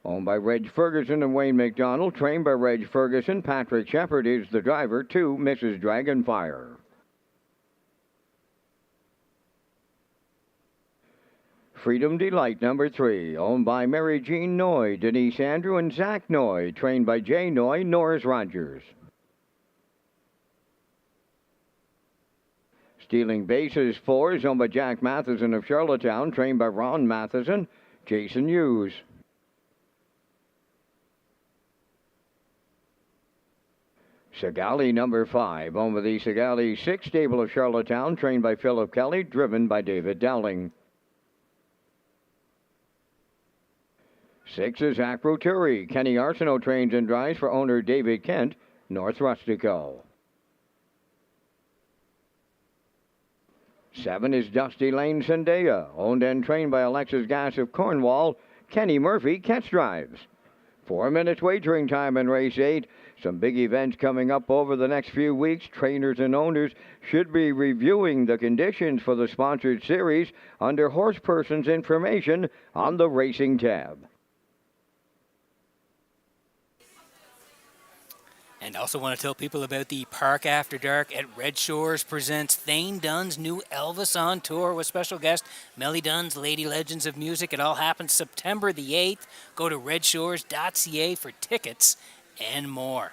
Owned by Reg Ferguson and Wayne McDonald. Trained by Reg Ferguson. Patrick Shepard is the driver. 2, Mrs. Dragonfire. Freedom Delight, number 3. Owned by Mary Jean Noy, Denise Andrew, and Zach Noy. Trained by Jay Noy, Norris Rogers. Stealing Bases 4 is owned by Jack Matheson of Charlottetown, trained by Ron Matheson, Jason Hughes. Sigali, number 5, owned by the Sigali 6 stable of Charlottetown, trained by Philip Kelly, driven by David Dowling. 6 is Zach Roturi. Kenny Arsenault trains and drives for owner David Kent, North Rustico. 7 is Dusty Lane Zendaya, owned and trained by Alexis Gass of Cornwall. Kenny Murphy catch drives. 4 minutes wagering time in race 8. Some big events coming up over the next few weeks. Trainers and owners should be reviewing the conditions for the sponsored series under Horseperson's information on the Racing tab. And also want to tell people about the Park After Dark at Red Shores presents Thane Dunn's new Elvis on Tour with special guest Melly Dunn's Lady Legends of Music. It all happens September the 8th. Go to Redshores.ca for tickets and more.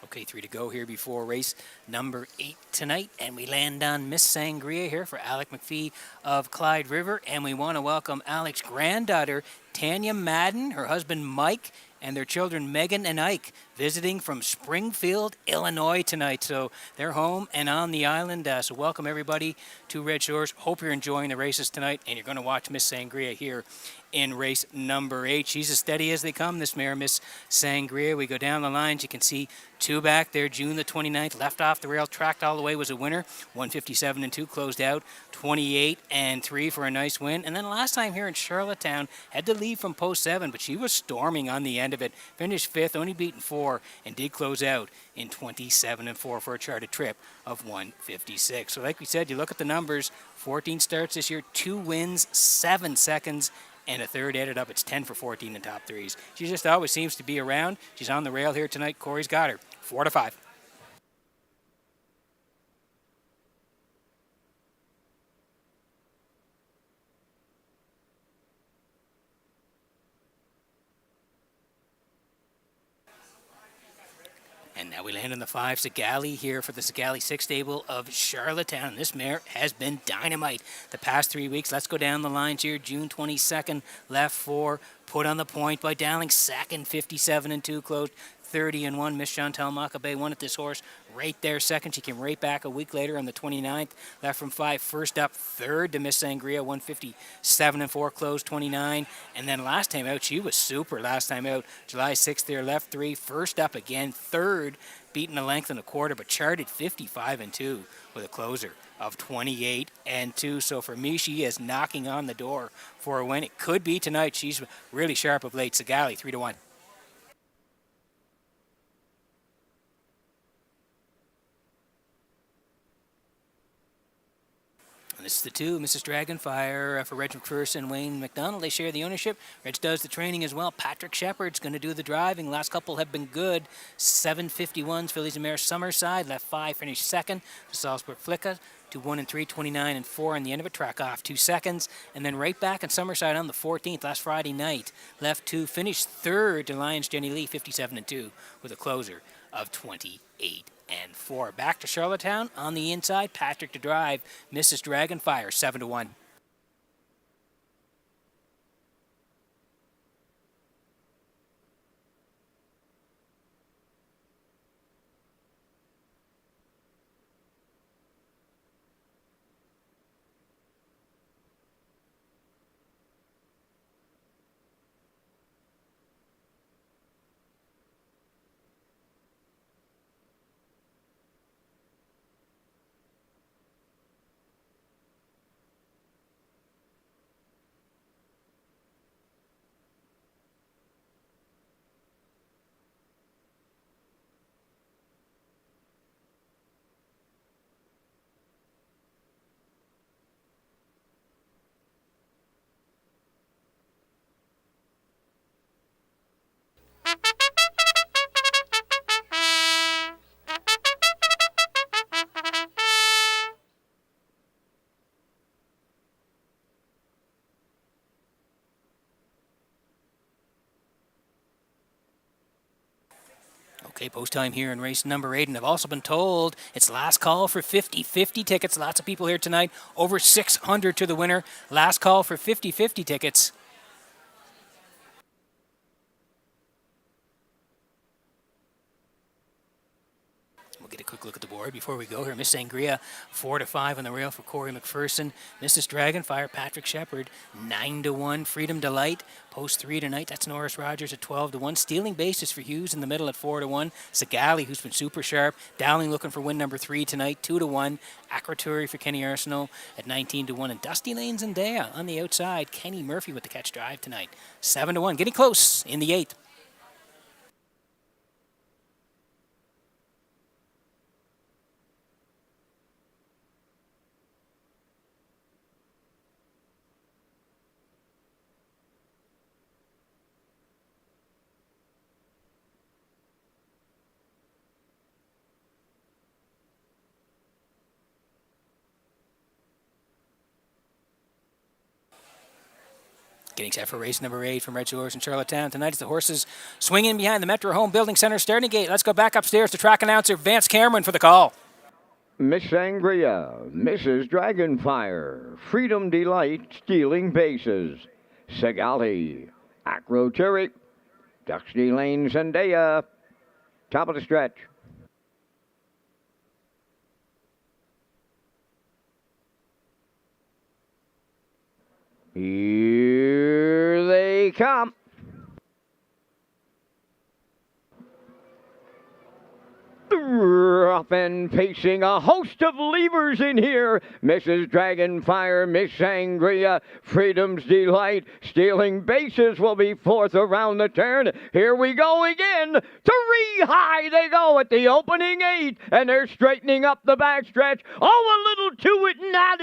Okay, 3 to go here before race number 8 tonight. And we land on Miss Sangria here for Alec McPhee of Clyde River. And we want to welcome Alec's granddaughter, Tanya Madden, her husband Mike, and their children Megan and Ike, visiting from Springfield, Illinois tonight. So they're home and on the island. So welcome everybody to Red Shores. Hope you're enjoying the races tonight, and you're going to watch Miss Sangria here in race number 8. She's as steady as they come, this mare, Miss Sangria. We go down the lines. You can see 2 back there, June the 29th, left off the rail, tracked all the way, was a winner. 157-2, closed out 28-3 for a nice win. And then last time here in Charlottetown, had to lead lead from post 7, but she was storming on the end of it. Finished 5th, only beaten 4, and did close out in 27 and 4 for a charted trip of 156. So like we said, you look at the numbers, 14 starts this year, 2 wins, 7 seconds, and a third added up. It's 10 for 14 in top threes. She just always seems to be around. She's on the rail here tonight. Corey's got her 4-5. And now we land on the 5, Sigali here for the Sigali 6 stable of Charlottetown. This mare has been dynamite the past 3 weeks. Let's go down the lines here. June 22nd, left 4, put on the point by Dowling. Second, 57 and 2, closed 30 and 1. Miss Chantal Makabe won at this horse right there second. She came right back a week later on the 29th. Left from 5, first up, third to Miss Sangria, 157 and 4, closed 29. And then last time out, she was super last time out. July 6th there, left 3, first up again, third, beaten a length and a quarter, but charted 55 and 2 with a closer of 28 and 2. So for me, she is knocking on the door for a win. It could be tonight. She's really sharp of late. Sigali, 3-1. This is the 2, Mrs. Dragonfire for Reg McPherson and Wayne McDonald. They share the ownership. Reg does the training as well. Patrick Shepard's going to do the driving. Last couple have been good. 751s, Fillies and Mares Summerside. Left 5, finished second. To Salzburg Flicka. To 1 and 3, 29 and 4. And the end of it, track off 2 seconds. And then right back in Summerside on the 14th, last Friday night. Left 2, finished third to Lions Jenny Lee, 57 and 2, with a closer of 28 and 4. Back to Charlottetown on the inside. Patrick to drive. Mrs. Dragonfire, 7-1. Okay, post time here in race number 8, and I've also been told it's last call for 50-50 tickets. Lots of people here tonight. Over 600 to the winner. Last call for 50-50 tickets. We'll get a quick look at the board before we go here. Miss Sangria, 4-5 on the rail for Corey McPherson. Mrs. Dragonfire, Patrick Shepard, 9-1. Freedom Delight, post 3 tonight. That's Norris Rogers at 12-1. Stealing Basis for Hughes in the middle at 4-1. Sigali, who's been super sharp. Dowling looking for win number 3 tonight, 2-1. Acroturi for Kenny Arsenal at 19-1. And Dusty Lane Zendaya on the outside. Kenny Murphy with the catch drive tonight, 7-1. Getting close in the 8th. Getting set for race number 8 from Redshores in Charlottetown. Tonight is the horses swinging behind the Metro Home Building Center starting gate. Let's go back upstairs to track announcer Vance Cameron for the call. Miss Sangria, Mrs. Dragonfire, Freedom Delight, Stealing Bases, Sigali, Acroturi, Dusty Lane Zendaya, top of the stretch. Here they come. off and facing a host of levers in here. Mrs. Dragonfire, Miss Sangria, Freedom's Delight, stealing bases will be fourth around the turn. Here we go again. 3 high they go at the opening 8, and they're straightening up the backstretch. Oh, a little to it and add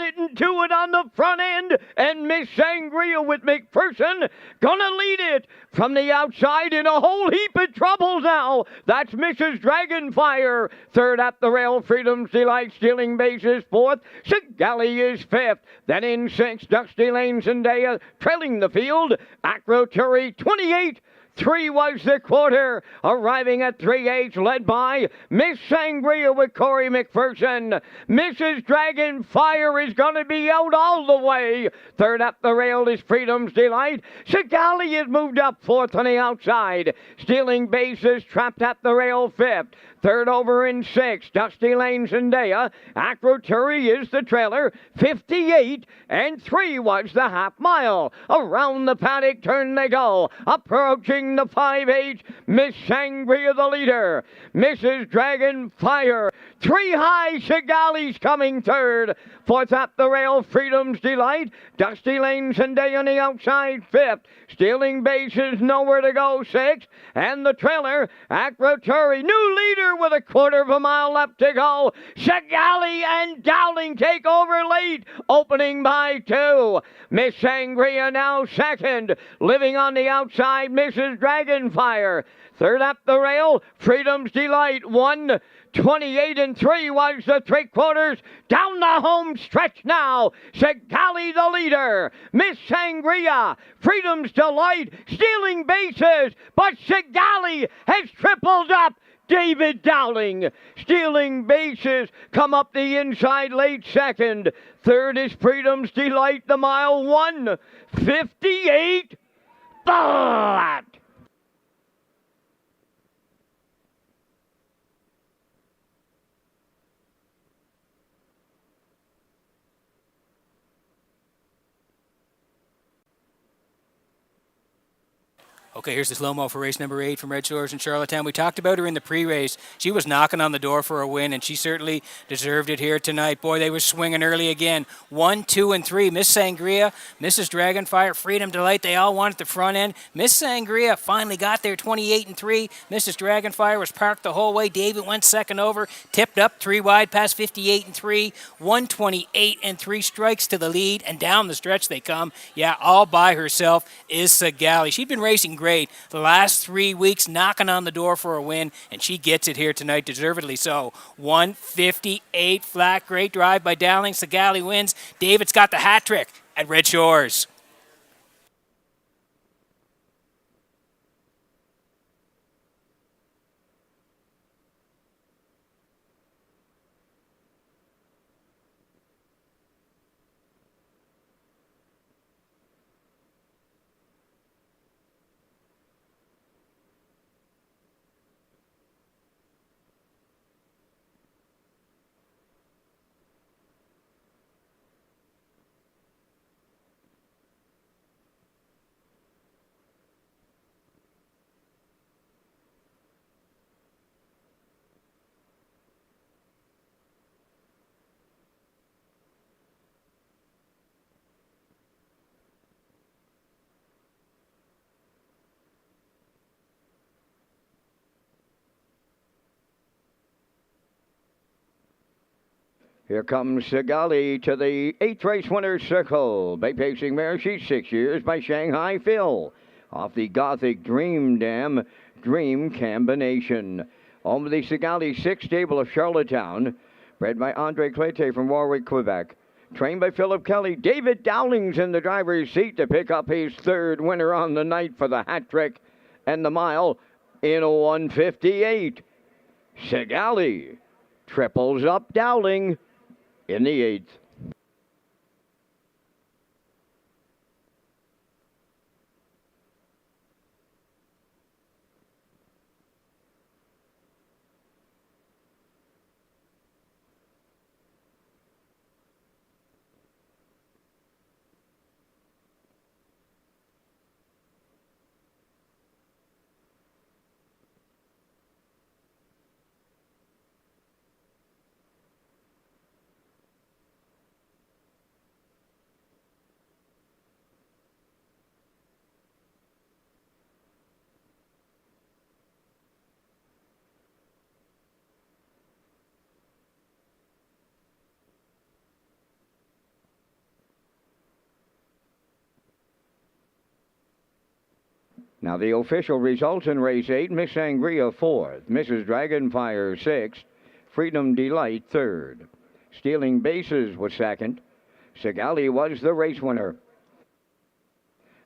it and to it on the front end. And Miss Sangria with McPherson gonna lead it from the outside in a whole heap of trouble now. That's Mrs. Dragonfire. Third at the rail, Freedom's Delight stealing bases fourth. Sigali is fifth. Then in sixth, Dusty Lane Zendaya trailing the field. Acroturi 28. 3 was the quarter, arriving at 3/8, led by Miss Sangria with Corey McPherson. Mrs. Dragonfire is going to be out all the way. Third up the rail is Freedom's Delight. Sigali has moved up fourth on the outside. Stealing bases, trapped at the rail fifth. Third over in sixth, Dusty Lane Zendaya. Acroturi is the trailer, 58, and 3 was the half mile. Around the paddock turn they go, approaching the 5/8. Miss Sangria the leader. Mrs. Dragonfire, 3 high, Sigali's coming third. Fourth up the rail, Freedom's Delight. Dusty Lane Zendaya on the outside fifth. Stealing bases, nowhere to go, sixth. And the trailer, Acroturi, new leader with a quarter of a mile left to go. Sigali and Dowling take over late, opening by 2. Miss Sangria now second. Living on the outside, Mrs. Dragonfire. Third up the rail, Freedom's Delight, 1:28 and 3 was the 3/4. Down the home stretch now. Sigali the leader. Miss Sangria, Freedom's Delight, stealing bases, but Sigali has tripled up. David Dowling, stealing bases, come up the inside late second. Third is Freedom's Delight, the mile 1:58. But Okay, here's the slow-mo for race number 8 from Redshores in Charlottetown. We talked about her in the pre-race. She was knocking on the door for a win, and she certainly deserved it here tonight. Boy, they were swinging early again. 1, 2, and 3. Miss Sangria, Mrs. Dragonfire, Freedom Delight, they all won at the front end. Miss Sangria finally got there, 28 and 3. Mrs. Dragonfire was parked the whole way. David went second over, tipped up 3 wide past 58 and 3. 128 and 3 strikes to the lead, and down the stretch they come. Yeah, all by herself is Sigali. She'd been racing great the last 3 weeks, knocking on the door for a win, and she gets it here tonight, deservedly so. 158 flat, great drive by Dowling. Sigali wins. David's got the hat trick at Red Shores. here comes Sigali to the 8th race winner's circle. Bay pacing mare, she's 6 years by Shanghai Phil. Off the Gothic Dream Dam Dream Combination. Home of the Sigali 6 stable of Charlottetown. Bred by Andre Clété from Warwick, Quebec. Trained by Philip Kelly. David Dowling's in the driver's seat to pick up his 3rd winner on the night for the hat trick. And the mile in 1:58. Sigali triples up Dowling in the 8th. Now the official results in race 8, Miss Sangria 4th, Mrs. Dragonfire 6th, Freedom Delight 3rd. Stealing Bases was 2nd. Sigali was the race winner.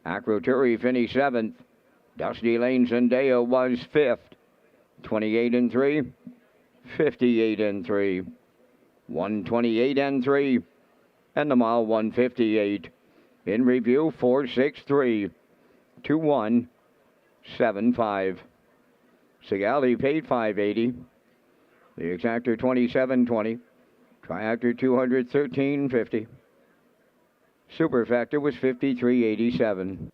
Acroturi finished 7th. Dusty Lane Zendaya was 5th. 28 and 3, 58 and 3, 128 and 3, and the mile 158. In review 463, 2175. Sigali paid 580. The exactor 2720. Triactor 213.50. Superfactor was 53.87.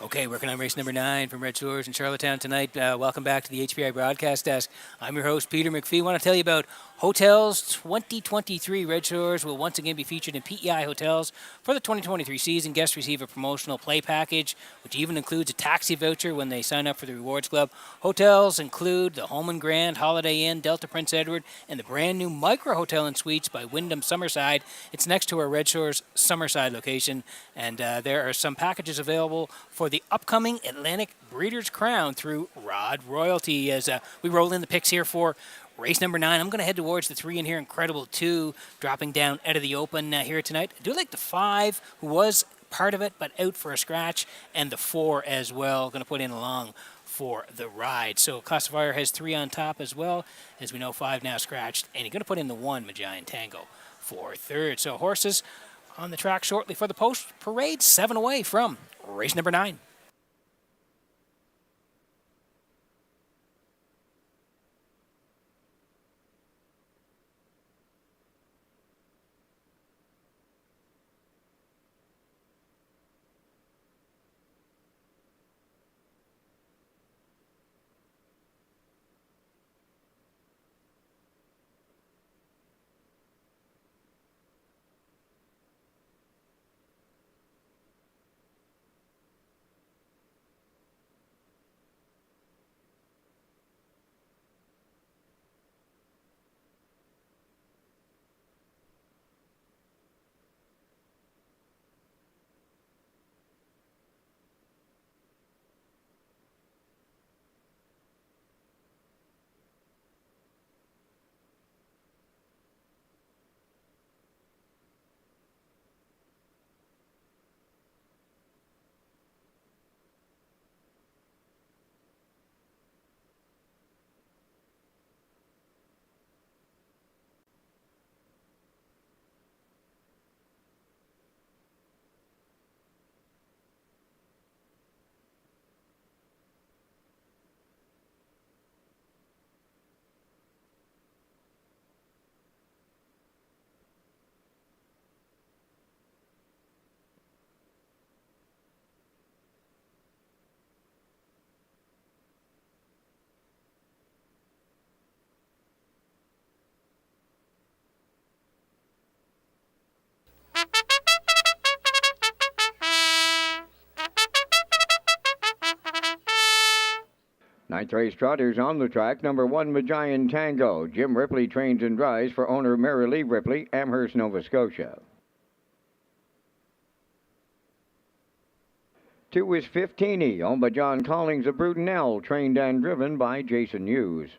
Okay, working on race number 9 from Red Shores in Charlottetown tonight. Welcome back to the HPI broadcast desk. I'm your host, Peter McPhee. I want to tell you about Hotels 2023. Red Shores will once again be featured in PEI Hotels for the 2023 season. Guests receive a promotional play package, which even includes a taxi voucher when they sign up for the Rewards Club. Hotels include the Holman Grand, Holiday Inn, Delta Prince Edward, and the brand new Micro Hotel and Suites by Wyndham Summerside. It's next to our Red Shores Summerside location, and there are some packages available for the upcoming Atlantic Breeders' Crown through Rod Royalty. As we roll in the picks here for race number 9, I'm going to head towards the 3 in here, Incredible 2, dropping down out of the open here tonight. I do like the 5, who was part of it, but out for a scratch, and the 4 as well, going to put in along for the ride. So Classifier has 3 on top as well. As we know, 5 now scratched, and you're going to put in the 1, Magian Tango, for third. So horses on the track shortly for the post parade, 7 away from race number 9. Ninth race trotters on the track. Number 1, Magian Tango. Jim Ripley trains and drives for owner Mary Lee Ripley, Amherst, Nova Scotia. 2 is 15, owned by John Collings of Brudenell, trained and driven by Jason Hughes.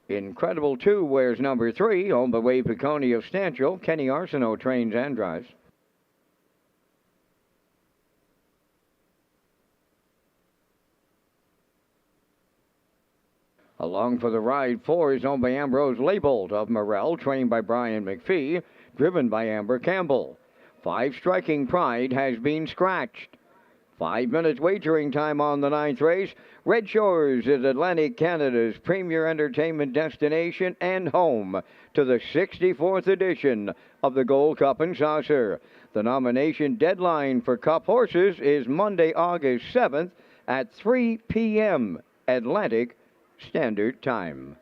Incredible 2 wears number 3, owned by Wade Piccone of Stanchel, Kenny Arsenault trains and drives. Along for the ride, 4 is owned by Ambrose Leibold of Morel, trained by Brian McPhee, driven by Amber Campbell. 5 Striking Pride has been scratched. 5 minutes wagering time on the 9th race. Red Shores is Atlantic Canada's premier entertainment destination and home to the 64th edition of the Gold Cup and Saucer. The nomination deadline for Cup horses is Monday, August 7th at 3 p.m. Atlantic Standard Time.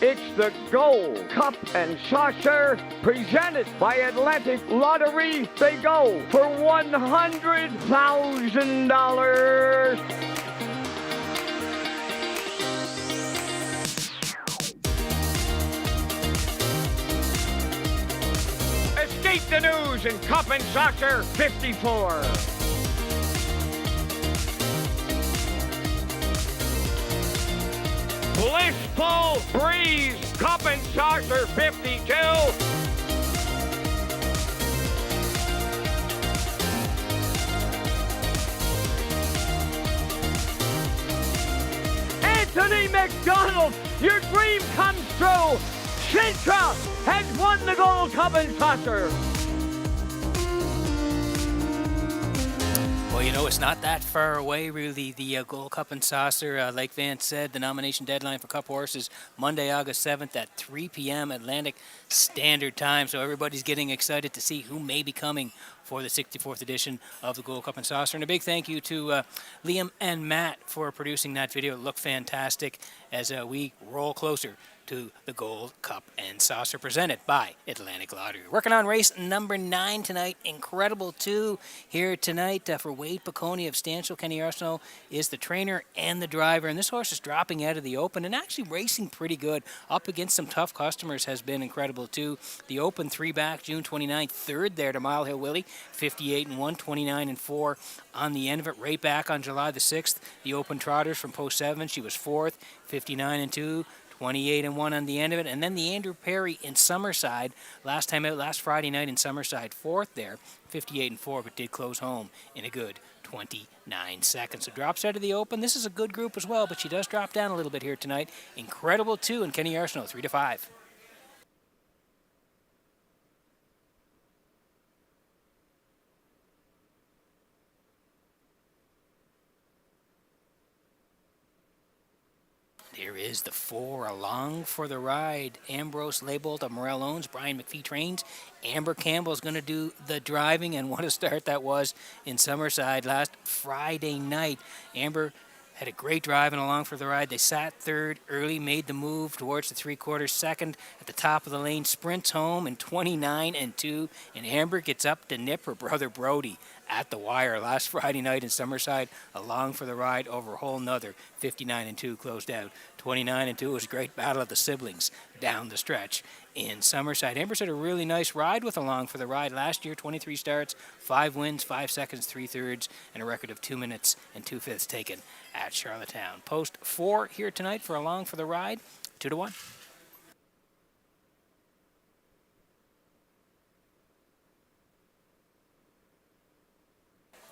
It's the Gold Cup and Saucer presented by Atlantic Lottery. They go for $100,000. Escape the news in Cup and Saucer 54. Blissful Breeze, Cup and Saucer 52. Anthony McDonald, your dream comes true. Sintra has won the Gold Cup and Saucer. Well, you know, it's not that far away, really, the Gold Cup and Saucer. Like Vance said, the nomination deadline for Cup horses, Monday, August 7th at 3 p.m. Atlantic Standard Time. So everybody's getting excited to see who may be coming for the 64th edition of the Gold Cup and Saucer. And a big thank you to Liam and Matt for producing that video. It looked fantastic as we roll closer to the Gold Cup and Saucer presented by Atlantic Lottery. Working on race number 9 tonight. Incredible 2 here tonight for Wade Piccone of Stanchel. Kenny Arsenault is the trainer and the driver. And this horse is dropping out of the Open and actually racing pretty good. Up against some tough customers has been incredible 2. The Open 3 back June 29th, third there to Mile Hill Willie. 58-1, 29-4 on the end of it. Right back on July the 6th, the Open Trotters from Post 7. She was 4th, 59-2. 28-1 on the end of it. And then the Andrew Perry in Summerside, last time out, last Friday night in Summerside, 4th there, 58-4, but did close home in a good 29 seconds. So drops out of the Open. This is a good group as well, but she does drop down a little bit here tonight. Incredible 2, and Kenny Arsenault, 3-5. There is the 4 along for the ride. Ambrose Leibold of Morel owns. Brian McPhee trains. Amber Campbell's going to do the driving, and what a start that was in Summerside last Friday night. Amber had a great drive and along for the ride. They sat third early, made the move towards the three-quarters second at the top of the lane, sprints home in 29-2, and Amber gets up to nip her brother Brody at the wire last Friday night in Summerside, along for the ride over a whole nother 59-2 closed out. 29-2 was a great battle of the siblings down the stretch in Summerside. Amber's had a really nice ride with along for the ride last year, 23 starts, 5 wins, 5 seconds, 3/3, and a record of 2 minutes and 2/5 taken at Charlottetown. Post 4 here tonight for along for the ride, 2-1.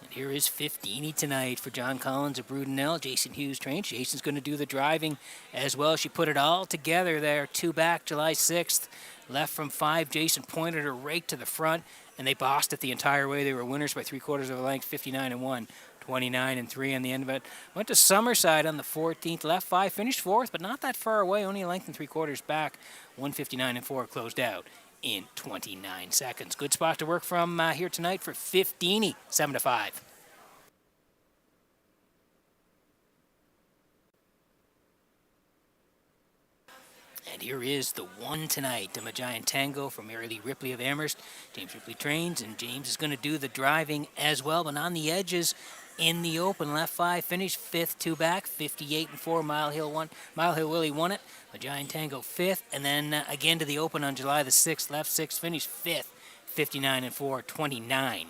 Here is 15 tonight for John Collins of Brudenell. Jason Hughes trains. Jason's going to do the driving as well. She put it all together there. 2 back, July 6th. Left from 5. Jason pointed her right to the front, and they bossed it the entire way. They were winners by 3/4 of a length, 59-1, 29-3 on the end of it. Went to Summerside on the 14th. Left 5, finished 4th, but not that far away. Only a length and 3/4 back. 159-4 closed out in 29 seconds. Good spot to work from here tonight for 15, 7-5. And here is the 1 tonight, the Magian Tango from Mary Lee Ripley of Amherst. James Ripley trains, and James is going to do the driving as well. But on the edges, in the open. Left 5 finished 5th, 2 back, 58 and 4. Mile Hill Willie won it. The Giant Tango 5th, and then again to the open on July the 6th. Left 6 finished 5th, 59 and 4, 29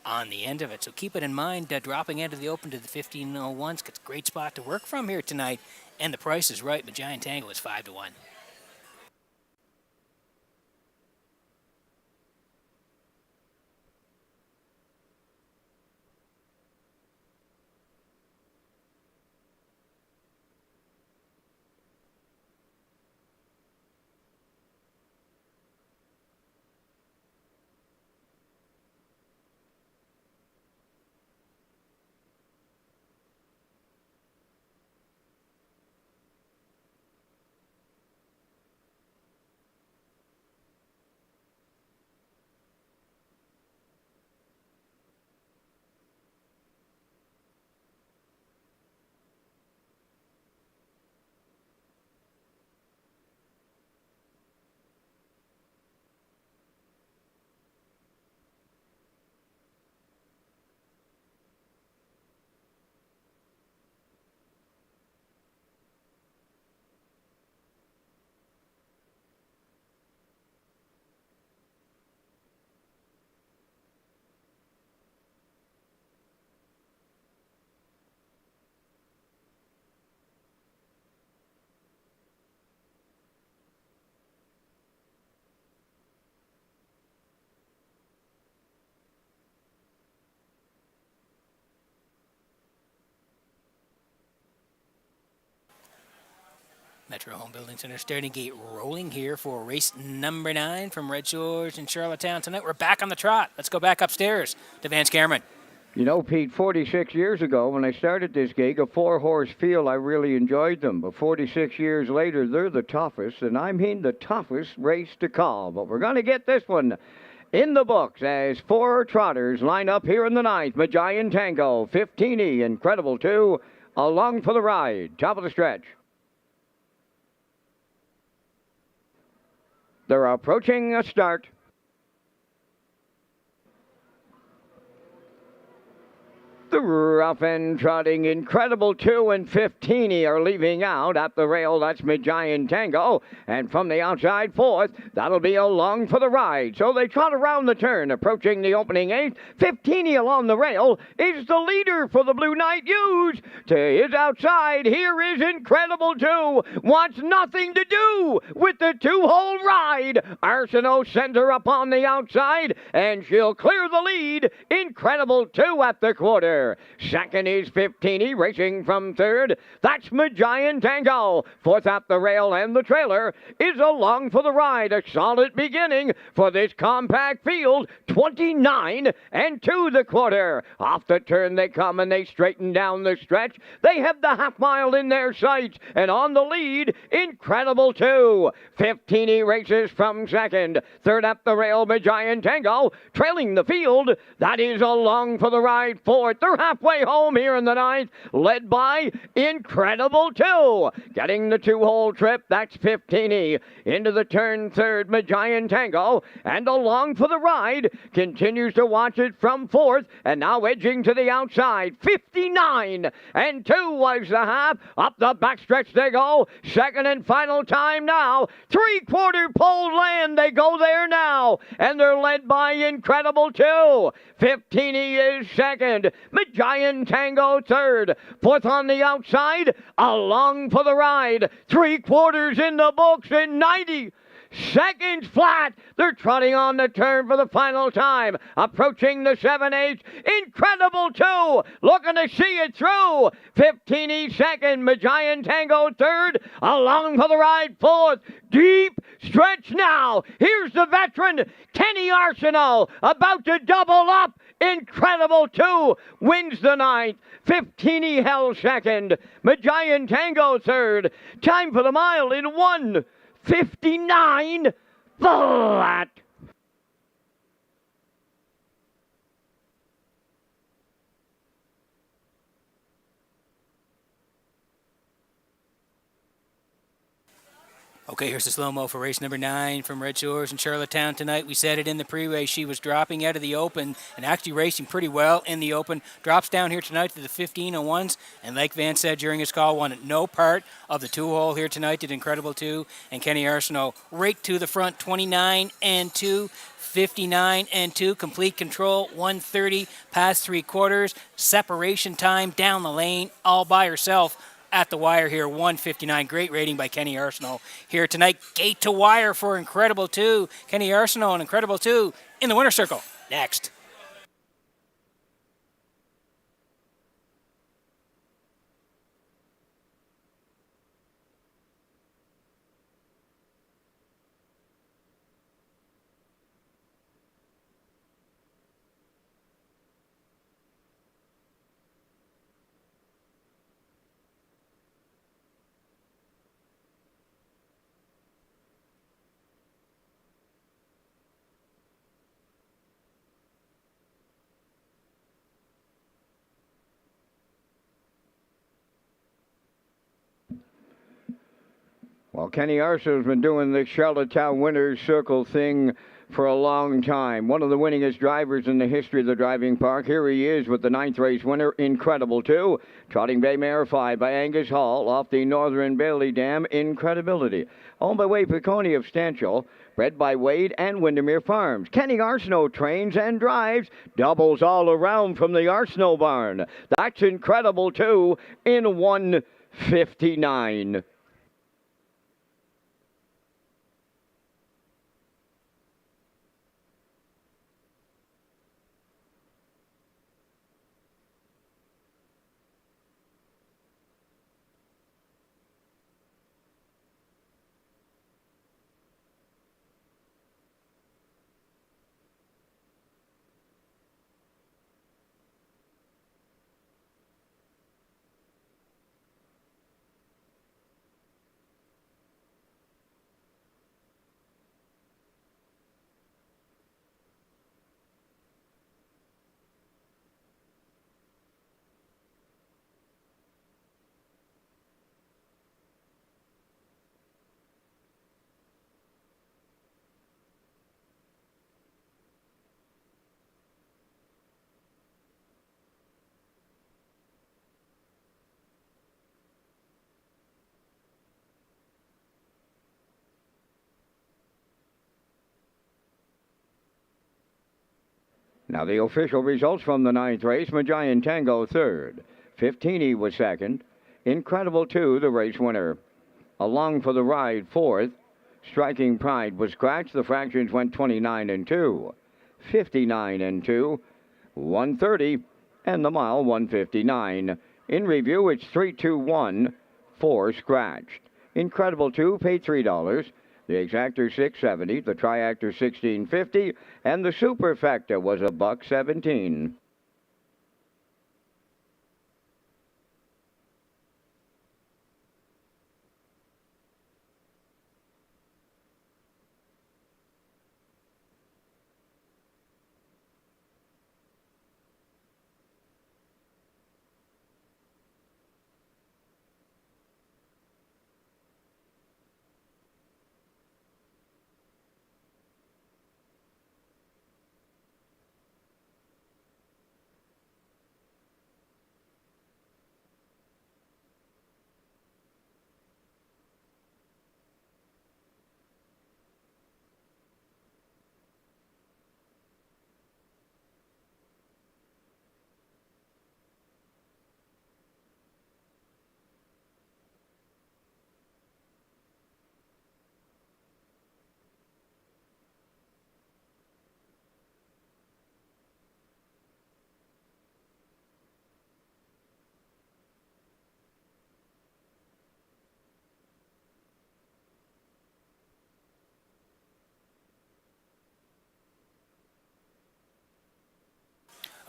on the end of it. So keep it in mind, dropping into the open to the 1501s. It's a great spot to work from here tonight, and the price is right. The Giant Tango is 5 to 1. Metro Home Building Center starting gate rolling here for race number 9 from Redshores in Charlottetown tonight. We're back on the trot. Let's go back upstairs to Vance Cameron. You know, Pete, 46 years ago when I started this gig, a 4-horse field, I really enjoyed them. But 46 years later, they're the toughest, and I mean the toughest race to call. But we're going to get this one in the books as 4 trotters line up here in the 9th. Giant Tango, 15E, Incredible 2, along for the ride. Top of the stretch. They're approaching a start. The rough and trotting Incredible 2 and 15 are leaving out at the rail. That's Giant Tango. And from the outside 4th, that'll be Along for the Ride. So they trot around the turn, approaching the opening 8th. 15 along the rail is the leader for the Blue Knight Hughes. To his outside, here is Incredible 2. Wants nothing to do with the 2-hole ride. Arsenault sends her up on the outside, and she'll clear the lead. Incredible 2 at the quarter. Second is 15 racing from 3rd. That's Giant Tango. 4th at the rail, and the trailer is Along for the Ride. A solid beginning for this compact field. 29 and 2 the quarter. Off the turn they come, and they straighten down the stretch. They have the half mile in their sights, and on the lead, Incredible 2. 15 races from 2nd. 3rd at the rail, Giant Tango. Trailing the field, that is Along for the Ride. 4th. They're halfway home here in the 9th, led by Incredible 2. Getting the 2-hole trip, that's 15 into the turn 3rd, Giant Tango. And Along for the Ride continues to watch it from 4th, and now edging to the outside. 59 and 2 was the half. Up the backstretch they go. Second and final time now. 3/4 pole land. They go there now, and they're led by Incredible 2. 15 is second. Giant Tango 3rd. 4th on the outside. Along for the Ride. 3/4 in the books in 90 seconds flat. They're trotting on the turn for the final time. Approaching the 7/8. Incredible 2. Looking to see it through. 15 second. Giant Tango 3rd. Along for the Ride 4th. Deep stretch now. Here's the veteran, Kenny Arsenault, about to double up. Incredible 2 wins the 9th. 15 held second. Giant Tango 3rd. Time for the mile in 1:59 flat. Okay, here's the slow-mo for race number 9 from Red Shores in Charlottetown tonight. We said it in the pre-race. She was dropping out of the open and actually racing pretty well in the open. Drops down here tonight to the 15:01s, and like Van said during his call, won no part of the 2-hole here tonight. Did incredible too. And Kenny Arsenault right to the front, 29-2. 59-2, complete control, 130 past 3/4, separation time down the lane, all by herself at the wire here, 159. Great rating by Kenny Arsenault here tonight. Gate to wire for Incredible 2. Kenny Arsenault and Incredible 2 in the winner's circle. Next. Well, Kenny Arsenault's been doing the Charlottetown Winners Circle thing for a long time. One of the winningest drivers in the history of the driving park. Here he is with the 9th race winner, Incredible 2. Trotting Bay Mare 5 by Angus Hall off the Northern Bailey Dam, Incredibility. Owned by Wade Piccone of Stanchel, bred by Wade and Windermere Farms. Kenny Arsenault trains and drives, doubles all around from the Arsenault barn. That's Incredible 2 in 159. Now the official results from the 9th race. Magian Tango 3rd. 15 was 2nd. Incredible 2, the race winner. Along for the ride 4th. Striking Pride was scratched. The fractions went 29-2. 59-2. 130. And the mile 159. In review, it's 3-2-1. 4 scratched. Incredible 2 paid $3. The exactor $6.70, the triactor $16.50, and the superfecta was $1.17.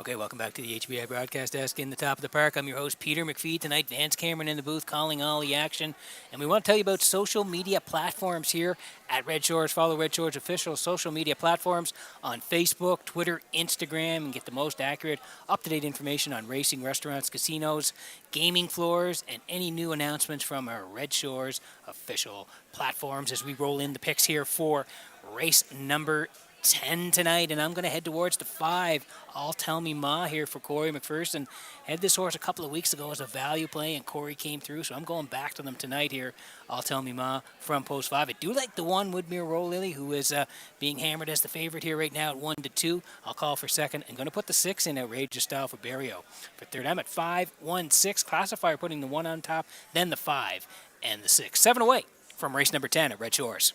Okay, welcome back to the HBI Broadcast Desk in the top of the park. I'm your host, Peter McPhee. Tonight, Vance Cameron in the booth calling all the action. And we want to tell you about social media platforms here at Red Shores. Follow Red Shores' official social media platforms on Facebook, Twitter, Instagram, and get the most accurate, up-to-date information on racing, restaurants, casinos, gaming floors, and any new announcements from our Red Shores official platforms as we roll in the picks here for race number 10 tonight, and I'm going to head towards the 5. I'll Tell Me Ma here for Corey McPherson. Had this horse a couple of weeks ago as a value play, and Corey came through, so I'm going back to them tonight here. I'll Tell Me Ma from post 5. I do like the 1 Woodmere Roll Lily, who is being hammered as the favorite here right now at 1-2. I'll call for second. I'm going to put the 6 in Outrageous Style for Barrio. For third, I'm at 5-1-6. Classifier putting the 1 on top, then the 5 and the 6. 7 away from race number 10 at Red Shores.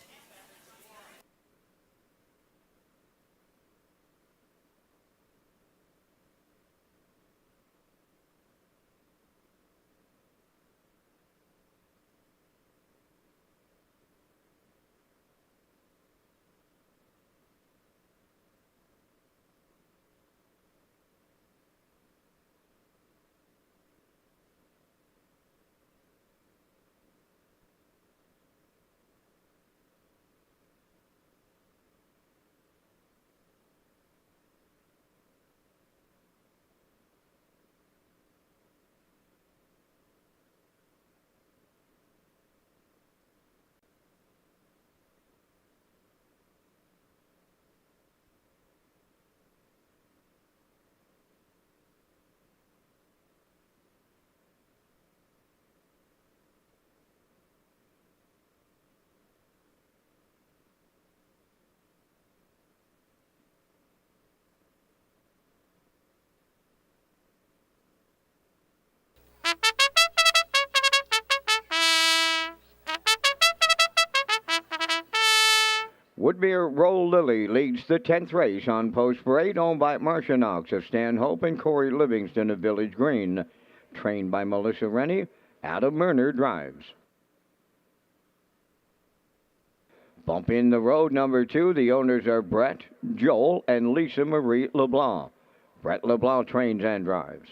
Woodmere Roll Lily leads the 10th race on Post Parade, owned by Marcia Knox of Stanhope and Corey Livingston of Village Green. Trained by Melissa Rennie, Adam Murner drives. Bump in the road, number 2. The owners are Brett, Joel, and Lisa Marie LeBlanc. Brett LeBlanc trains and drives.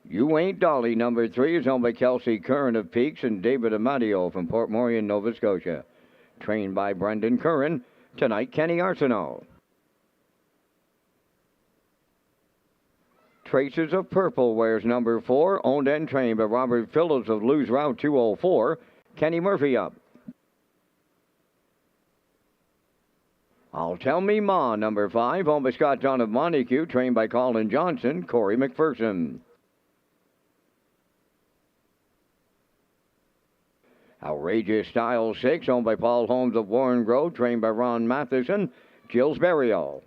You Ain't Dolly, number 3, is owned by Kelsey Curran of Peaks and David Amadio from Port Morion, Nova Scotia. Trained by Brendan Curran. Tonight, Kenny Arsenault. Traces of Purple wears number 4, owned and trained by Robert Phillips of Lose Route 204. Kenny Murphy up. I'll Tell Me Ma, number 5, owned by Scott John of Montague, trained by Colin Johnson, Corey McPherson. Outrageous Style 6, owned by Paul Holmes of Warren Grove, trained by Ron Matheson, Gilles Burial.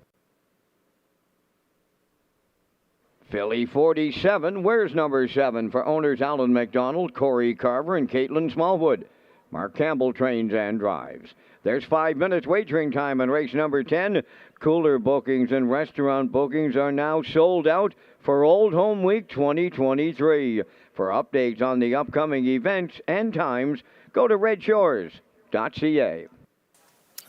Philly 47 wears number 7 for owners Alan McDonald, Corey Carver, and Caitlin Smallwood. Mark Campbell trains and drives. There's 5 minutes wagering time in race number 10. Cooler bookings and restaurant bookings are now sold out for Old Home Week 2023. For updates on the upcoming events and times, go to Redshores.ca.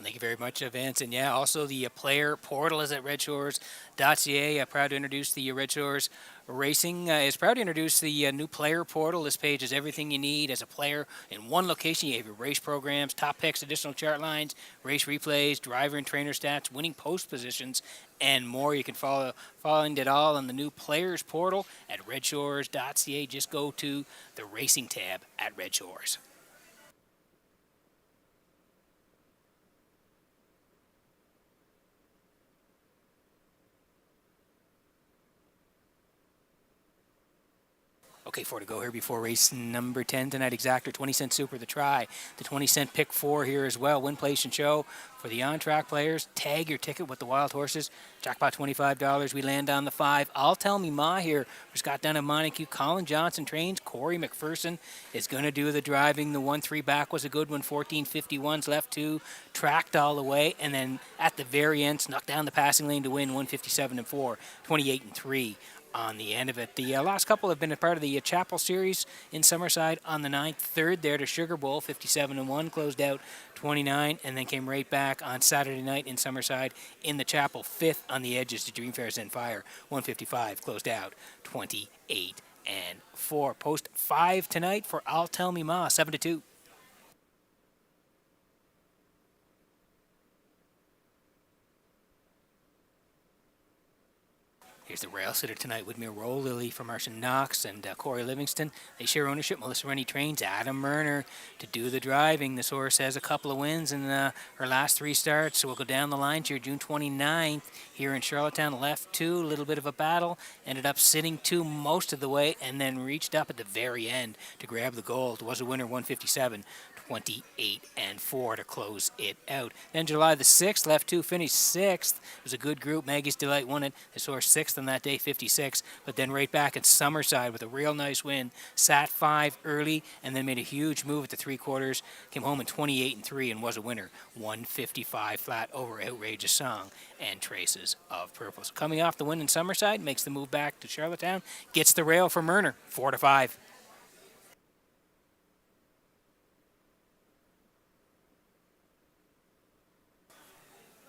Thank you very much, Vance. And yeah, also the player portal is at Redshores.ca. Proud to introduce the Red Shores Racing is proud to introduce the new player portal. This page is everything you need as a player in one location. You have your race programs, top picks, additional chart lines, race replays, driver and trainer stats, winning post positions, and more. You can find it all on the new players portal at Redshores.ca. Just go to the racing tab at Red Shores. Okay, 4 to go here before race number 10 tonight. Exactor, 20-cent Super, the try. The 20-cent pick 4 here as well. Win, place, and show. For the on-track players, tag your ticket with the Wild Horses. Jackpot $25. We land on the 5. I'll Tell Me Ma here for Scott Dunn of Montague. Colin Johnson trains. Corey McPherson is going to do the driving. The 1-3 back was a good one. 14.51's left 2. Tracked all the way. And then at the very end, snuck down the passing lane to win. 157-4. 28-3 on the end of it. The last couple have been a part of the Chapel Series in Summerside on the 9th. Third there to Sugar Bowl, 57-1, closed out 29, and then came right back on Saturday night in Summerside in the Chapel. Fifth on the edges to Dream Fair's and Fire, 155, closed out 28-4. Post 5 tonight for I'll Tell Me Ma, 7-2. Here's the rail sitter tonight with Roll Lily from Martian Knox and Corey Livingston. They share ownership. Melissa Rennie trains Adam Murner to do the driving. This horse has a couple of wins in her last 3 starts. So we'll go down the line here June 29th here in Charlottetown. Left 2, a little bit of a battle. Ended up sitting 2 most of the way and then reached up at the very end to grab the gold. Was a winner, 157. 28-4 to close it out. Then July the 6th, left 2, finished 6th. It was a good group. Maggie's Delight won it. This horse 6th on that day, 56. But then right back at Summerside with a real nice win. Sat 5 early and then made a huge move at the 3/4. Came home in 28-3 and was a winner. 155 flat over Outrageous Song and Traces of Purple. So coming off the win in Summerside, makes the move back to Charlottetown. Gets the rail for Murner, 4-5.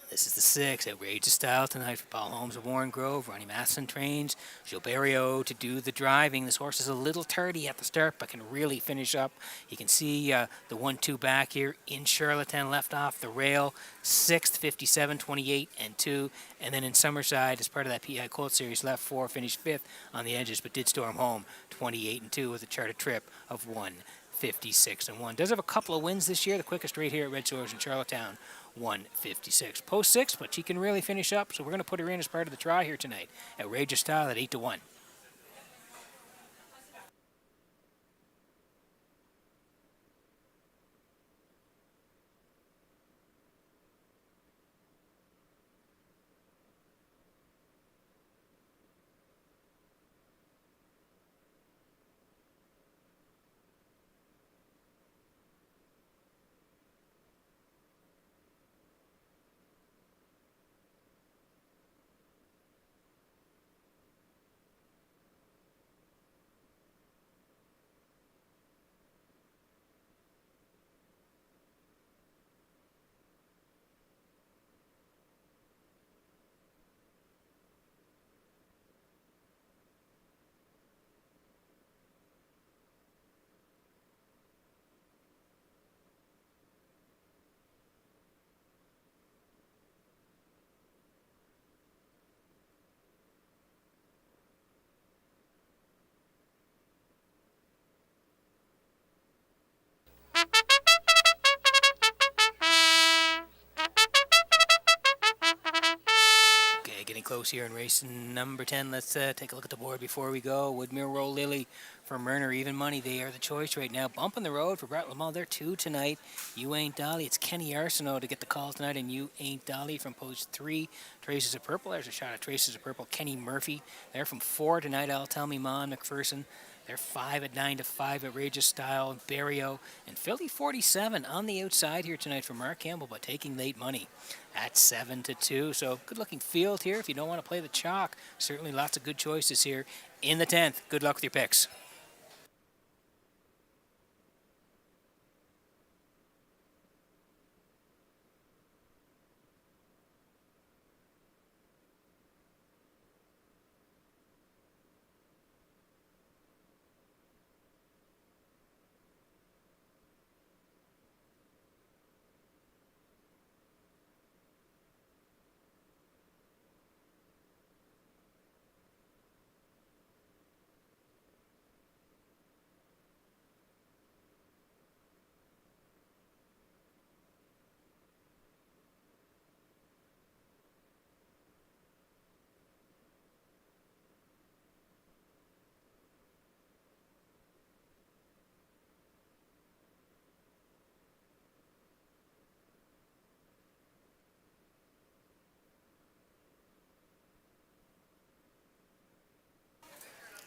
This is the 6, Outrageous Style tonight for Paul Holmes of Warren Grove. Ronnie Matheson trains Gilberto to do the driving. This horse is a little tardy at the start, but can really finish up. You can see the 1-2 back here in Charlottetown, left off the rail. 6th, 57, 28-2. And then in Summerside, as part of that PI Colt Series, left 4, finished 5th on the edges, but did storm home 28-2 with a charted trip of 156-1. Does have a couple of wins this year. The quickest right here at Redshores in Charlottetown, 156. Post 6, but she can really finish up, so we're going to put her in as part of the try here tonight. Outrageous Style at 8-1. Getting close here in race number 10. Let's take a look at the board before we go. Woodmere Roll Lily for Murner. Even money, they are the choice right now. Bumping the road for Brett Lamont. They're 2 tonight. You Ain't Dolly. It's Kenny Arsenault to get the call tonight, and You Ain't Dolly from post 3. Traces of Purple. There's a shot at Traces of Purple. Kenny Murphy. They're from 4 tonight. I'll Tell Me Ma and McPherson. They're 5 at 9-5. Outrageous Style, Barrio, and Philly 47 on the outside here tonight for Mark Campbell, but taking late money at 7-2. So good looking field here. If you don't want to play the chalk, certainly lots of good choices here in the 10th. Good luck with your picks.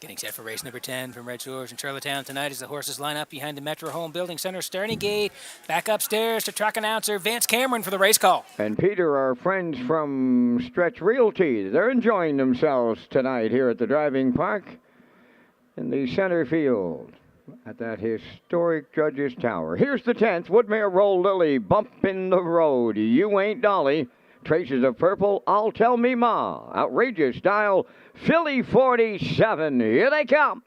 Getting set for race number 10 from Redshores in Charlottetown tonight as the horses line up behind the Metro Home Building Center starting gate. Back upstairs to track announcer Vance Cameron for the race call. And Peter, our friends from Stretch Realty, they're enjoying themselves tonight here at the driving park in the center field at that historic Judges Tower. Here's the 10th, Woodmere Roll Lily, Bump in the Road, You Ain't Dolly, Traces of Purple, I'll Tell Me Ma, Outrageous Style, Philly 47, here they come.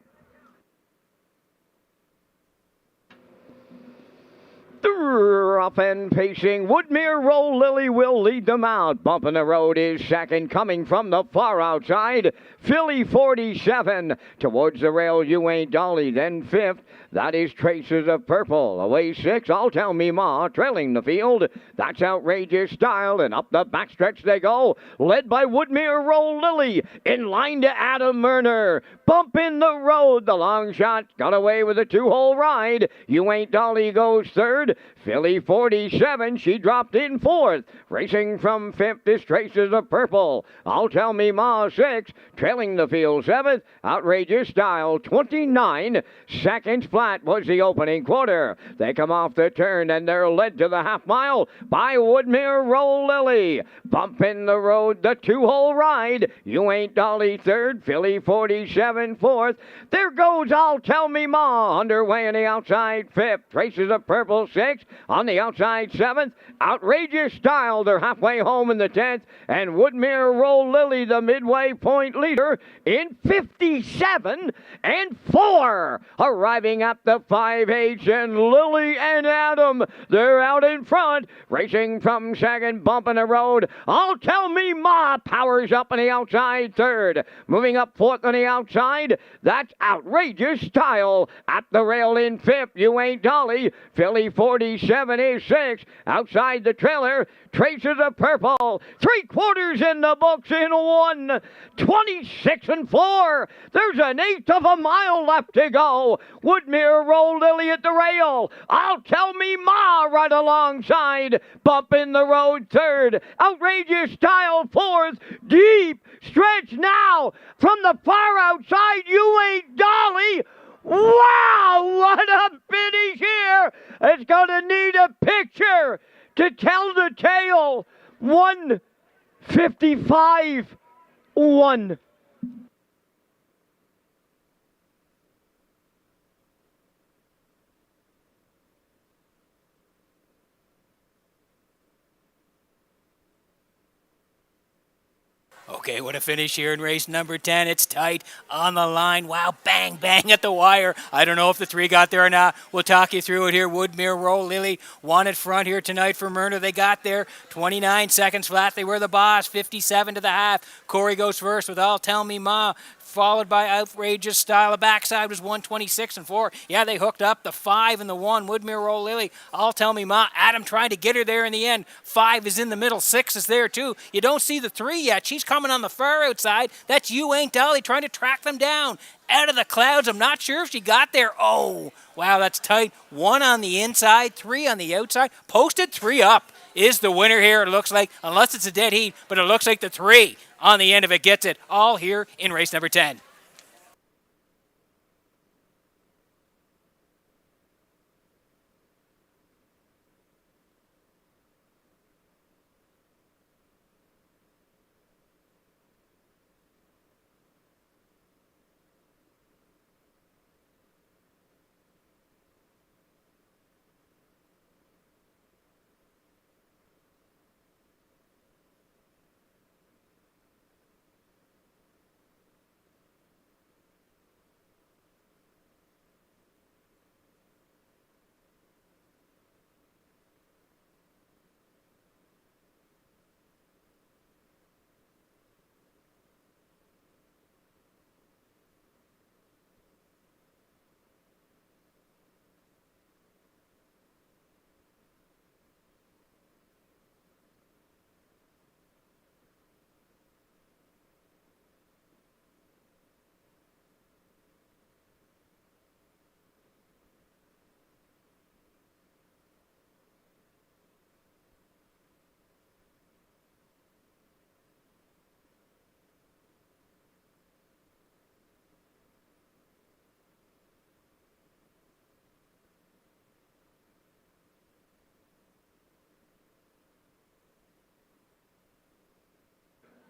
Up and pacing, Woodmere Roll Lily will lead them out. Bump in the Road is second, coming from the far outside. Philly 47 towards the rail, You Ain't Dolly. Then fifth, that is Traces of Purple. Away six, I'll Tell Me Ma, trailing the field. That's Outrageous Style, and up the backstretch they go, led by Woodmere Roll Lily. In line to Adam Murner. Bump in the Road, the long shot got away with a two-hole ride. You Ain't Dolly goes third. Philly 47, she dropped in fourth. Racing from fifth is Traces of Purple. I'll Tell Me Ma 6, trailing the field seventh. Outrageous Style 29 seconds flat was the opening quarter. They come off the turn and they're led to the half mile by Woodmere Roll Lily. Bump in the Road, the two-hole ride. You Ain't Dolly third, Philly 47 fourth. There goes I'll Tell Me Ma underway on the outside fifth. Traces of Purple 6 on the outside seventh. Outrageous Style, they're halfway home in the 10th. And Woodmere Roll Lily, the midway point leader, in 57 and 4. Arriving at the 5H, and Lily and Adam, they're out in front. Racing from second, Bump in the Road. I'll Tell Me Ma powers up on the outside third. Moving up fourth on the outside, that's Outrageous Style. At the rail in fifth, You Ain't Dolly. Philly 47 is 6. Outside the trailer, Traces of Purple. 3/4 in the books in 1. 26 and 4. There's an eighth of a mile left to go. Woodmere Roll Lily at the rail. I'll Tell Me Ma right alongside. Bump in the Road third. Outrageous Style fourth. Deep stretch now from the far outside. You Ain't Dolly. Wow, what a finish here. It's going to need a picture to tell the tale. 1:55.1. Okay, what a finish here in race number 10. It's tight on the line. Wow, bang, bang at the wire. I don't know if the 3 got there or not. We'll talk you through it here. Woodmere Roll Lily won at front here tonight for Myrna. They got there 29 seconds flat. They were the boss, 57 to the half. Corey goes first with I'll Tell Me Ma, followed by Outrageous Style. The backside was 126 and 4. Yeah, they hooked up the 5 and the 1. Woodmere Roll Lily, I'll Tell Me Ma. Adam trying to get her there in the end. 5 is in the middle. 6 is there too. You don't see the 3 yet. She's coming on the far outside. That's You Ain't Dolly trying to track them down. Out of the clouds. I'm not sure if she got there. Oh, wow, that's tight. 1 on the inside, 3 on the outside. Posted 3 up is the winner here, it looks like, unless it's a dead heat, but it looks like the 3 on the end of it gets it all here in race number 10.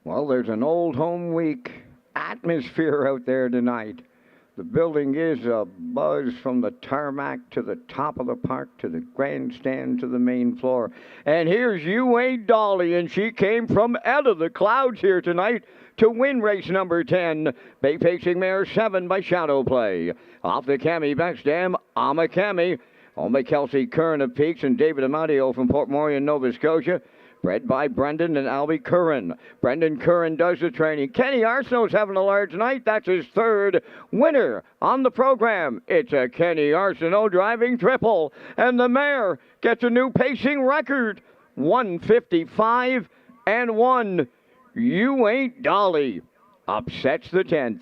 Well, there's an old home week atmosphere out there tonight. The building is a buzz from the tarmac to the top of the park to the grandstand to the main floor. And here's You Ain't Dolly, and she came from out of the clouds here tonight to win race number 10. Bay Facing Mare 7 by Shadow Play. Off the Cami Backstam, Ama Cami. Owned by Kelsey Curran of Peaks and David Amatio from Port Morion, Nova Scotia. Bred by Brendan and Albie Curran. Brendan Curran does the training. Kenny Arsenault's having a large night. That's his third winner on the program. It's a Kenny Arsenault driving triple. And the mare gets a new pacing record. 155 and 1. You Ain't Dolly upsets the 10th.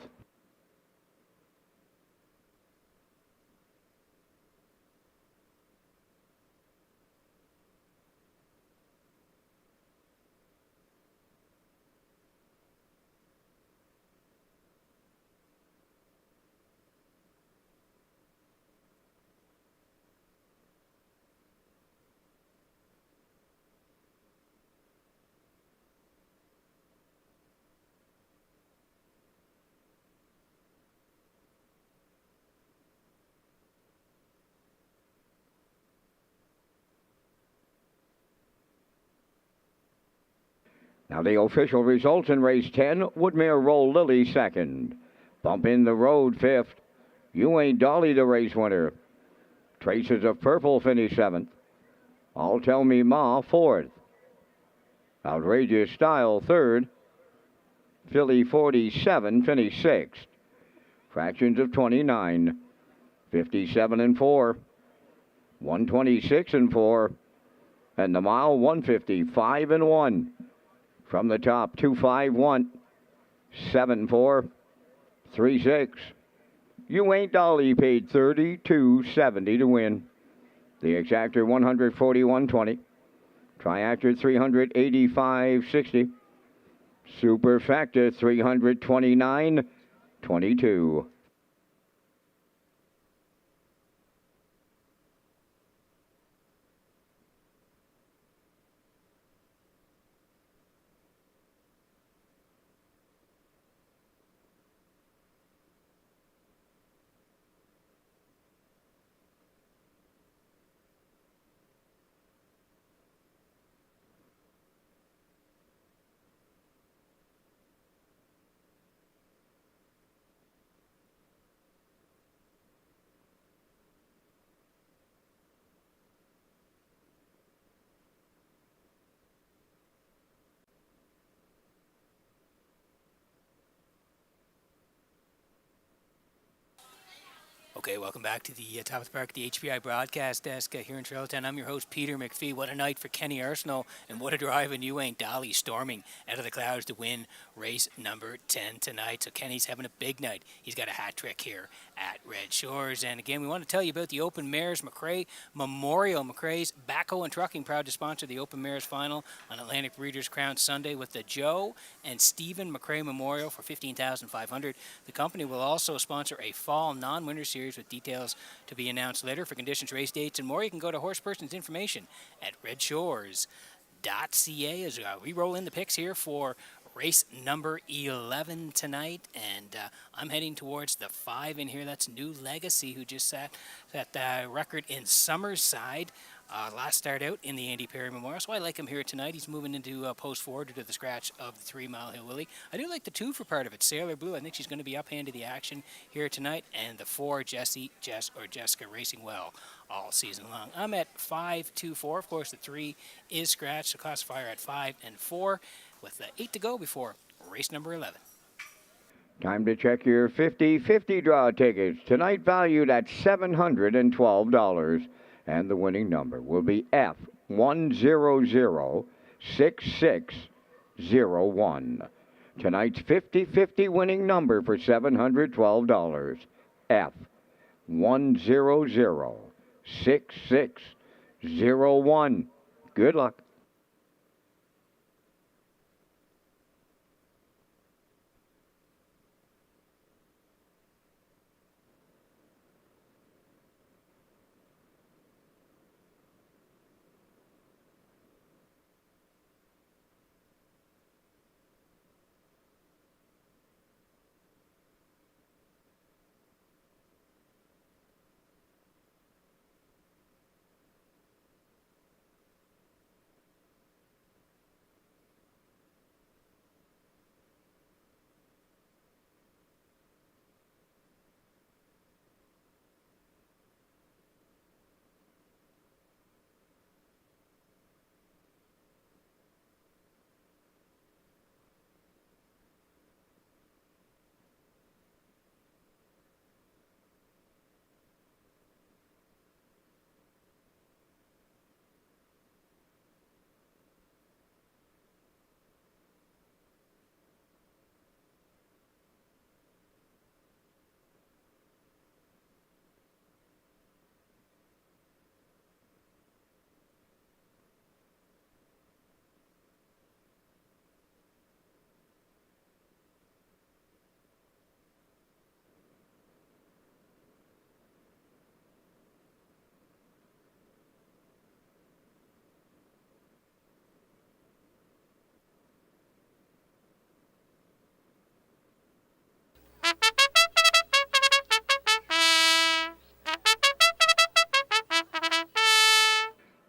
Now the official results in race 10, Woodmere Roll Lily second. Bump in the Road fifth. You Ain't Dolly the race winner. Traces of Purple finish seventh. All Tell Me Ma fourth. Outrageous Style third. Philly 47 finished sixth. Fractions of 29. 57 and 4. 126 and 4. And the mile 155 and 1. From the top, 251, 74, 36. You Ain't Dolly paid $32.70 to win. The exactor 141.20. Triactor 385.60. Superfactor 329.22. Okay, welcome back to the top of the park, the HPI broadcast desk here in Charlottetown. I'm your host, Peter McPhee. What a night for Kenny Arsenault, and what a drive in You Ain't Dolly, storming out of the clouds to win race number 10 tonight. So Kenny's having a big night. He's got a hat trick here at Red Shores. And again, we want to tell you about the Open Mares McRae Memorial. McRae's Backhoe and Trucking, proud to sponsor the Open Mares final on Atlantic Breeders' Crown Sunday with the Joe and Stephen McRae Memorial for $15,500. The company will also sponsor a fall non-winter series with details to be announced later. For conditions, race dates, and more, you can go to Horseperson's information at Redshores.ca as we roll in the picks here for race number 11 tonight. And I'm heading towards the 5 in here. That's New Legacy, who just set that record in Summerside. Last start out in the Andy Perry Memorial, so I like him here tonight. He's moving into post forward due to the scratch of the 3 Mile Hill Willie. I do like the 2 for part of it, Sailor Blue. I think she's going to be uphanded the action here tonight. And the 4, Jessica, racing well all season long. I'm at 5-2-4. Of course, the 3 is scratched, so classifier at 5 and 4 with 8 to go before race number 11. Time to check your 50-50 draw tickets. Tonight valued at $712. And the winning number will be F1006601. Tonight's 50-50 winning number for $712. F1006601. Good luck.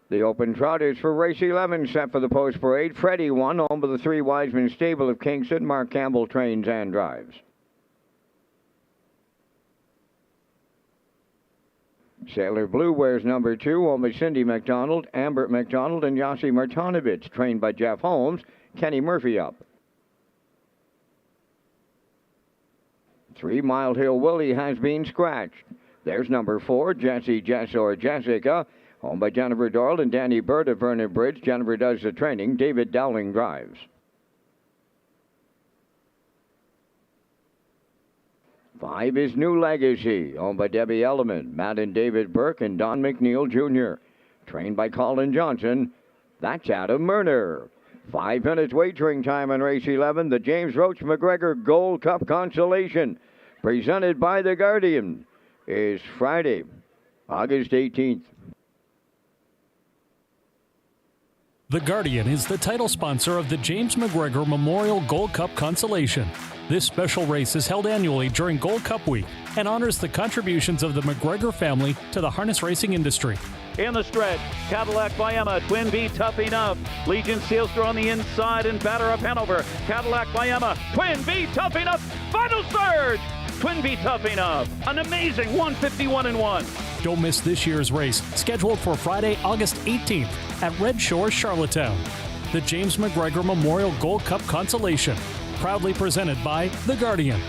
The open trot is for race 11, set for the post parade. Freddie won, home by the Three Wiseman stable of Kingston. Mark Campbell trains and drives. Sailor Blue wears number 2, home by Cindy McDonald, Amber McDonald, and Yossi Martinovich, trained by Jeff Holmes. Kenny Murphy up. 3 Mild Hill Willie has been scratched. There's number 4, Jessie Jess or Jessica, home by Jennifer Doyle and Danny Bird of Vernon Bridge. Jennifer does the training. David Dowling drives. 5 is New Legacy, owned by Debbie Elliman, Matt and David Burke, and Don McNeil Jr. Trained by Colin Johnson. That's Adam Murner. 5 minutes wagering time on race 11, the James Roach McGregor Gold Cup Consolation, presented by The Guardian, is Friday, August 18th. The Guardian is the title sponsor of the James McGregor Memorial Gold Cup Consolation. This special race is held annually during Gold Cup Week and honors the contributions of the McGregor family to the harness racing industry. In the stretch, Cadillac by Emma, Twin V Tough Enough, Legion Sealster on the inside and batter up Hanover. Cadillac by Emma, Twin V Tough Enough, final surge! Twin V Tough Enough, an amazing 151-1. Don't miss this year's race, scheduled for Friday, August 18th at Redshores, Charlottetown. The James McGregor Memorial Gold Cup Consolation, proudly presented by The Guardian.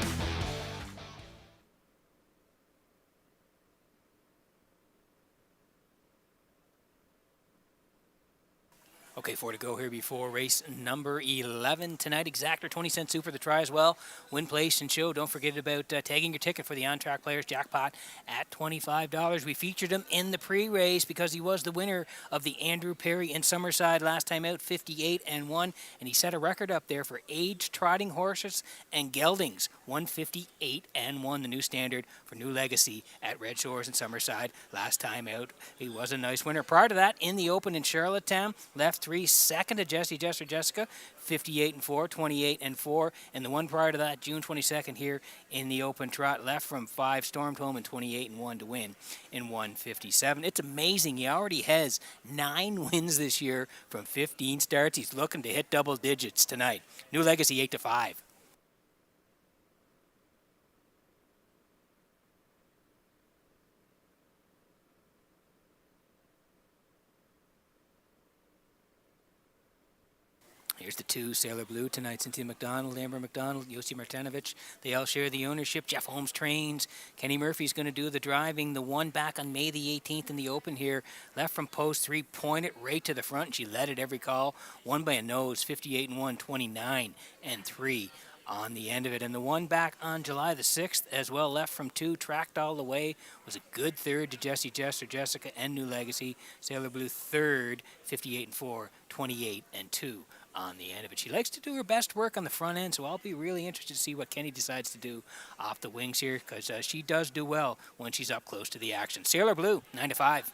Okay, 4 to go here before race number 11 tonight. Exactor 20-cent soup for the try as well. Win, place, and show. Don't forget about tagging your ticket for the on-track players jackpot at $25. We featured him in the pre-race because he was the winner of the Andrew Perry in Summerside last time out, 58-1, and he set a record up there for aged trotting horses and geldings, 158-1, the new standard for New Legacy at Redshores and Summerside last time out. He was a nice winner. Prior to that, in the Open in Charlottetown, left 3 second to Jessie Jess or Jessica, 58-4, 28-4, and the one prior to that, June 22nd here in the Open Trot, left from 5, stormed home in 28-1 to win in 157. It's amazing. He already has 9 wins this year from 15 starts. He's looking to hit double digits tonight. New Legacy 8-5. Here's the 2, Sailor Blue tonight. Cynthia McDonald, Amber McDonald, Yossi Martinovich. They all share the ownership. Jeff Holmes trains. Kenny Murphy's going to do the driving. The one back on May the 18th in the Open here. Left from post 3, pointed right to the front. She led it every call. Won by a nose, 58-1, 29-3 on the end of it. And the one back on July the 6th as well, left from 2, tracked all the way. Was a good third to Jessie Jess or Jessica and New Legacy. Sailor Blue third, 58-4, 28-2. On the end of it. She likes to do her best work on the front end, so I'll be really interested to see what Kenny decides to do off the wings here, because she does do well when she's up close to the action. Sailor Blue, 9-5.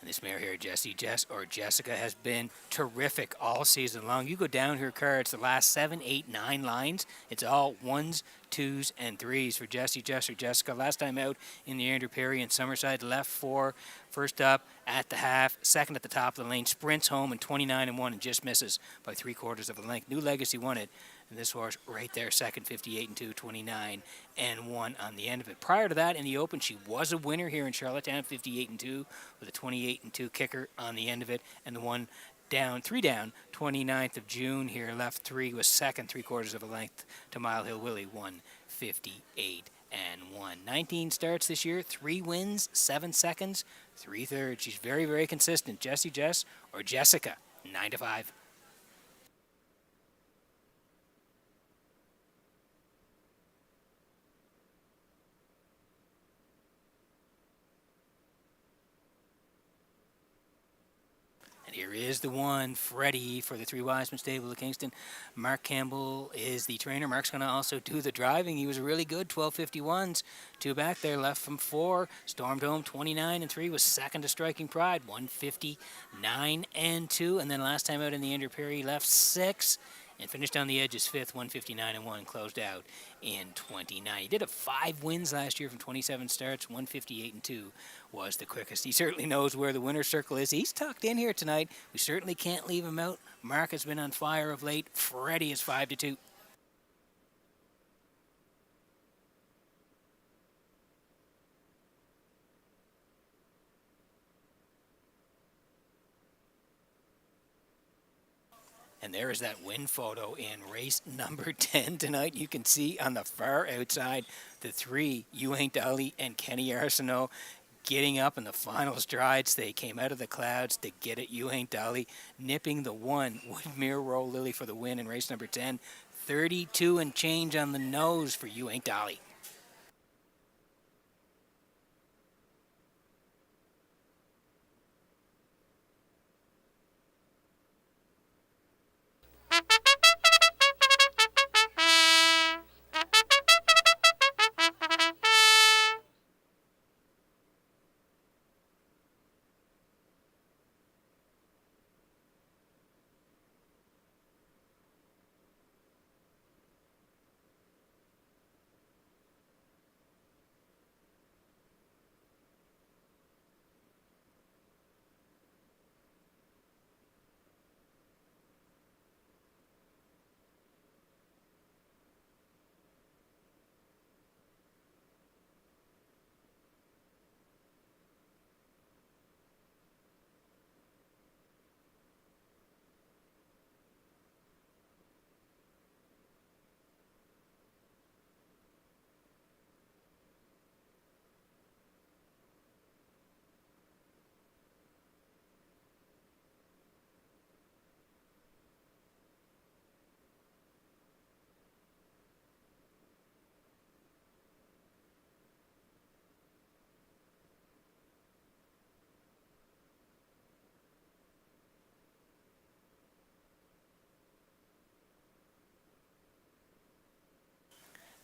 And this mare here, Jessie Jess or Jessica, has been terrific all season long. You go down her cards, the last 7, 8, 9 lines, it's all 1s, 2s, and 3s for Jessie Jess or Jessica. Last time out in the Andrew Perry and Summerside, left 4, first up at the half, second at the top of the lane, sprints home in 29-1 and just misses by 3/4 of a length. New Legacy won it. And this horse right there, second, 58-2, 29-1 on the end of it. Prior to that, in the Open, she was a winner here in Charlottetown, 58-2, with a 28-2 kicker on the end of it. And the one down, 3 down, 29th of June here, left 3, was second, 3/4 of a length to Mile Hill Willie, 158-1. 19 starts this year, 3 wins, 7 seconds, 3 thirds. She's very, very consistent. Jessie Jess or Jessica, 9-5. Here is the one, Freddie, for the Three Wiseman stable of Kingston. Mark Campbell is the trainer. Mark's going to also do the driving. He was really good, 12.51s. 2 back there, left from 4. Stormed home, 29-3, was second to Striking Pride, 159-2. And then last time out in the Andrew Perry, left 6 and finished on the edges fifth, 159-1, closed out in 29. He did have 5 wins last year from 27 starts, 158-2 was the quickest. He certainly knows where the winner's circle is. He's tucked in here tonight. We certainly can't leave him out. Mark has been on fire of late. Freddie is 5-2. And there is that win photo in race number 10 tonight. You can see on the far outside the 3, You Ain't Dolly and Kenny Arsenault, getting up in the final strides. They came out of the clouds to get it. You Ain't Dolly nipping the 1 Woodmere Roll Lily for the win in race number 10. 32 and change on the nose for You Ain't Dolly.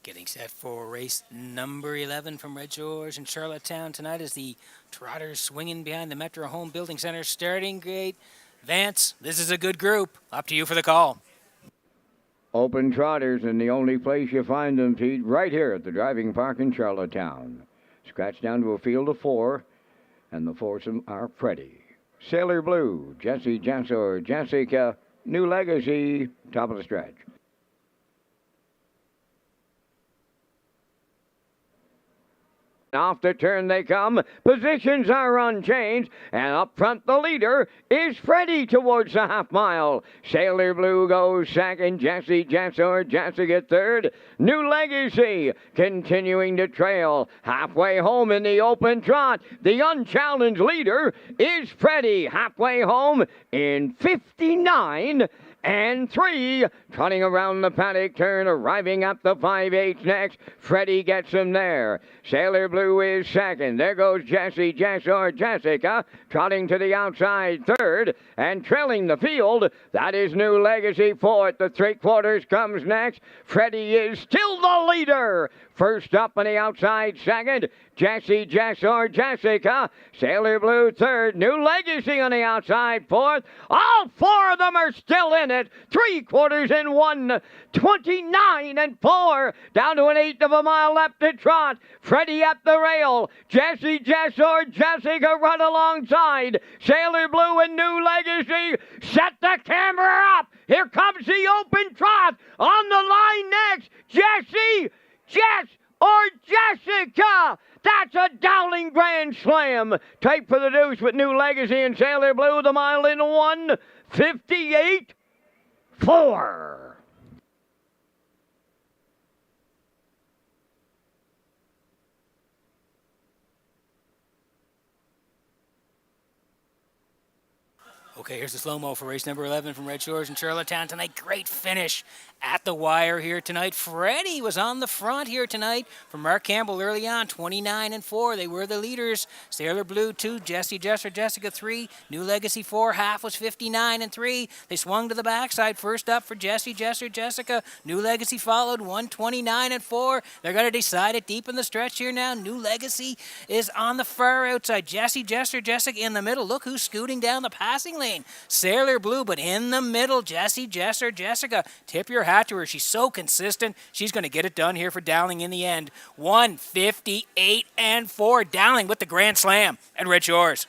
Getting set for race number 11 from Red Shores in Charlottetown tonight as the Trotters swinging behind the Metro Home Building Center starting gate. Vance, this is a good group. Up to you for the call. Open Trotters, and the only place you find them, Pete, right here at the driving park in Charlottetown. Scratch down to a field of 4, and the foursome are Freddie, Sailor Blue, Jesse Jassor, Jessica, New Legacy, top of the stretch. Off the turn they come. Positions are unchanged. And up front the leader is Freddie towards the half mile. Sailor Blue goes second. Jesse Jassor, Jessica third. New Legacy continuing to trail. Halfway home in the open trot. The unchallenged leader is Freddie. Halfway home in 59 and 3, trotting around the paddock turn, arriving at the 5/8 next. Freddie gets him there. Sailor Blue is second. There goes Jesse Jassor, Jessica, trotting to the outside third, and trailing the field. That is New Legacy fourth. The 3/4 comes next. Freddie is still the leader. First up on the outside second, Jesse Jassor, Jessica. Sailor Blue third. New Legacy on the outside fourth. All 4 of them are still in it. 3/4 in 1. 29 and 4. Down to an 1/8 of a mile left to trot. Freddie at the rail. Jesse Jassor, Jessica run alongside. Sailor Blue and New Legacy. Set the camera up. Here comes the open trot. On the line next. Jesse, Jess, or Jessica. That's a Dowling Grand Slam. Tight for the deuce with New Legacy and Sailor Blue. The mile in 1:58.4. Okay, here's the slow-mo for race number 11 from Red Shores in Charlottetown tonight. Great finish at the wire here tonight. Freddie was on the front here tonight from Mark Campbell early on, 29 and 4. They were the leaders. Sailor Blue 2, Jesse Jassor, Jessica 3, New Legacy 4. Half was 59 and 3. They swung to the backside. First up for Jesse Jassor, Jessica. New Legacy followed, 129 and 4. They're going to decide it deep in the stretch here now. New Legacy is on the far outside. Jesse Jassor, Jessica in the middle. Look who's scooting down the passing lane Dowling. Sailor Blue, but in the middle, Jessica. Tip your hat to her. She's so consistent. She's going to get it done here for Dowling in the end. 158-4. Dowling with the grand slam at Red Shores.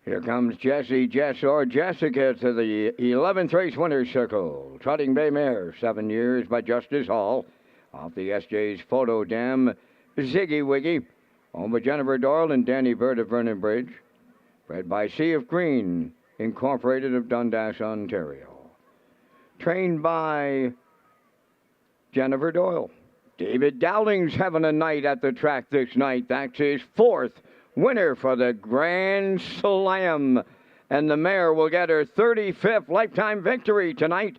Here comes Jessica to the 11th race winner's circle. Trotting Bay Mare, 7 years by Justice Hall. Off the SJ's Photo Dam, Ziggy Wiggy. Owned by Jennifer Doyle and Danny Bird of Vernon Bridge. Bred by Sea of Green, Incorporated of Dundas, Ontario. Trained by Jennifer Doyle. David Dowling's having a night at the track this night. That's his 4th winner for the Grand Slam. And the mare will get her 35th lifetime victory tonight.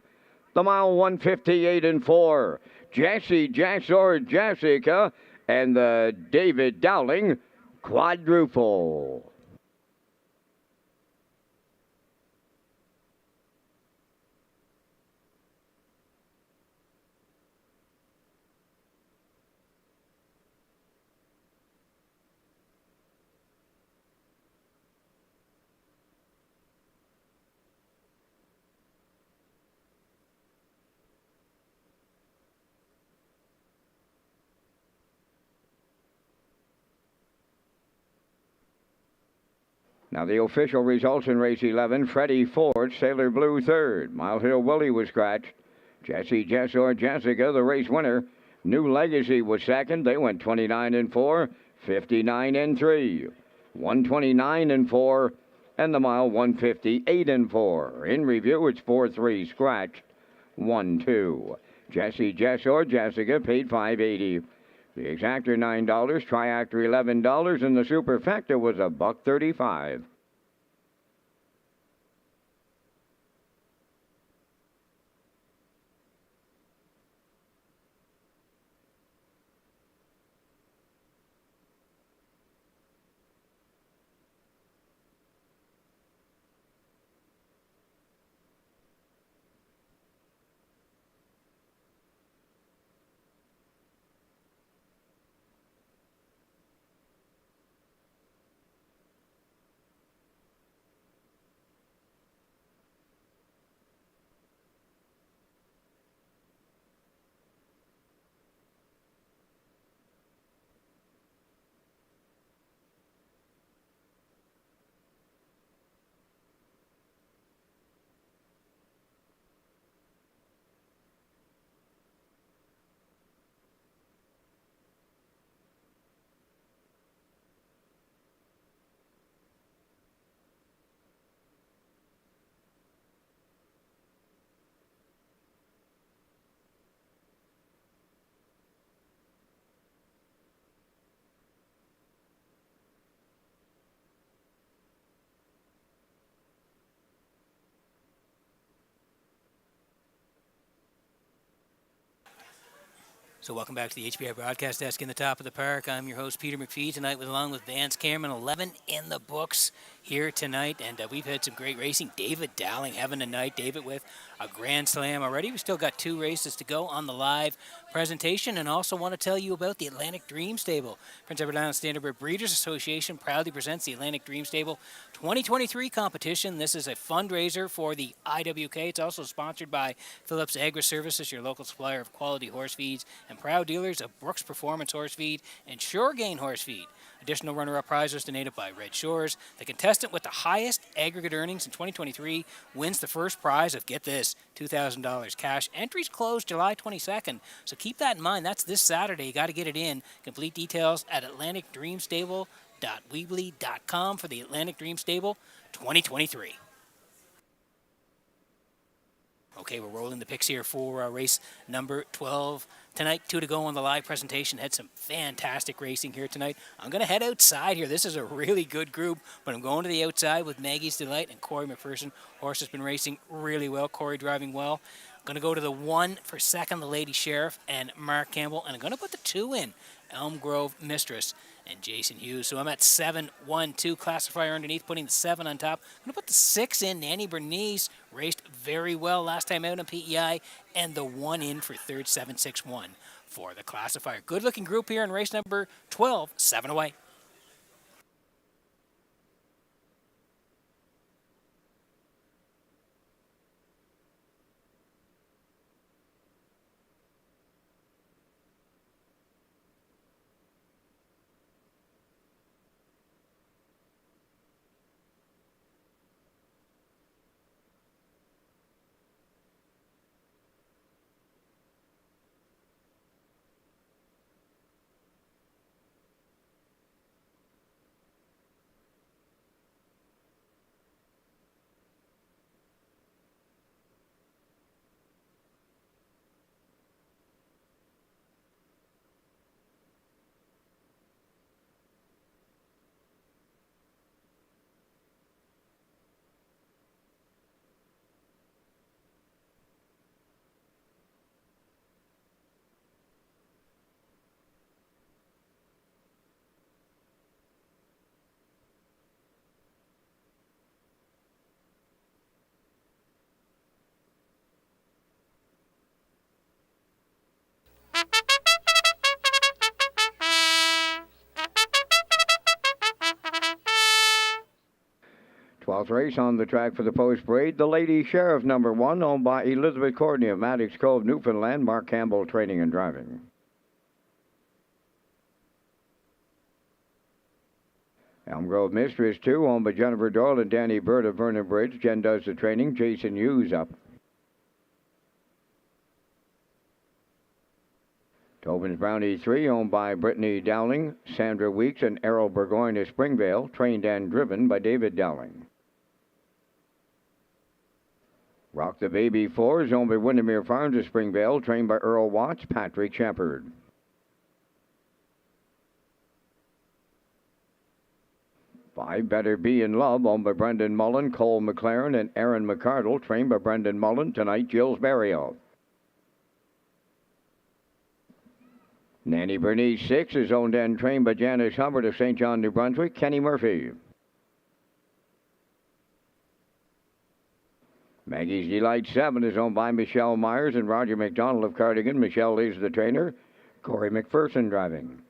The mile 158-4. Jessica and the David Dowling quadruple. Now the official results in race 11, Freddie Ford, Sailor Blue 3rd. Mile Hill Willie was scratched. Jessica, the race winner. New Legacy was 2nd. They went 29-4, 59-3, 129-4, and the mile 158-4. In review, it's 4-3 scratched, 1-2. Jessica paid $5.80. The exactor $9, triactor $11, and the superfecta was $1.35. So welcome back to the HBI broadcast desk in the top of the park. I'm your host, Peter McPhee, tonight along with Vance Cameron. 11 in the books here tonight, and we've had some great racing. David Dowling having a night. David with a Grand Slam already. We still got 2 races to go on the live presentation, and also want to tell you about the Atlantic Dream Stable. Prince Edward Island Standardbred Breeders Association proudly presents the Atlantic Dream Stable 2023 competition. This is a fundraiser for the IWK. It's also sponsored by Phillips Agri Services, your local supplier of quality horse feeds, and proud dealers of Brooks Performance Horse Feed and Sure Gain Horse Feed. Additional runner-up prize was donated by Red Shores. The contestant with the highest aggregate earnings in 2023 wins the first prize of, get this, $2,000 cash. Entries close July 22nd, so keep that in mind. That's this Saturday. You got to get it in. Complete details at atlanticdreamstable.weebly.com for the Atlantic Dream Stable 2023. Okay, we're rolling the picks here for race number 12 tonight. 2 to go on the live presentation. Had some fantastic racing here tonight. I'm going to head outside here. This is a really good group, but I'm going to the outside with Maggie's Delight and Corey McPherson. Horse has been racing really well. Corey driving well. I'm going to go to the 1 for second, the Lady Sheriff, and Mark Campbell. And I'm going to put the 2 in, Elm Grove Mistress and Jason Hughes. So I'm at 7-1-2 classifier underneath, putting the 7 on top. I'm going to put the 6 in. Nanny Bernice raced very well last time out on PEI, and the 1 in for third, 7-6-1 for the classifier. Good-looking group here in race number 12, 7 away. Twelfth race on the track for the post parade. The Lady Sheriff, number 1, owned by Elizabeth Courtney of Maddox Cove, Newfoundland. Mark Campbell, training and driving. Elm Grove Mistress 2, owned by Jennifer Doyle and Danny Bird of Vernon Bridge. Jen does the training. Jason Hughes up. Tobin's Brownie 3, owned by Brittany Dowling, Sandra Weeks, and Errol Burgoyne of Springvale, trained and driven by David Dowling. Rock the Baby 4 is owned by Windermere Farms of Springvale, trained by Earl Watts, Patrick Shepard. Five Better Be in Love, owned by Brendan Mullen, Cole McLaren, and Aaron McCardle, trained by Brendan Mullen. Tonight, Jill's Burial. Nanny Bernice 6 is owned and trained by Janice Hubbard of St. John, New Brunswick, Kenny Murphy. Maggie's Delight 7 is owned by Michelle Myers and Roger McDonald of Cardigan. Michelle leads the trainer. Corey McPherson driving.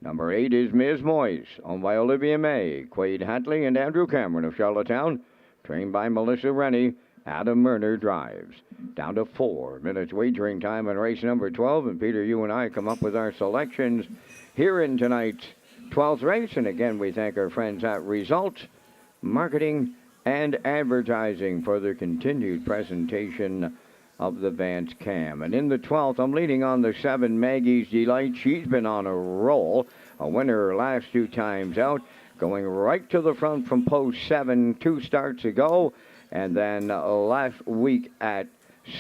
Number 8 is Ms. Moyes, owned by Olivia May, Quade Hatley, and Andrew Cameron of Charlottetown, trained by Melissa Rennie. Adam Murner drives. Down to 4 minutes wagering time on race number 12. And Peter, you and I come up with our selections here in tonight's 12th race. And again, we thank our friends at Results Marketing and Advertising for their continued presentation of the Vance Cam. And in the 12th, I'm leading on the 7, Maggie's Delight. She's been on a roll. A winner last 2 times out. Going right to the front from post 7 2 starts ago. And then last week at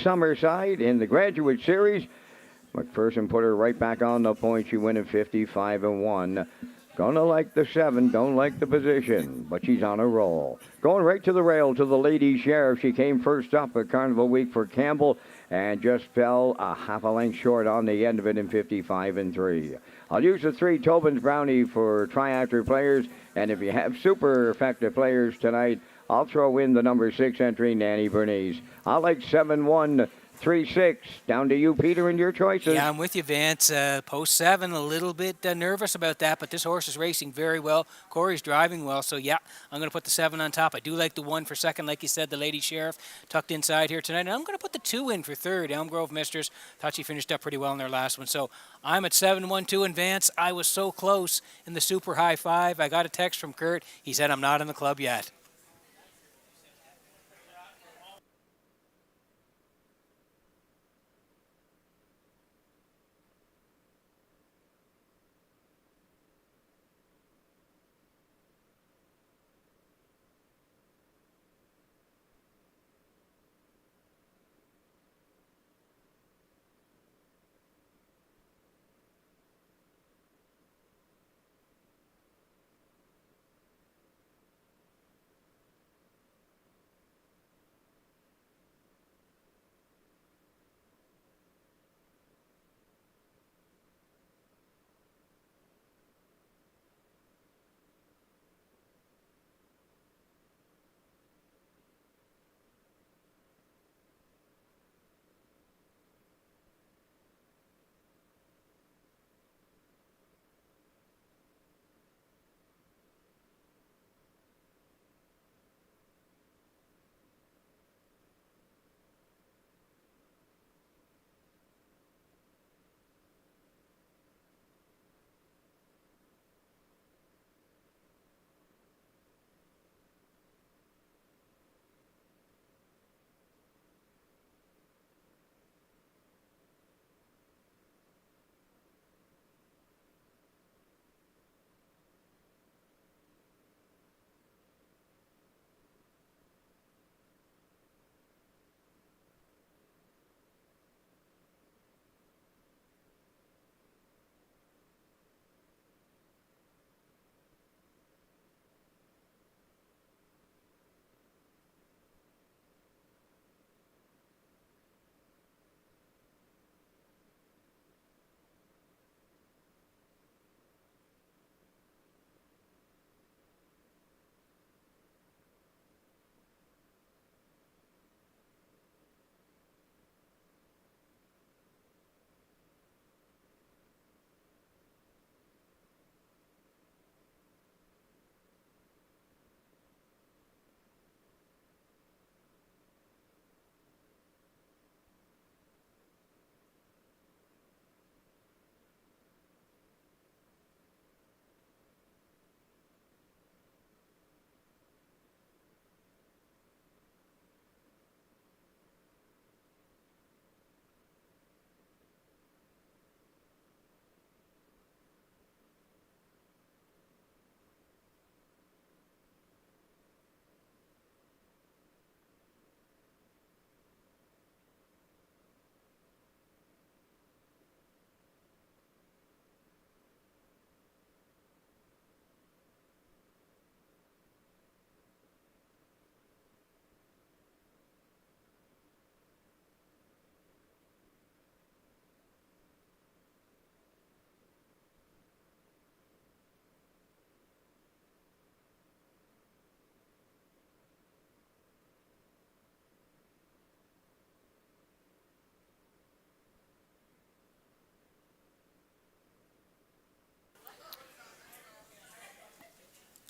Summerside in the Graduate Series, McPherson put her right back on the point. She went in 55-1. Gonna like the 7, don't like the position, but she's on a roll. Going right to the rail to the Lady Sheriff. She came first up at Carnival Week for Campbell and just fell a half a length short on the end of it in 55-3. I'll use the 3 Tobin's Brownie for triactor players, and if you have super effective players tonight, I'll throw in the number 6 entry, Nanny Bernice. I like 7-1-3-6. Down to you, Peter, and your choices. Yeah, I'm with you, Vance. Post 7, a little bit nervous about that, but this horse is racing very well. Corey's driving well, so yeah, I'm going to put the 7 on top. I do like the 1 for second, like you said, the Lady Sheriff tucked inside here tonight. And I'm going to put the 2 in for third, Elm Grove Mistress. Thought she finished up pretty well in their last one. So I'm at 7-1-2, and Vance, I was so close in the super high 5. I got a text from Kurt. He said I'm not in the club yet.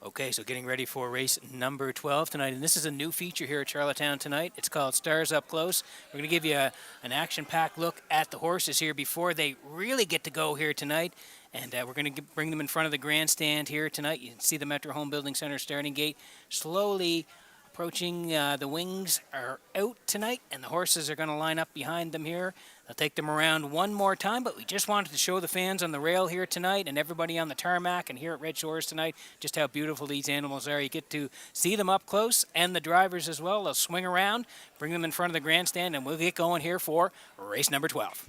Okay, so getting ready for race number 12 tonight, and this is a new feature here at Charlottetown tonight. It's called Stars Up Close. We're going to give you an action-packed look at the horses here before they really get to go here tonight, and we're going to bring them in front of the grandstand here tonight. You can see the Metro Home Building Center starting gate slowly approaching. The wings are out tonight, and the horses are going to line up behind them here. They'll take them around one more time, but we just wanted to show the fans on the rail here tonight and everybody on the tarmac and here at Red Shores tonight just how beautiful these animals are. You get to see them up close and the drivers as well. They'll swing around, bring them in front of the grandstand, and we'll get going here for race number 12.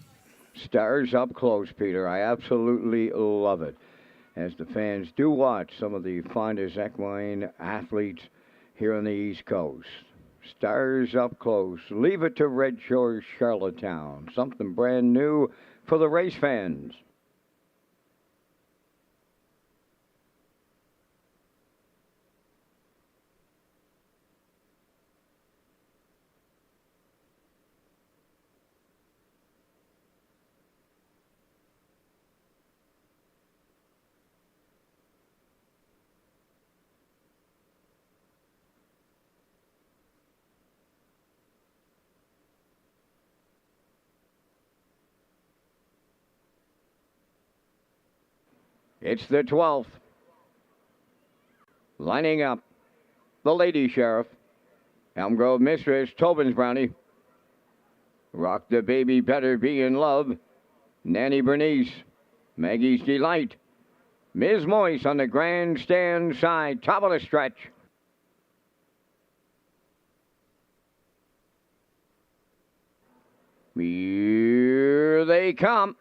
Stars up close, Peter. I absolutely love it. As the fans do watch some of the finest equine athletes here on the East Coast. Stars up close. Leave it to Red Shores, Charlottetown. Something brand new for the race fans. It's the 12th. Lining up, the Lady Sheriff, Elm Grove Mistress, Tobin's Brownie, Rock the Baby Better Be in Love, Nanny Bernice, Maggie's Delight, Ms. Moise on the grandstand side, top of the stretch. Here they come.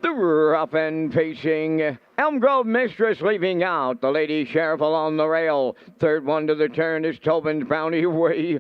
The rough and pacing Elm Grove Mistress leaving out. The Lady Sheriff along the rail. Third one to the turn is Tobin's Brownie way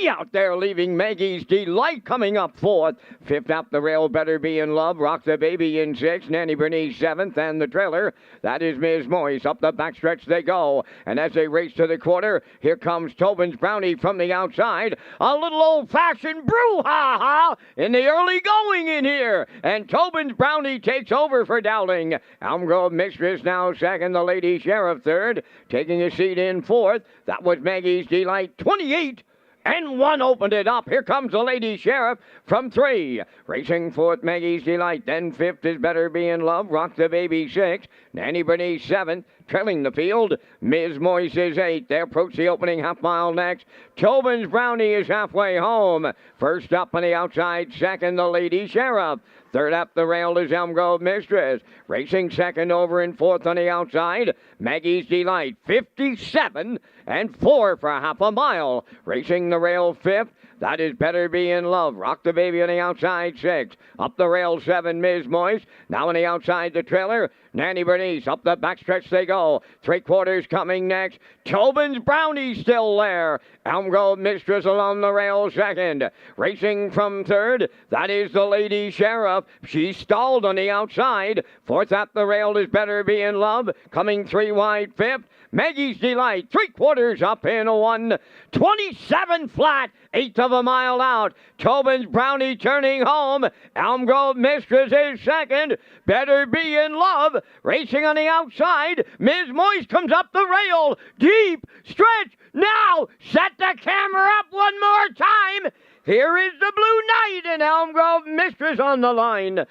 out there, leaving Maggie's Delight coming up fourth. Fifth up the rail, Better Be in Love. Rock the Baby in sixth. Nanny Bernice seventh. And the trailer, that is Ms. Moise. Up the backstretch they go. And as they race to the quarter, here comes Tobin's Brownie from the outside. A little old-fashioned brouhaha in the early going in here. And Tobin's Brownie takes over for Dowling. Elm Grove Mistress now second, the Lady Sheriff third, taking a seat in fourth. That was Maggie's Delight, 28. And one opened it up. Here comes the Lady Sheriff from three. Racing fourth, Maggie's Delight. Then fifth is Better Be in Love. Rock the Baby sixth. Nanny Bernice seventh. Trailing the field, Ms. Moise is eighth. They approach the opening half mile next. Tobin's Brownie is halfway home. First up on the outside, second, the Lady Sheriff. Third up the rail is Elm Grove Mistress. Racing second over and fourth on the outside, Maggie's Delight. 57 and 4 for half a mile. Racing the rail fifth, that is Better Be in Love. Rock the Baby on the outside, six. Up the rail, seven, Ms. Moise. Now on the outside, the trailer, Nanny Bernice. Up the backstretch they go. Three quarters coming next. Tobin's Brownie still there. Elm Grove Mistress along the rail, second. Racing from third, that is the Lady Sheriff. She stalled on the outside. Fourth up the rail is Better Be in Love. Coming three wide, fifth. Maggie's Delight, three quarters up in a 1:27 flat, eighth of a mile out. Tobin's Brownie turning home. Elm Grove Mistress is second. Better Be in Love. Racing on the outside. Ms. Moise comes up the rail. Deep stretch. Now set the camera up one more time. Here is the Blue Knight and Elm Grove Mistress on the line.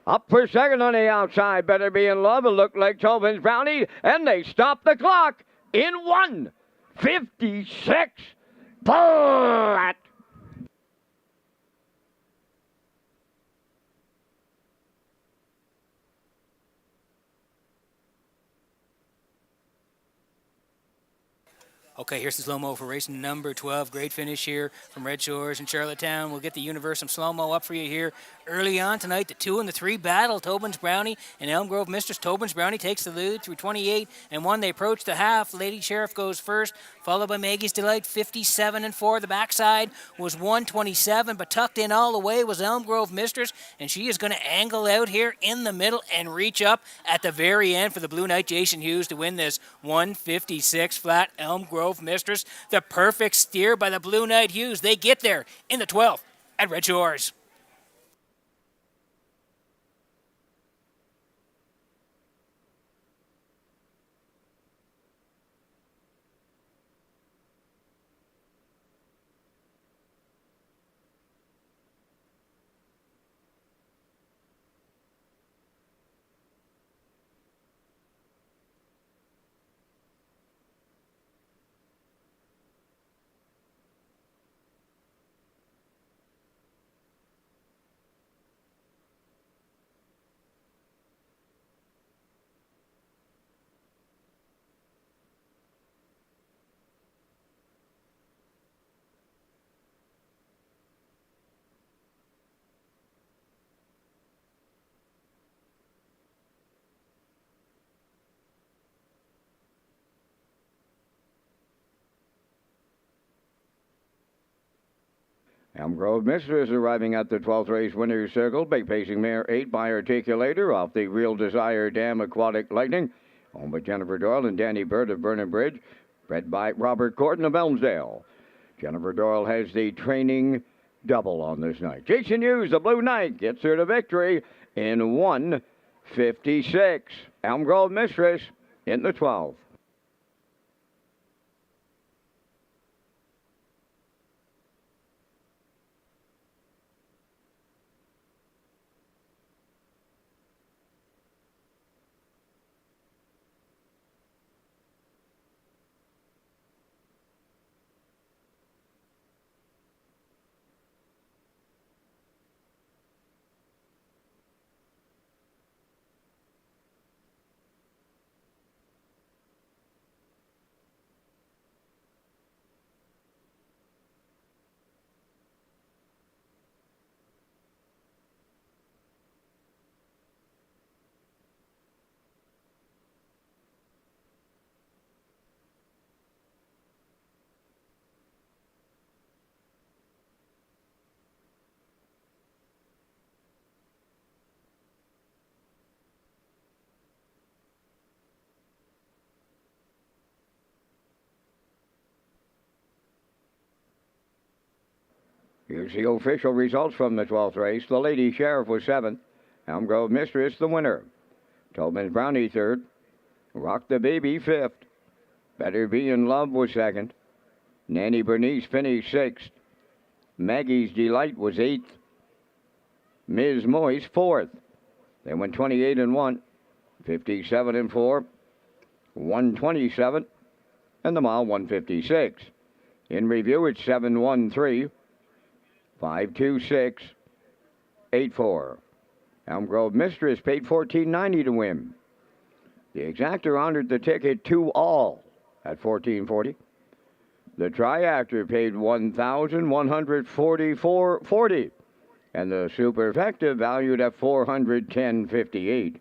Up for second on the outside, Better Be in Love. It looked like Tobin's Brownie, and they stop the clock in 1:56 flat. Okay, here's the slow-mo for race number 12. Great finish here from Red Shores and Charlottetown. We'll get the universe some slow-mo up for you here early on tonight. The 2 and the 3 battle, Tobin's Brownie and Elm Grove Mistress. Tobin's Brownie takes the lead through 28 and 1. They approach the half. Lady Sheriff goes first, followed by Maggie's Delight, 57 and 4. The backside was 127, but tucked in all the way was Elm Grove Mistress, and she is going to angle out here in the middle and reach up at the very end for the Blue Knight Jason Hughes to win this 1:56 flat. Elm Grove Mistress, the perfect steer by the Blue Knight Hughes. They get there in the 12th at Red Shores. Elm Grove Mistress arriving at the 12th race winner's circle. Big pacing mare 8 by Articulator off the Real Desire Dam Aquatic Lightning. Owned by Jennifer Doyle and Danny Bird of Burnham Bridge. Bred by Robert Gordon of Elmsdale. Jennifer Doyle has the training double on this night. Jason Hughes, the Blue Knight, gets her to victory in 1:56. Elm Grove Mistress in the 12th. Here's the official results from the 12th race. The Lady Sheriff was 7th. Elm Grove Mistress, the winner. Tobin's Brownie, 3rd. Rock the Baby, 5th. Better Be in Love was 2nd. Nanny Bernice finished 6th. Maggie's Delight was 8th. Ms. Moise, 4th. They went 28 and 1, 57 and 4, 127, and the mile 156. In review, it's 713, 526, 84. Elm Grove Mistress paid $14.90 to win. The exactor honored the ticket 2 all at $14.40. The triactor paid $1,144.40. And the superfecta valued at $410.58.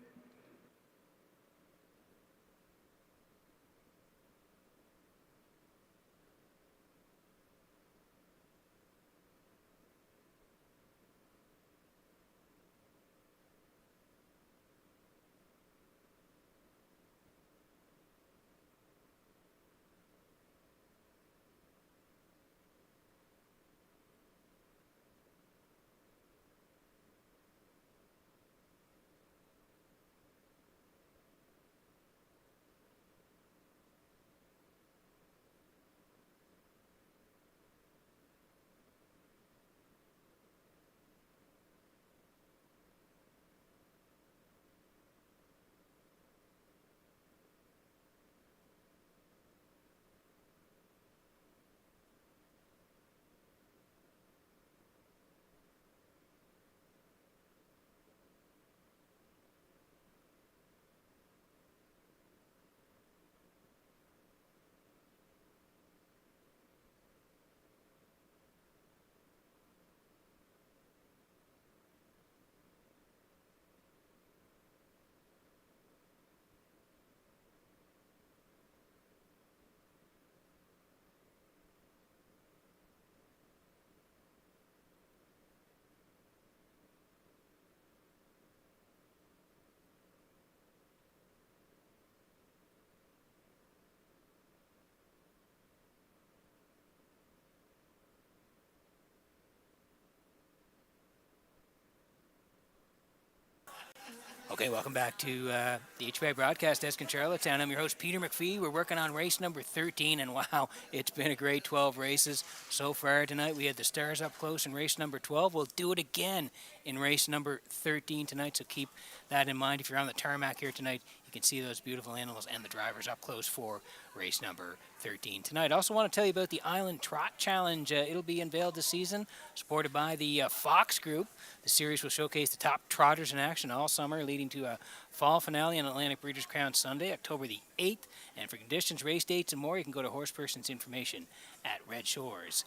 Okay, welcome back to the HBI broadcast desk in Charlottetown. I'm your host, Peter McPhee. We're working on race number 13, and wow, it's been a great 12 races so far tonight. We had the stars up close in race number 12. We'll do it again in race number 13 tonight, so keep that in mind. If you're on the tarmac here tonight, you can see those beautiful animals and the drivers up close for race number 13 tonight. I also want to tell you about the Island Trot Challenge. It'll be unveiled this season, supported by the Fox Group. The series will showcase the top trotters in action all summer, leading to a fall finale on Atlantic Breeders' Crown Sunday, October the 8th. And for conditions, race dates, and more, you can go to Horseperson's information at Redshores.ca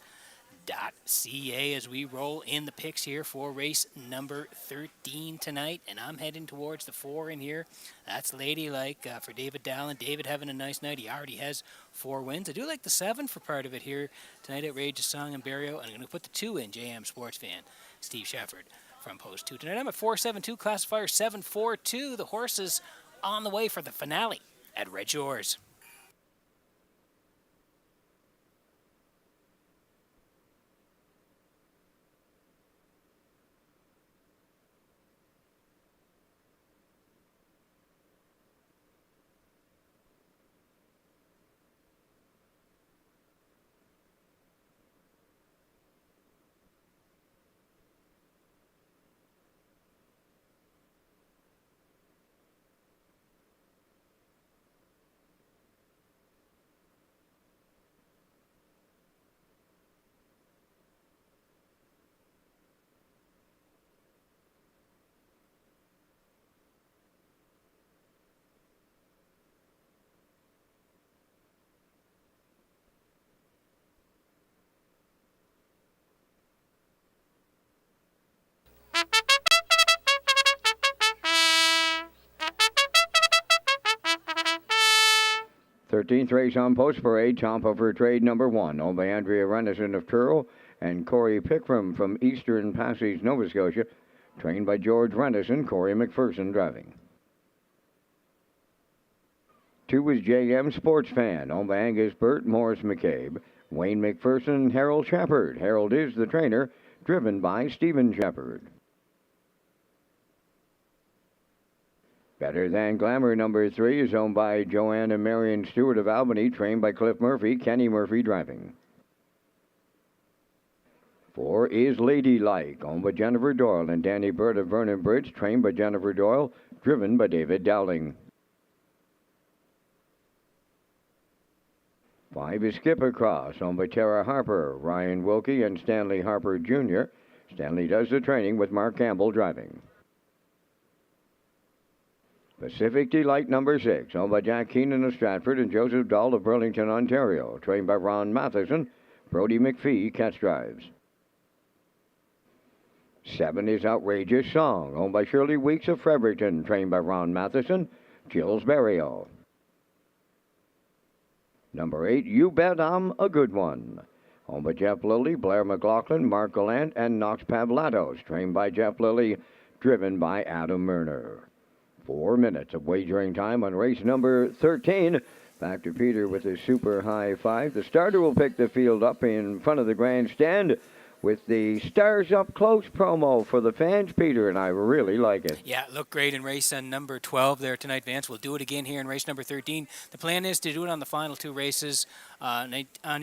as we roll in the picks here for race number 13 tonight. And I'm heading towards the 4 in here. That's Ladylike for David Dallin. David having a nice night. He already has 4 wins. I do like the 7 for part of it here tonight at Rage's Song and Barrio. And I'm going to put the 2 in, JM Sports fan Steve Shefford from Post 2. Tonight I'm at 472, classifier 742. The horses on the way for the finale at Red Shores. Thirteenth race on Post Parade, Tampa for trade number 1, owned by Andrea Renison of Truro and Corey Pickram from Eastern Passage, Nova Scotia, trained by George Renison, Corey McPherson driving. 2 is JM Sports Fan, owned by Angus Burt, Morris McCabe, Wayne McPherson, Harold Shepard. Harold is the trainer, driven by Stephen Shepard. Better Than Glamour number 3 is owned by Joanne and Marion Stewart of Albany, trained by Cliff Murphy, Kenny Murphy driving. 4 is Ladylike, owned by Jennifer Doyle and Danny Bird of Vernon Bridge, trained by Jennifer Doyle, driven by David Dowling. 5 is Skip Across, owned by Tara Harper, Ryan Wilkie, and Stanley Harper Jr. Stanley does the training with Mark Campbell driving. Pacific Delight number 6, owned by Jack Keenan of Stratford and Joseph Dahl of Burlington, Ontario, trained by Ron Matheson. Brody McPhee catch drives. 7 is Outrageous Song, owned by Shirley Weeks of Fredericton, trained by Ron Matheson. Gilles Barrio. Number 8, You Bet I'm a Good One, owned by Jeff Lilly, Blair McLaughlin, Mark Gallant, and Knox Pavlatos, trained by Jeff Lilly, driven by Adam Murner. 4 minutes of wagering time on race number 13. Back to Peter with his super high five. The starter will pick the field up in front of the grandstand with the Stars Up Close promo for the fans, Peter, and I really like it. Yeah, looked great in race number 12 there tonight, Vance. We'll do it again here in race number 13. The plan is to do it on the final 2 races on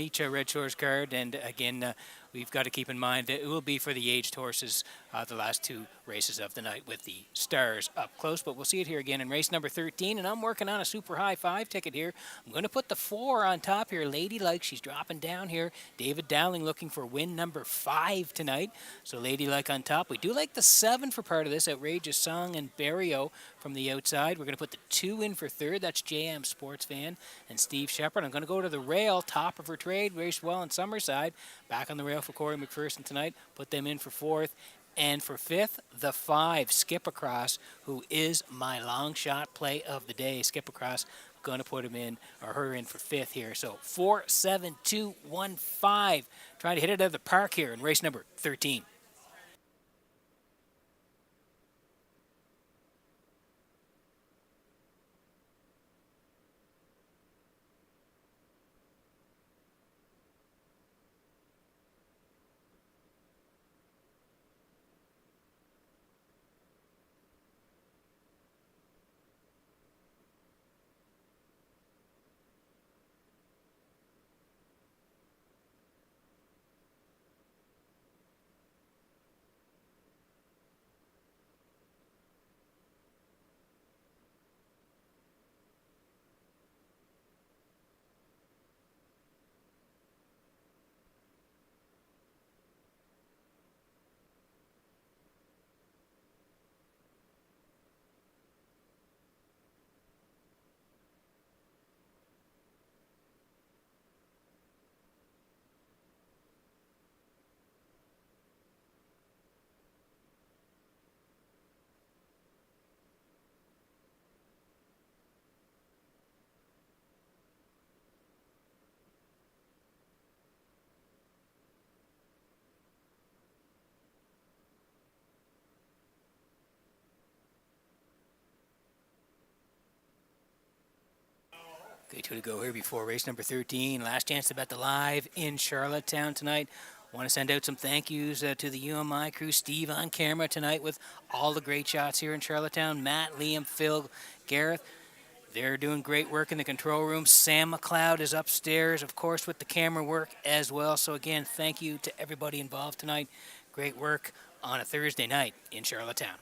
each Red Shores card, and again, we've got to keep in mind that it will be for the aged horses the last 2 races of the night with the Stars Up Close, but we'll see it here again in race number 13, and I'm working on a super high 5 ticket here. I'm going to put the 4 on top here. Ladylike, she's dropping down here. David Dowling looking for win number 5 tonight, so Ladylike on top. We do like the 7 for part of this, Outrageous Song and Barrio from the outside. We're going to put the 2 in for third. That's JM Sports Fan and Steve Shepard. I'm going to go to the rail, top of her trade, raced well in Summerside. Back on the rail for Corey McPherson tonight. Put them in for 4th. And for 5th, the 5, Skip Across, who is my long shot play of the day. Skip Across, going to put him in, or her in for 5th here. So 4, 7, 2, 1, 5. Trying to hit it out of the park here in race number 13. Okay, 2 to go here before race number 13. Last chance to bet the live in Charlottetown tonight. Want to send out some thank yous to the UMI crew. Steve on camera tonight with all the great shots here in Charlottetown. Matt, Liam, Phil, Gareth. They're doing great work in the control room. Sam McLeod is upstairs, of course, with the camera work as well. So again, thank you to everybody involved tonight. Great work on a Thursday night in Charlottetown.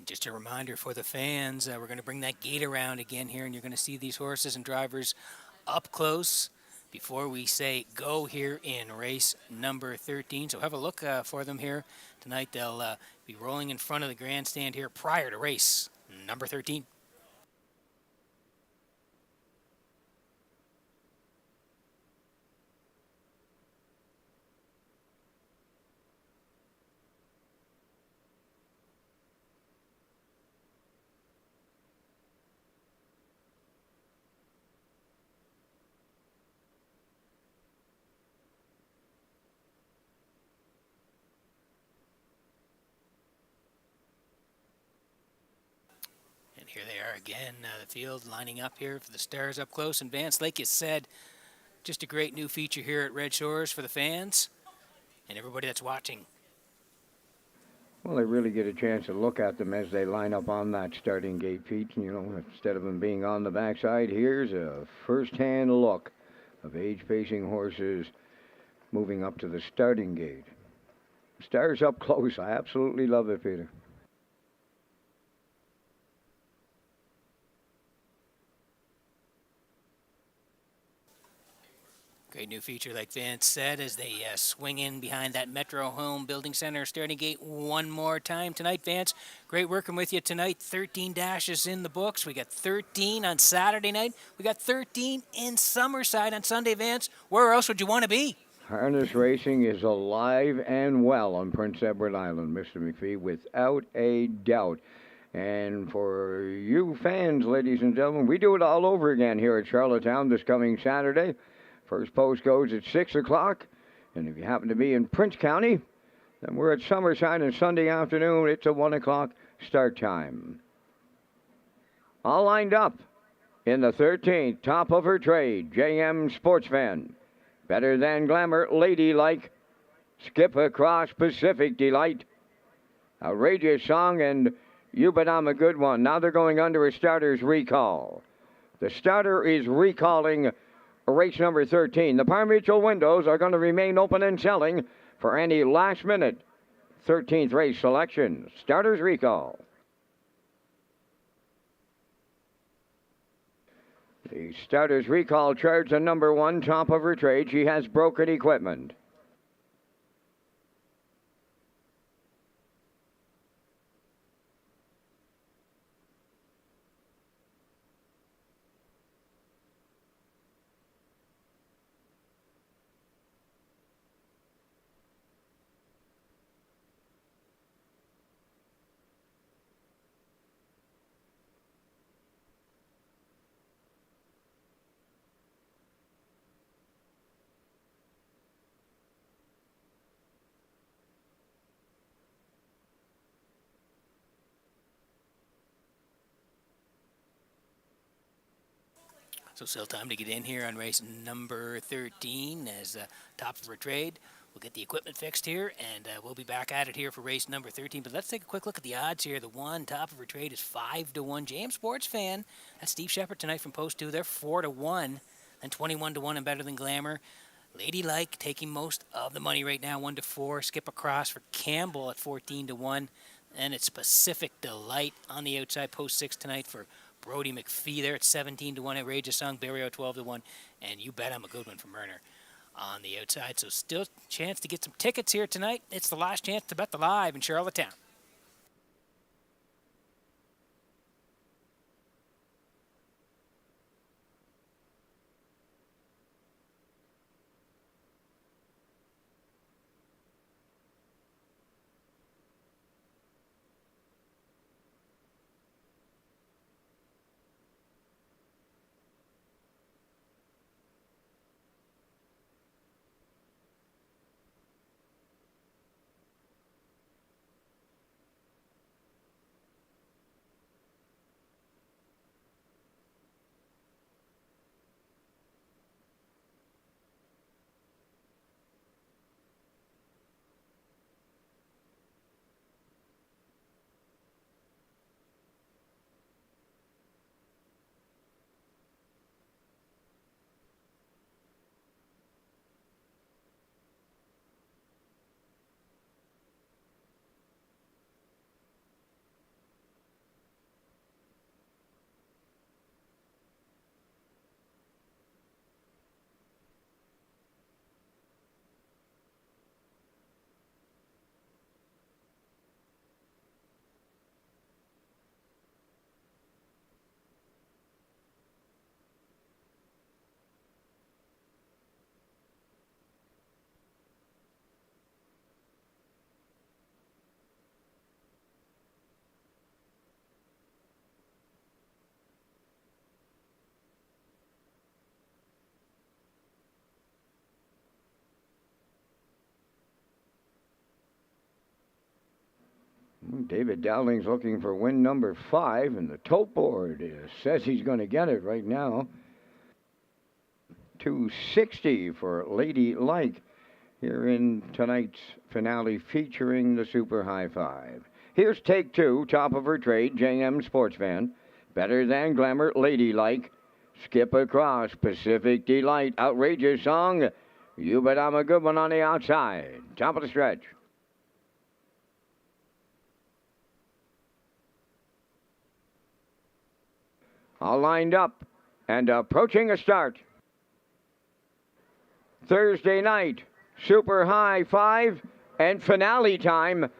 Just a reminder for the fans, we're going to bring that gate around again here, and you're going to see these horses and drivers up close before we say go here in race number 13. So have a look for them here tonight. They'll be rolling in front of the grandstand here prior to race number 13. Here they are again, the field lining up here for the stars up close. And Vance, like you said, just a great new feature here at Red Shores for the fans and everybody that's watching. Well, they really get a chance to look at them as they line up on that starting gate, Pete. You know, instead of them being on the backside, here's a first-hand look of age-pacing horses moving up to the starting gate. Stars up close. I absolutely love it, Peter. Great new feature, like Vance said, as they swing in behind that Metro Home Building Center starting gate one more time tonight. Vance, great working with you tonight. 13 dashes in the books. We got 13 on Saturday night. We got 13 in Summerside on Sunday, Vance. Where else would you want to be? Harness racing is alive and well on Prince Edward Island, Mr. McPhee, without a doubt. And for you fans, ladies and gentlemen, we do it all over again here at Charlottetown this coming Saturday. First post goes at 6 o'clock, and if you happen to be in Prince County, then we're at Summerside on Sunday afternoon. It's a 1 o'clock start time. All lined up in the 13th, top of her trade, JM Sportsman. Better Than Glamour, Ladylike. Skip Across, Pacific Delight. Outrageous Song, and You Bet I'm a Good One. Now they're going under a starter's recall. The starter is recalling race number 13. The pari-mutuel windows are going to remain open and selling for any last-minute 13th race selections. Starters recall. The starters recall charge the number 1, top of her trade. She has broken equipment. So still time to get in here on race number 13 as top of her trade. We'll get the equipment fixed here, and we'll be back at it here for race number 13. But let's take a quick look at the odds here. The one top of her trade is 5-1. JM Sports Fan, that's Steve Shepard tonight from Post 2. They're 4-1, and 21-1 and Better Than Glamour. Ladylike taking most of the money right now, 1-4. Skip Across for Campbell at 14-1. And it's Pacific Delight on the outside, Post 6 tonight for Brody McPhee there at 17-1. Outrageous Song, Barrio 12-1. And You Bet I'm a Good One for Murner on the outside. So still a chance to get some tickets here tonight. It's the last chance to bet the live in Charlottetown. David Dowling's looking for win number 5, and the tote board says he's going to get it right now. 260 for Lady Like here in tonight's finale featuring the Super High 5. Here's take 2, top of her trade, JM Sports Van. Better Than Glamour, Lady Like. Skip Across, Pacific Delight, outrageous song. You Bet I'm a Good One on the outside. Top of the stretch. All lined up and approaching a start. Thursday night, Super High 5 and finale time.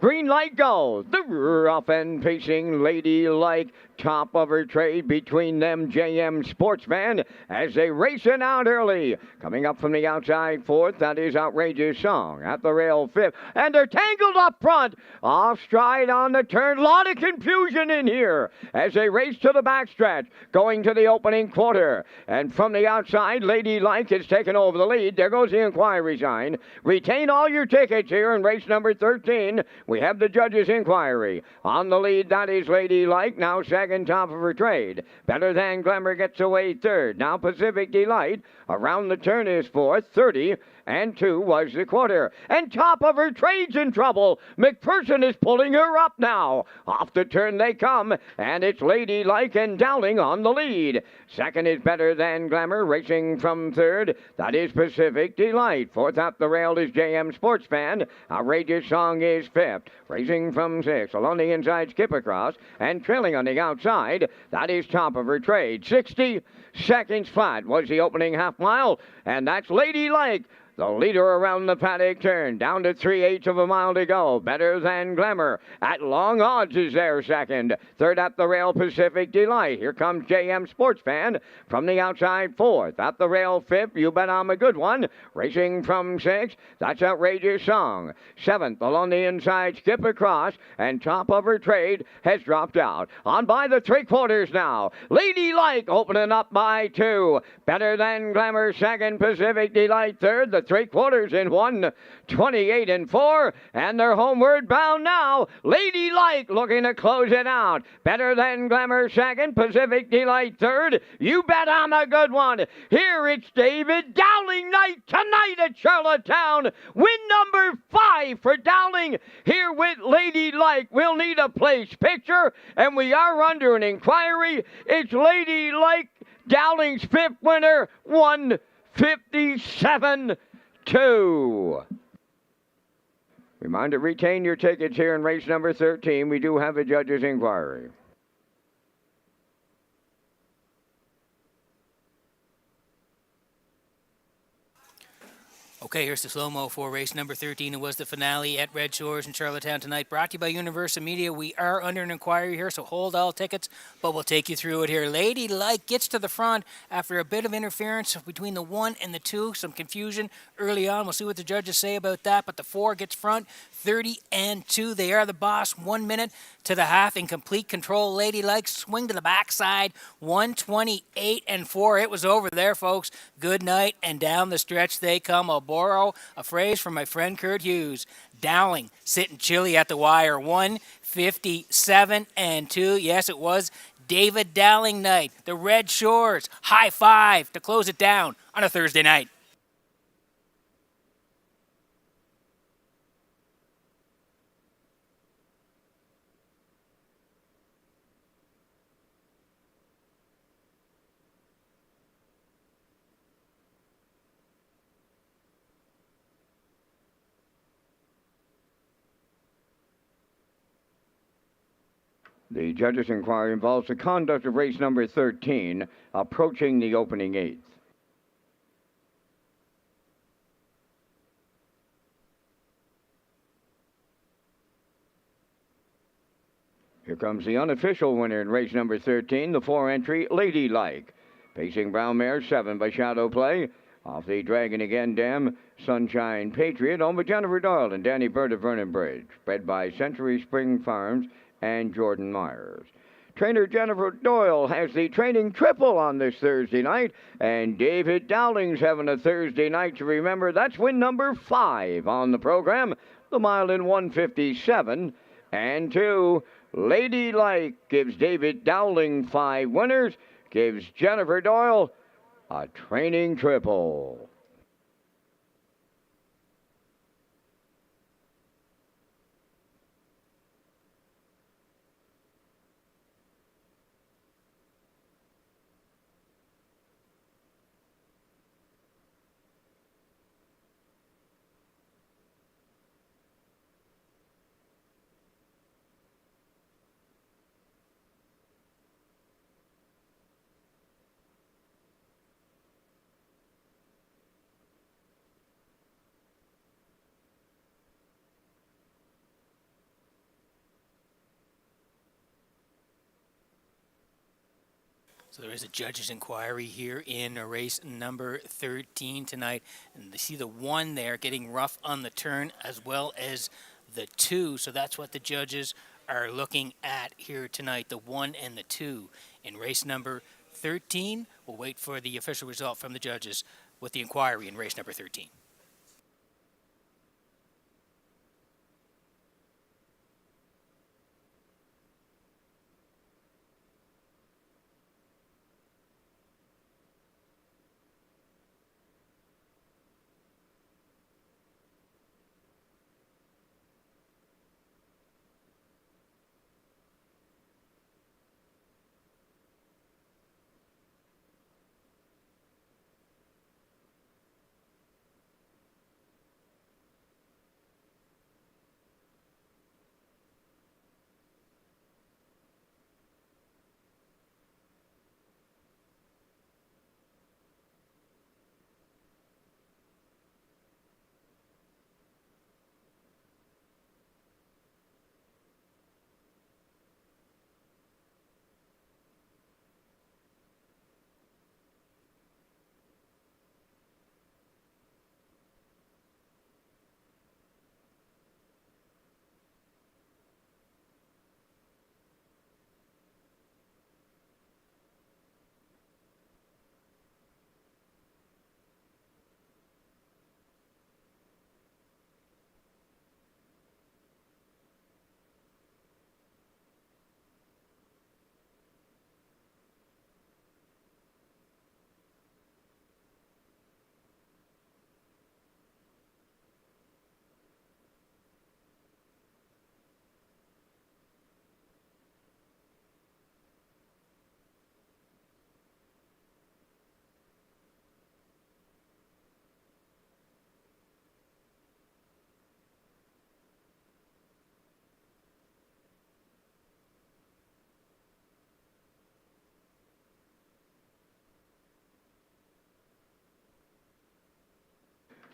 Green light go. The rough and pacing Lady Like, top of her trade between them. JM Sportsman as they racing out early. Coming up from the outside 4th, that is Outrageous Song. At the rail 5th, and they're tangled up front. Off stride on the turn. Lot of confusion in here as they race to the backstretch, going to the opening quarter. And from the outside, Lady Like is taking over the lead. There goes the inquiry sign. Retain all your tickets here in race number 13. We have the judges' inquiry. On the lead, that is Lady Like, now second, top of her trade. Better Than Glamour gets away third. Now Pacific Delight. Around the turn is 4th, 30. And 2 was the quarter. And top of her trade's in trouble. McPherson is pulling her up now. Off the turn they come, and it's Lady Like and Dowling on the lead. Second is Better Than Glamour, racing from third. That is Pacific Delight. Fourth up the rail is JM Sports Fan. Outrageous Song is fifth. Racing from sixth. Along the inside, Skip Across. And trailing on the outside, that is top of her trade. 60 seconds flat was the opening half mile, and that's Lady Like. The leader around the paddock turn, down to 3/8 of a mile to go. Better Than Glamour at long odds is there second. Third at the rail, Pacific Delight. Here comes JM Sports Fan from the outside 4th. At the rail 5th, You Bet I'm a Good One. Racing from 6th, that's Outrageous Song. 7th along the inside, Skip Across, and top of her trade has dropped out. On by the 3/4 now. Lady Like opening up by 2. Better Than Glamour second, Pacific Delight third. The 3/4 in 1:28 and 4, and they're homeward bound now. Lady Like looking to close it out. Better Than Glamour second, Pacific Delight third. You Bet I'm a Good One. Here it's David Dowling night tonight at Charlottetown. Win number 5 for Dowling here with Lady Like. We'll need a place picture, and we are under an inquiry. It's Lady Like, Dowling's 5th winner, 157-2. Reminder, retain your tickets here in race number 13. We do have a judge's inquiry. Okay, here's the slow-mo for race number 13. It was the finale at Red Shores in Charlottetown tonight. Brought to you by Universal Media. We are under an inquiry here, so hold all tickets, but we'll take you through it here. Lady Like gets to the front after a bit of interference between the 1 and the 2. Some confusion early on. We'll see what the judges say about that, but the 4 gets front, 30-2. They are the boss. 1 minute to the half in complete control. Lady Like swing to the backside, 128-4. It was over there, folks. Good night, and down the stretch they come. I'll borrow a phrase from my friend Kurt Hughes. Dowling sitting chilly at the wire, 157-2. Yes, it was David Dowling night. The Red Shores high 5 to close it down on a Thursday night. The judge's inquiry involves the conduct of race number 13, approaching the opening 8th. Here comes the unofficial winner in race number 13, the 4-entry Lady Like. Pacing brown mare 7 by Shadow Play. Off the Dragon Again Dam, Sunshine Patriot, owned by Jennifer Doyle and Danny Bird of Vernon Bridge. Bred by Century Spring Farms and Jordan Myers. Trainer Jennifer Doyle has the training triple on this Thursday night, and David Dowling's having a Thursday night to remember. That's win number 5 on the program, the mile in 157-2. and 2. Ladylike gives David Dowling 5 winners, gives Jennifer Doyle a training triple. So there is a judge's inquiry here in race number 13 tonight. And you see the 1 there getting rough on the turn as well as the 2. So that's what the judges are looking at here tonight, the 1 and the 2 in race number 13. We'll wait for the official result from the judges with the inquiry in race number 13.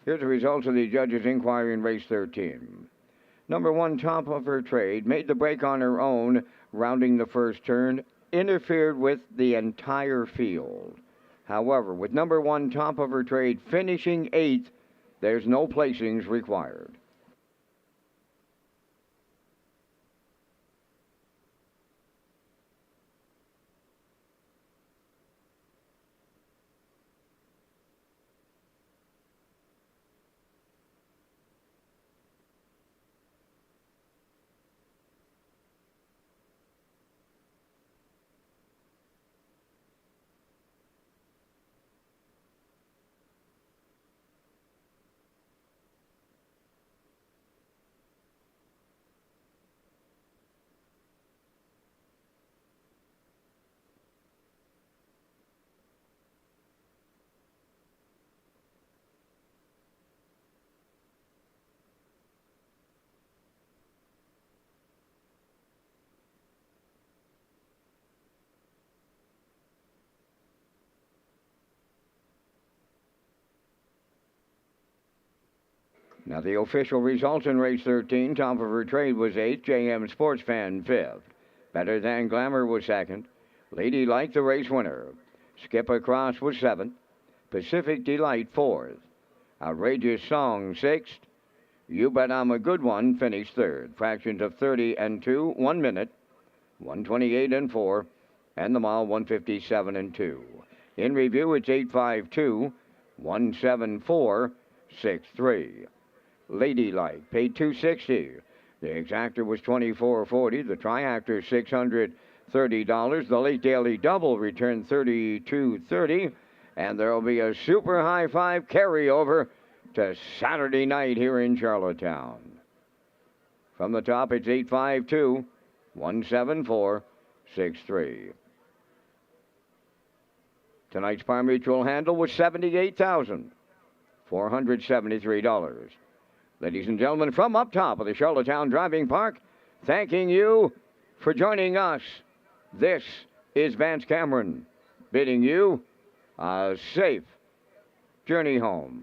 Here's the results of the judge's inquiry in race 13. Number 1, Top of Her Trade, made the break on her own, rounding the first turn, interfered with the entire field. However, with number 1, Top of Her Trade, finishing 8th, there's no placings required. Now, the official results in race 13, Top of Her Trade was 8th, JM Sports Fan 5th. Better Than Glamour was 2nd. Ladylike, the race winner. Skip Across was 7th. Pacific Delight 4th. Outrageous Song 6th. You Bet I'm a Good One finished 3rd. Fractions of 30 and 2, 1 minute. 128 and 4. And the mile 157 and 2. In review, it's 852, 174, 63. Ladylike paid $260. The exactor was $24.40. The triactor, $630. The late daily double returned $32.30. And there will be a super high five carryover to Saturday night here in Charlottetown. From the top, it's 852-174-63. Tonight's par mutual handle was $78,473. Ladies and gentlemen, from up top of the Charlottetown Driving Park, thanking you for joining us. This is Vance Cameron, bidding you a safe journey home.